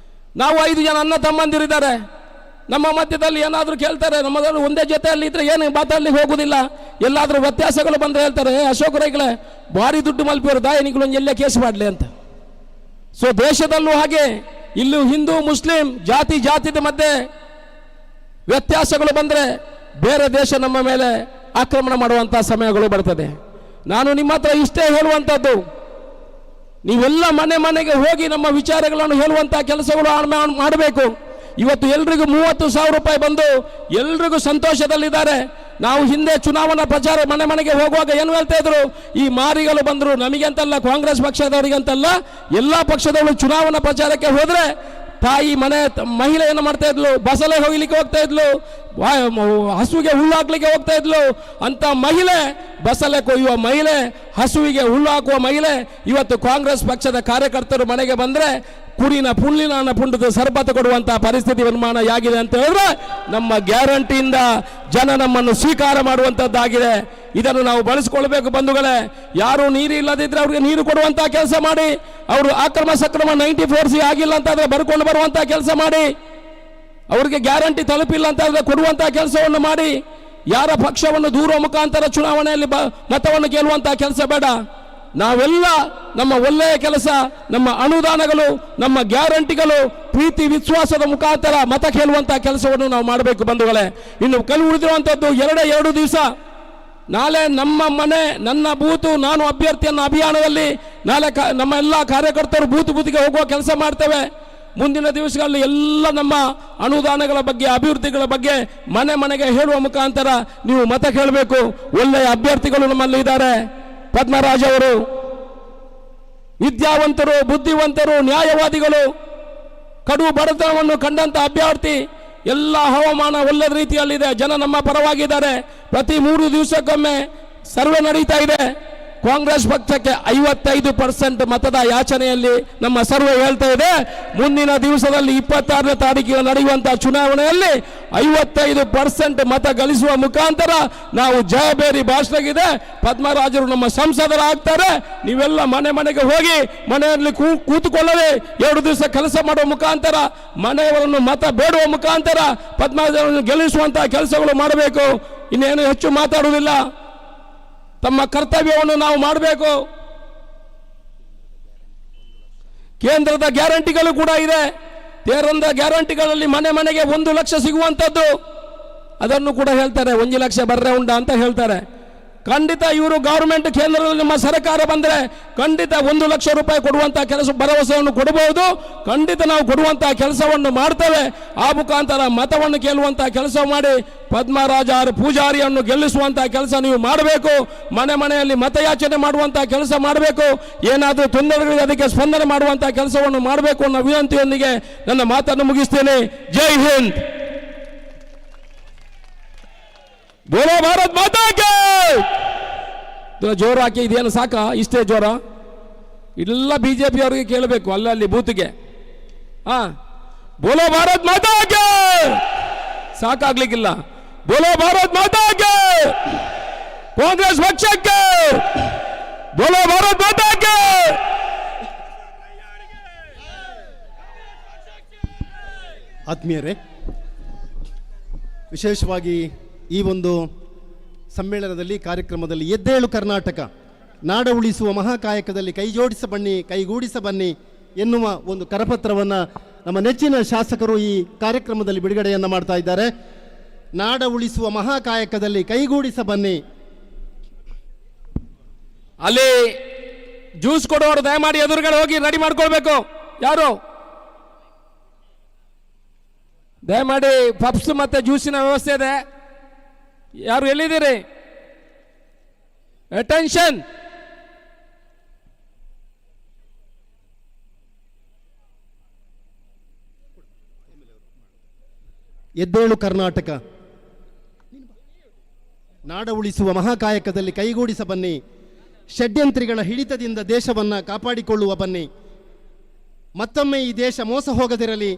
ನಾವು 5 ಜನ ಅಣ್ಣ ತಮ್ಮಂದಿರಿದ್ದಾರೆ, ನಮ್ಮ ಮಧ್ಯದಲ್ಲಿ ಏನಾದರೂ ಕೇಳ್ತಾರೆ, ನಮ್ಮದಲ್ಲಿ ಒಂದೇ ಜೊತೆಯಲ್ಲಿ ಇದ್ರೆ ಏನು ಮಾತಾಡ್ಲಿಕ್ಕೆ ಹೋಗುದಿಲ್ಲ. ಎಲ್ಲಾದ್ರೂ ವ್ಯತ್ಯಾಸಗಳು ಬಂದ್ರೆ ಹೇಳ್ತಾರೆ, ಅಶೋಕ್ ರೈಗಳೇ ಭಾರಿ ದುಡ್ಡು ಮಲ್ಪಿಯವರು ದಾಯನಿಗಳು ಎಲ್ಲೇ ಕೇಸ್ ಮಾಡಲಿ ಅಂತ. ಸೊ ದೇಶದಲ್ಲೂ ಹಾಗೆ, ಇಲ್ಲೂ ಹಿಂದೂ ಮುಸ್ಲಿಂ ಜಾತಿದ ಮಧ್ಯೆ ವ್ಯತ್ಯಾಸಗಳು ಬಂದರೆ ಬೇರೆ ದೇಶ ನಮ್ಮ ಮೇಲೆ ಆಕ್ರಮಣ ಮಾಡುವಂಥ ಸಮಯಗಳು ಬರ್ತದೆ. ನಾನು ನಿಮ್ಮ ಹತ್ರ ಇಷ್ಟೇ ಹೇಳುವಂಥದ್ದು, ನೀವೆಲ್ಲ ಮನೆಗೆ ಹೋಗಿ ನಮ್ಮ ವಿಚಾರಗಳನ್ನು ಹೇಳುವಂಥ ಕೆಲಸಗಳು ಮಾಡಬೇಕು. ಇವತ್ತು ಎಲ್ರಿಗೂ 30,000 ರೂಪಾಯಿ ಬಂದು ಎಲ್ರಿಗೂ ಸಂತೋಷದಲ್ಲಿದ್ದಾರೆ. ನಾವು ಹಿಂದೆ ಚುನಾವಣಾ ಪ್ರಚಾರ ಮನೆಗೆ ಹೋಗುವಾಗ ಏನು ಹೇಳ್ತಾ ಇದ್ರು? ಈ ಮಾರಿಗಳು ಬಂದರು, ನಮಗಂತಲ್ಲ, ಕಾಂಗ್ರೆಸ್ ಪಕ್ಷದವರಿಗಂತಲ್ಲ, ಎಲ್ಲ ಪಕ್ಷದವರು ಚುನಾವಣಾ ಪ್ರಚಾರಕ್ಕೆ ಹೋದ್ರೆ ತಾಯಿ ಮಹಿಳೆ ಏನು ಮಾಡ್ತಾ ಇದ್ಲು? ಬಸಳೆ ಹೋಗ್ಲಿಕ್ಕೆ ಹೋಗ್ತಾ ಇದ್ಲು, ಹಸುವಿಗೆ ಹುಲ್ಲು ಹಾಕ್ಲಿಕ್ಕೆ ಹೋಗ್ತಾ ಇದ್ಲು. ಅಂತ ಮಹಿಳೆ, ಬಸಳೆ ಕೊಯ್ಯುವ ಮಹಿಳೆ, ಹಸುವಿಗೆ ಹುಲ್ಲು ಹಾಕುವ ಮಹಿಳೆ, ಇವತ್ತು ಕಾಂಗ್ರೆಸ್ ಪಕ್ಷದ ಕಾರ್ಯಕರ್ತರು ಮನೆಗೆ ಬಂದ್ರೆ ಕುರಿನ ಪುಣ್ಣಿನ ಪುಂಡದ ಸರ್ಬತ ಕೊಡುವಂತಹ ಪರಿಸ್ಥಿತಿ ನಿರ್ಮಾಣ ಆಗಿದೆ ಅಂತ ಹೇಳಿದ್ರೆ ನಮ್ಮ ಗ್ಯಾರಂಟಿಯಿಂದ ಜನ ನಮ್ಮನ್ನು ಸ್ವೀಕಾರ ಮಾಡುವಂತದ್ದಾಗಿದೆ. ಇದನ್ನು ನಾವು ಬಳಸಿಕೊಳ್ಬೇಕು ಬಂಧುಗಳೇ. ಯಾರು ನೀರು ಇಲ್ಲದಿದ್ರೆ ಅವ್ರಿಗೆ ನೀರು ಕೊಡುವಂತಹ ಕೆಲಸ ಮಾಡಿ, ಅವರು ಅಕ್ರಮ ಸಕ್ರಮ 94C ಆಗಿಲ್ಲ ಅಂತಾದ್ರೆ ಬರ್ಕೊಂಡು ಬರುವಂತಹ ಕೆಲಸ ಮಾಡಿ, ಅವ್ರಿಗೆ ಗ್ಯಾರಂಟಿ ತಲುಪಿಲ್ಲ ಅಂತಾದ್ರೆ ಕೊಡುವಂತಹ ಕೆಲಸವನ್ನು ಮಾಡಿ, ಯಾರ ಪಕ್ಷವನ್ನು ದೂರುವ ಮುಖಾಂತರ ಚುನಾವಣೆಯಲ್ಲಿ ಮತವನ್ನು ಗೆಲ್ಲುವಂತಹ ಕೆಲಸ ಬೇಡ. ನಾವೆಲ್ಲ ನಮ್ಮ ಒಳ್ಳೆಯ ಕೆಲಸ, ನಮ್ಮ ಅನುದಾನಗಳು, ನಮ್ಮ ಗ್ಯಾರಂಟಿಗಳು, ಪ್ರೀತಿ ವಿಶ್ವಾಸದ ಮುಖಾಂತರ ಮತ ಕೇಳುವಂತಹ ಕೆಲಸವನ್ನು ನಾವು ಮಾಡಬೇಕು ಬಂಧುಗಳೇ. ಇನ್ನು ಕೆಲವು ಉಳಿದಿರುವಂಥದ್ದು 2 ದಿವಸ. ನಾಳೆ ನಮ್ಮ ಮನೆ ನನ್ನ ಬೂತು ನಾನು ಅಭ್ಯರ್ಥಿಯನ್ನ ಅಭಿಯಾನದಲ್ಲಿ ನಾಳೆ ನಮ್ಮ ಎಲ್ಲ ಕಾರ್ಯಕರ್ತರು ಬೂತಿಗೆ ಹೋಗುವ ಕೆಲಸ ಮಾಡ್ತೇವೆ. ಮುಂದಿನ ದಿವಸಗಳಲ್ಲಿ ಎಲ್ಲ ನಮ್ಮ ಅನುದಾನಗಳ ಬಗ್ಗೆ, ಅಭಿವೃದ್ಧಿಗಳ ಬಗ್ಗೆ ಮನೆಗೆ ಹೇಳುವ ಮುಖಾಂತರ ನೀವು ಮತ ಕೇಳಬೇಕು. ಒಳ್ಳೆಯ ಅಭ್ಯರ್ಥಿಗಳು ನಮ್ಮಲ್ಲಿ ಇದ್ದಾರೆ. ಪದ್ಮರಾಜ್ ಅವರು ವಿದ್ಯಾವಂತರು, ಬುದ್ಧಿವಂತರು, ನ್ಯಾಯವಾದಿಗಳು, ಕಡು ಬಡತನವನ್ನು ಕಂಡಂತ ಅಭ್ಯರ್ಥಿ. ಎಲ್ಲ ಹವಾಮಾನ ಒಳ್ಳೆಯ ರೀತಿಯಲ್ಲಿದೆ. ಜನ ನಮ್ಮ ಪರವಾಗಿದ್ದಾರೆ. ಪ್ರತಿ 3 ದಿವಸಕ್ಕೊಮ್ಮೆ ಸರ್ವೆ ನಡೀತಾ ಇದೆ. ಕಾಂಗ್ರೆಸ್ ಪಕ್ಷಕ್ಕೆ 55% ಮತದ ಯಾಚನೆಯಲ್ಲಿ ನಮ್ಮ ಸರ್ವೆ ಹೇಳ್ತಾ ಇದೆ. ಮುಂದಿನ ದಿವಸದಲ್ಲಿ 26ನೇ ತಾರೀಕಿಗೆ ನಡೆಯುವಂತಹ ಚುನಾವಣೆಯಲ್ಲಿ 55% ಮತ ಗಳಿಸುವ ಮುಖಾಂತರ ನಾವು ಜಯಬೇರಿ ಭಾಷಣಗಿದೆ. ಪದ್ಮರಾಜರು ನಮ್ಮ ಸಂಸದರಾಗ್ತಾರೆ. ನೀವೆಲ್ಲ ಮನೆ ಮನೆಗೆ ಹೋಗಿ ಮನೆಯಲ್ಲಿ ಕೂತುಕೊಳ್ಳದೆ 2 ದಿವಸ ಕೆಲಸ ಮಾಡುವ ಮುಖಾಂತರ, ಮನೆಯವರನ್ನು ಮತ ಬೇಡುವ ಮುಖಾಂತರ ಪದ್ಮರಾಜರನ್ನು ಗೆಲ್ಲಿಸುವಂತಹ ಕೆಲಸಗಳು ಮಾಡಬೇಕು. ಇನ್ನೇನು ಹೆಚ್ಚು ಮಾತಾಡುವುದಿಲ್ಲ. ತಮ್ಮ ಕರ್ತವ್ಯವನ್ನು ನಾವು ಮಾಡಬೇಕು. ಕೇಂದ್ರದ ಗ್ಯಾರಂಟಿಗಳು ಕೂಡ ಇದೆ. ಕೇಂದ್ರದ ಗ್ಯಾರಂಟಿಗಳಲ್ಲಿ ಮನೆ ಮನೆಗೆ 1 ಲಕ್ಷ ಸಿಗುವಂಥದ್ದು, ಅದನ್ನು ಕೂಡ ಹೇಳ್ತಾರೆ. 1 ಲಕ್ಷ ಬರ್ರೆ ಉಂಡ ಅಂತ ಹೇಳ್ತಾರೆ. ಖಂಡಿತ ಇವರು ಗೌರ್ಮೆಂಟ್ ಕೇಂದ್ರದಲ್ಲಿ ನಮ್ಮ ಸರ್ಕಾರ ಬಂದರೆ ಖಂಡಿತ 1 ಲಕ್ಷ ರೂಪಾಯಿ ಕೊಡುವಂತಹ ಕೆಲಸ ಭರವಸೆಯನ್ನು ಕೊಡಬಹುದು. ಖಂಡಿತ ನಾವು ಕೊಡುವಂತಹ ಕೆಲಸವನ್ನು ಮಾಡ್ತೇವೆ. ಆ ಮುಖಾಂತರ ಮತವನ್ನು ಕೇಳುವಂತಹ ಕೆಲಸ ಮಾಡಿ ಪದ್ಮರಾಜ ಪೂಜಾರಿಯನ್ನು ಗೆಲ್ಲಿಸುವಂತಹ ಕೆಲಸ ನೀವು ಮಾಡಬೇಕು. ಮನೆ ಮನೆಯಲ್ಲಿ ಮತಯಾಚನೆ ಮಾಡುವಂತಹ ಕೆಲಸ ಮಾಡಬೇಕು. ಏನಾದರೂ ತೊಂದರೆಗಳಿದೆ ಅದಕ್ಕೆ ಸ್ಪಂದನೆ ಮಾಡುವಂತಹ ಕೆಲಸವನ್ನು ಮಾಡಬೇಕು ಅನ್ನೋ ವಿನಂತಿಯೊಂದಿಗೆ ನನ್ನ ಮಾತನ್ನು ಮುಗಿಸ್ತೇನೆ. ಜೈ ಹಿಂದ್. ಬೋಲೋ ಭಾರತ್ ಮಾತಾ ಕಿ. ಜೋರು ಹಾಕಿ, ಇದೇನು ಸಾಕ? ಇಷ್ಟೇ ಜೋರ? ಇಲ್ಲ, ಬಿಜೆಪಿ ಅವರಿಗೆ ಕೇಳಬೇಕು ಅಲ್ಲಲ್ಲಿ ಬೂತ್ಗೆ. ಬೋಲೋ ಭಾರತ್ ಮಾತಾ ಕಿ. ಸಾಕಾಗ್ಲಿಕ್ಕಿಲ್ಲ. ಬೋಲೋ ಭಾರತ್ ಮಾತಾ ಕಿ. ಕಾಂಗ್ರೆಸ್ ಪಕ್ಷಕ್ಕೆ ಬೋಲೋ ಭಾರತ್ ಮಾತಾ ಕಿ. ಆತ್ಮೀಯರೇ, ವಿಶೇಷವಾಗಿ ಈ ಒಂದು ಸಮ್ಮೇಳನದಲ್ಲಿ, ಕಾರ್ಯಕ್ರಮದಲ್ಲಿ ಎದ್ದೇಳು ಕರ್ನಾಟಕ, ನಾಡ ಉಳಿಸುವ ಮಹಾಕಾಯಕದಲ್ಲಿ ಕೈಜೋಡಿಸ ಬನ್ನಿ, ಕೈಗೂಡಿಸ ಬನ್ನಿ ಎನ್ನುವ ಒಂದು ಕರಪತ್ರವನ್ನು ನಮ್ಮ ನೆಚ್ಚಿನ ಶಾಸಕರು ಈ ಕಾರ್ಯಕ್ರಮದಲ್ಲಿ ಬಿಡುಗಡೆಯನ್ನು ಮಾಡ್ತಾ ಇದ್ದಾರೆ. ನಾಡ ಉಳಿಸುವ ಮಹಾಕಾಯಕದಲ್ಲಿ ಕೈಗೂಡಿಸ ಬನ್ನಿ. ಅಲ್ಲಿ ಜ್ಯೂಸ್ ಕೊಡುವವರು ದಯಮಾಡಿ ಎದುರುಗಡೆ ಹೋಗಿ ರೆಡಿ ಮಾಡ್ಕೊಳ್ಬೇಕು. ಯಾರು ದಯಮಾಡಿ ಪಪ್ಸ್ ಮತ್ತೆ ಜ್ಯೂಸಿನ ವ್ಯವಸ್ಥೆ ಇದೆ. ಯಾರು ಎಲ್ಲಿದ್ದೀರಿ? ಅಟೆನ್ಷನ್. ಎದ್ದೇಳು ಕರ್ನಾಟಕ, ನಾಡ ಉಳಿಸುವ ಮಹಾಕಾಯಕದಲ್ಲಿ ಕೈಗೂಡಿಸ ಬನ್ನಿ. ಷಡ್ಯಂತ್ರಿಗಳ ಹಿಡಿತದಿಂದ ದೇಶವನ್ನು ಕಾಪಾಡಿಕೊಳ್ಳುವ ಬನ್ನಿ. ಮತ್ತೊಮ್ಮೆ ಈ ದೇಶ ಮೋಸ ಹೋಗದಿರಲಿ.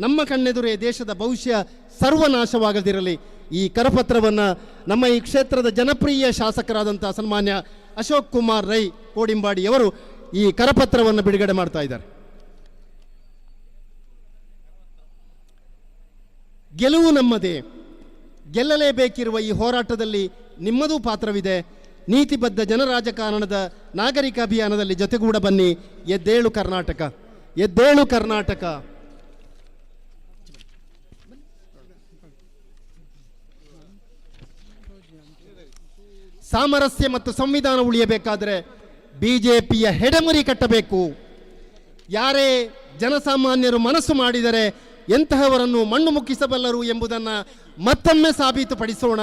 ನಮ್ಮ ಕಣ್ಣೆದುರೇ ದೇಶದ ಭವಿಷ್ಯ ಸರ್ವನಾಶವಾಗದಿರಲಿ. ಈ ಕರಪತ್ರವನ್ನು ನಮ್ಮ ಈ ಕ್ಷೇತ್ರದ ಜನಪ್ರಿಯ ಶಾಸಕರಾದಂಥ ಸನ್ಮಾನ್ಯ ಅಶೋಕ್ ಕುಮಾರ್ ರೈ ಕೋಡಿಂಬಾಡಿಯವರು ಈ ಕರಪತ್ರವನ್ನು ಬಿಡುಗಡೆ ಮಾಡ್ತಾ ಇದ್ದಾರೆ. ಗೆಲುವು ನಮ್ಮದೇ. ಗೆಲ್ಲಲೇಬೇಕಿರುವ ಈ ಹೋರಾಟದಲ್ಲಿ ನಿಮ್ಮದೂ ಪಾತ್ರವಿದೆ. ನೀತಿಬದ್ಧ ಜನರಾಜಕಾರಣದ ನಾಗರಿಕ ಅಭಿಯಾನದಲ್ಲಿ ಜೊತೆಗೂಡ ಬನ್ನಿ. ಎದ್ದೇಳು ಕರ್ನಾಟಕ, ಎದ್ದೇಳು ಕರ್ನಾಟಕ. ಸಾಮರಸ್ಯ ಮತ್ತು ಸಂವಿಧಾನ ಉಳಿಯಬೇಕಾದರೆ ಬಿಜೆಪಿಯ ಹೆಡೆಮುರಿ ಕಟ್ಟಬೇಕು. ಯಾರೇ ಜನಸಾಮಾನ್ಯರು ಮನಸ್ಸು ಮಾಡಿದರೆ ಎಂತಹವರನ್ನು ಮಣ್ಣು ಮುಕ್ಕಿಸಬಲ್ಲರು ಎಂಬುದನ್ನು ಮತ್ತೊಮ್ಮೆ ಸಾಬೀತುಪಡಿಸೋಣ.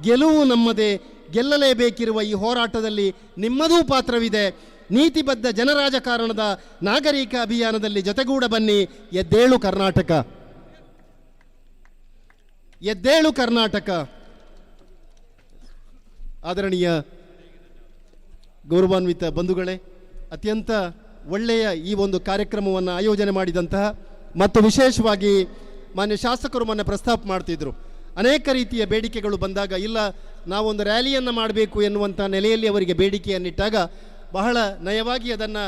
ಗೆಲುವು ನಮ್ಮದೇ. ಗೆಲ್ಲಲೇಬೇಕಿರುವ ಈ ಹೋರಾಟದಲ್ಲಿ ನಿಮ್ಮದೂ ಪಾತ್ರವಿದೆ. ನೀತಿಬದ್ಧ ಜನರಾಜಕಾರಣದ ನಾಗರಿಕ ಅಭಿಯಾನದಲ್ಲಿ ಜೊತೆಗೂಡ ಬನ್ನಿ. ಎದ್ದೇಳು ಕರ್ನಾಟಕ, ಎದ್ದೇಳು ಕರ್ನಾಟಕ. ಆದರಣೀಯ ಗೌರವಾನ್ವಿತ ಬಂಧುಗಳೇ, ಅತ್ಯಂತ ಒಳ್ಳೆಯ ಈ ಒಂದು ಕಾರ್ಯಕ್ರಮವನ್ನು ಆಯೋಜನೆ ಮಾಡಿದಂತಹ ಮತ್ತು ವಿಶೇಷವಾಗಿ ಮಾನ್ಯ ಶಾಸಕರು ಮೊನ್ನೆ ಪ್ರಸ್ತಾಪ ಮಾಡ್ತಿದ್ರು. ಅನೇಕ ರೀತಿಯ ಬೇಡಿಕೆಗಳು ಬಂದಾಗ, ಇಲ್ಲ ನಾವೊಂದು ರ್ಯಾಲಿಯನ್ನು ಮಾಡಬೇಕು ಎನ್ನುವಂಥ ನೆಲೆಯಲ್ಲಿ ಅವರಿಗೆ ಬೇಡಿಕೆಯನ್ನಿಟ್ಟಾಗ ಬಹಳ ನಯವಾಗಿ ಅದನ್ನು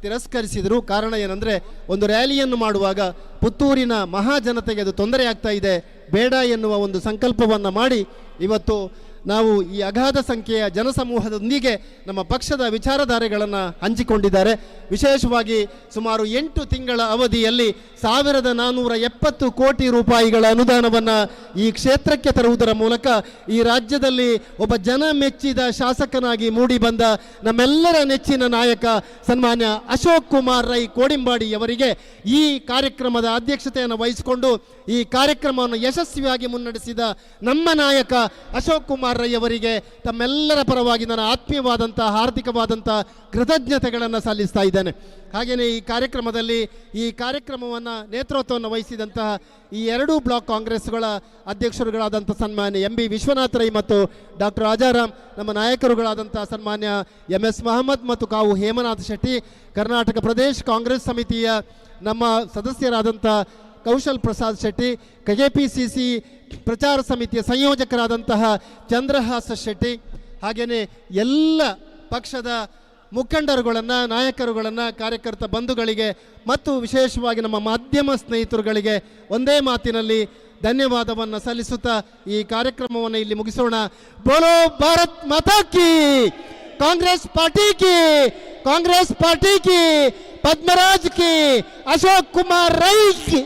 ತಿರಸ್ಕರಿಸಿದರು. ಕಾರಣ ಏನಂದರೆ, ಒಂದು ರ್ಯಾಲಿಯನ್ನು ಮಾಡುವಾಗ ಪುತ್ತೂರಿನ ಮಹಾಜನತೆಗೆ ಅದು ತೊಂದರೆ ಆಗ್ತಾ ಇದೆ, ಬೇಡ ಎನ್ನುವ ಒಂದು ಸಂಕಲ್ಪವನ್ನು ಮಾಡಿ ಇವತ್ತು ನಾವು ಈ ಅಗಾಧ ಸಂಖ್ಯೆಯ ಜನಸಮೂಹದೊಂದಿಗೆ ನಮ್ಮ ಪಕ್ಷದ ವಿಚಾರಧಾರೆಗಳನ್ನು ಹಂಚಿಕೊಂಡಿದ್ದಾರೆ. ವಿಶೇಷವಾಗಿ ಸುಮಾರು 8 ತಿಂಗಳ ಅವಧಿಯಲ್ಲಿ 1470 ಕೋಟಿ ರೂಪಾಯಿಗಳ ಅನುದಾನವನ್ನು ಈ ಕ್ಷೇತ್ರಕ್ಕೆ ತರುವುದರ ಮೂಲಕ ಈ ರಾಜ್ಯದಲ್ಲಿ ಒಬ್ಬ ಜನ ಮೆಚ್ಚಿದ ಶಾಸಕನಾಗಿ ಮೂಡಿ ಬಂದ ನಮ್ಮೆಲ್ಲರ ನೆಚ್ಚಿನ ನಾಯಕ ಸನ್ಮಾನ್ಯ ಅಶೋಕ್ ಕುಮಾರ್ ರೈ ಕೋಡಿಂಬಾಡಿಯವರಿಗೆ ಈ ಕಾರ್ಯಕ್ರಮದ ಅಧ್ಯಕ್ಷತೆಯನ್ನು ವಹಿಸಿಕೊಂಡು ಈ ಕಾರ್ಯಕ್ರಮವನ್ನು ಯಶಸ್ವಿಯಾಗಿ ಮುನ್ನಡೆಸಿದ ನಮ್ಮ ನಾಯಕ ಅಶೋಕ್ ಕುಮಾರ್ ಕುಮಾರ್ ರೈ ಅವರಿಗೆ ತಮ್ಮೆಲ್ಲರ ಪರವಾಗಿ ನಾನು ಆತ್ಮೀಯವಾದಂಥ ಹಾರ್ದಿಕವಾದಂಥ ಕೃತಜ್ಞತೆಗಳನ್ನು ಸಲ್ಲಿಸ್ತಾ ಇದ್ದೇನೆ. ಹಾಗೆಯೇ ಈ ಕಾರ್ಯಕ್ರಮವನ್ನು ನೇತೃತ್ವವನ್ನು ವಹಿಸಿದಂತಹ ಈ ಎರಡೂ ಬ್ಲಾಕ್ ಕಾಂಗ್ರೆಸ್ಗಳ ಅಧ್ಯಕ್ಷರುಗಳಾದಂಥ ಸನ್ಮಾನ್ಯ ಎಂ ಬಿ ವಿಶ್ವನಾಥ್ ರೈ ಮತ್ತು ಡಾಕ್ಟರ್ ರಾಜಾರಾಮ್, ನಮ್ಮ ನಾಯಕರುಗಳಾದಂಥ ಸನ್ಮಾನ್ಯ MS ಮಹಮ್ಮದ್ ಮತ್ತು ಕಾವು ಹೇಮನಾಥ್ ಶೆಟ್ಟಿ, ಕರ್ನಾಟಕ ಪ್ರದೇಶ ಕಾಂಗ್ರೆಸ್ ಸಮಿತಿಯ ನಮ್ಮ ಸದಸ್ಯರಾದಂಥ ಕೌಶಲ್ ಪ್ರಸಾದ್ ಶೆಟ್ಟಿ, KPCC ಪ್ರಚಾರ ಸಮಿತಿಯ ಸಂಯೋಜಕರಾದಂತಹ ಚಂದ್ರಹಾಸ ಶೆಟ್ಟಿ, ಹಾಗೆಯೇ ಎಲ್ಲ ಪಕ್ಷದ ಮುಖಂಡರುಗಳನ್ನು, ನಾಯಕರುಗಳನ್ನು, ಕಾರ್ಯಕರ್ತ ಬಂಧುಗಳಿಗೆ ಮತ್ತು ವಿಶೇಷವಾಗಿ ನಮ್ಮ ಮಾಧ್ಯಮ ಸ್ನೇಹಿತರುಗಳಿಗೆ ಒಂದೇ ಮಾತಿನಲ್ಲಿ ಧನ್ಯವಾದವನ್ನು ಸಲ್ಲಿಸುತ್ತಾ ಈ ಕಾರ್ಯಕ್ರಮವನ್ನು ಇಲ್ಲಿ ಮುಗಿಸೋಣ. ಬೋಲೋ ಭಾರತ್ ಮಾತಾ ಕಿ, ಕಾಂಗ್ರೆಸ್ ಪಾರ್ಟಿ ಕಿ, ಕಾಂಗ್ರೆಸ್ ಪಾರ್ಟಿ ಕಿ, ಪದ್ಮರಾಜ್ ಕಿ, ಅಶೋಕ್ ಕುಮಾರ್ ರೈ ಕಿ.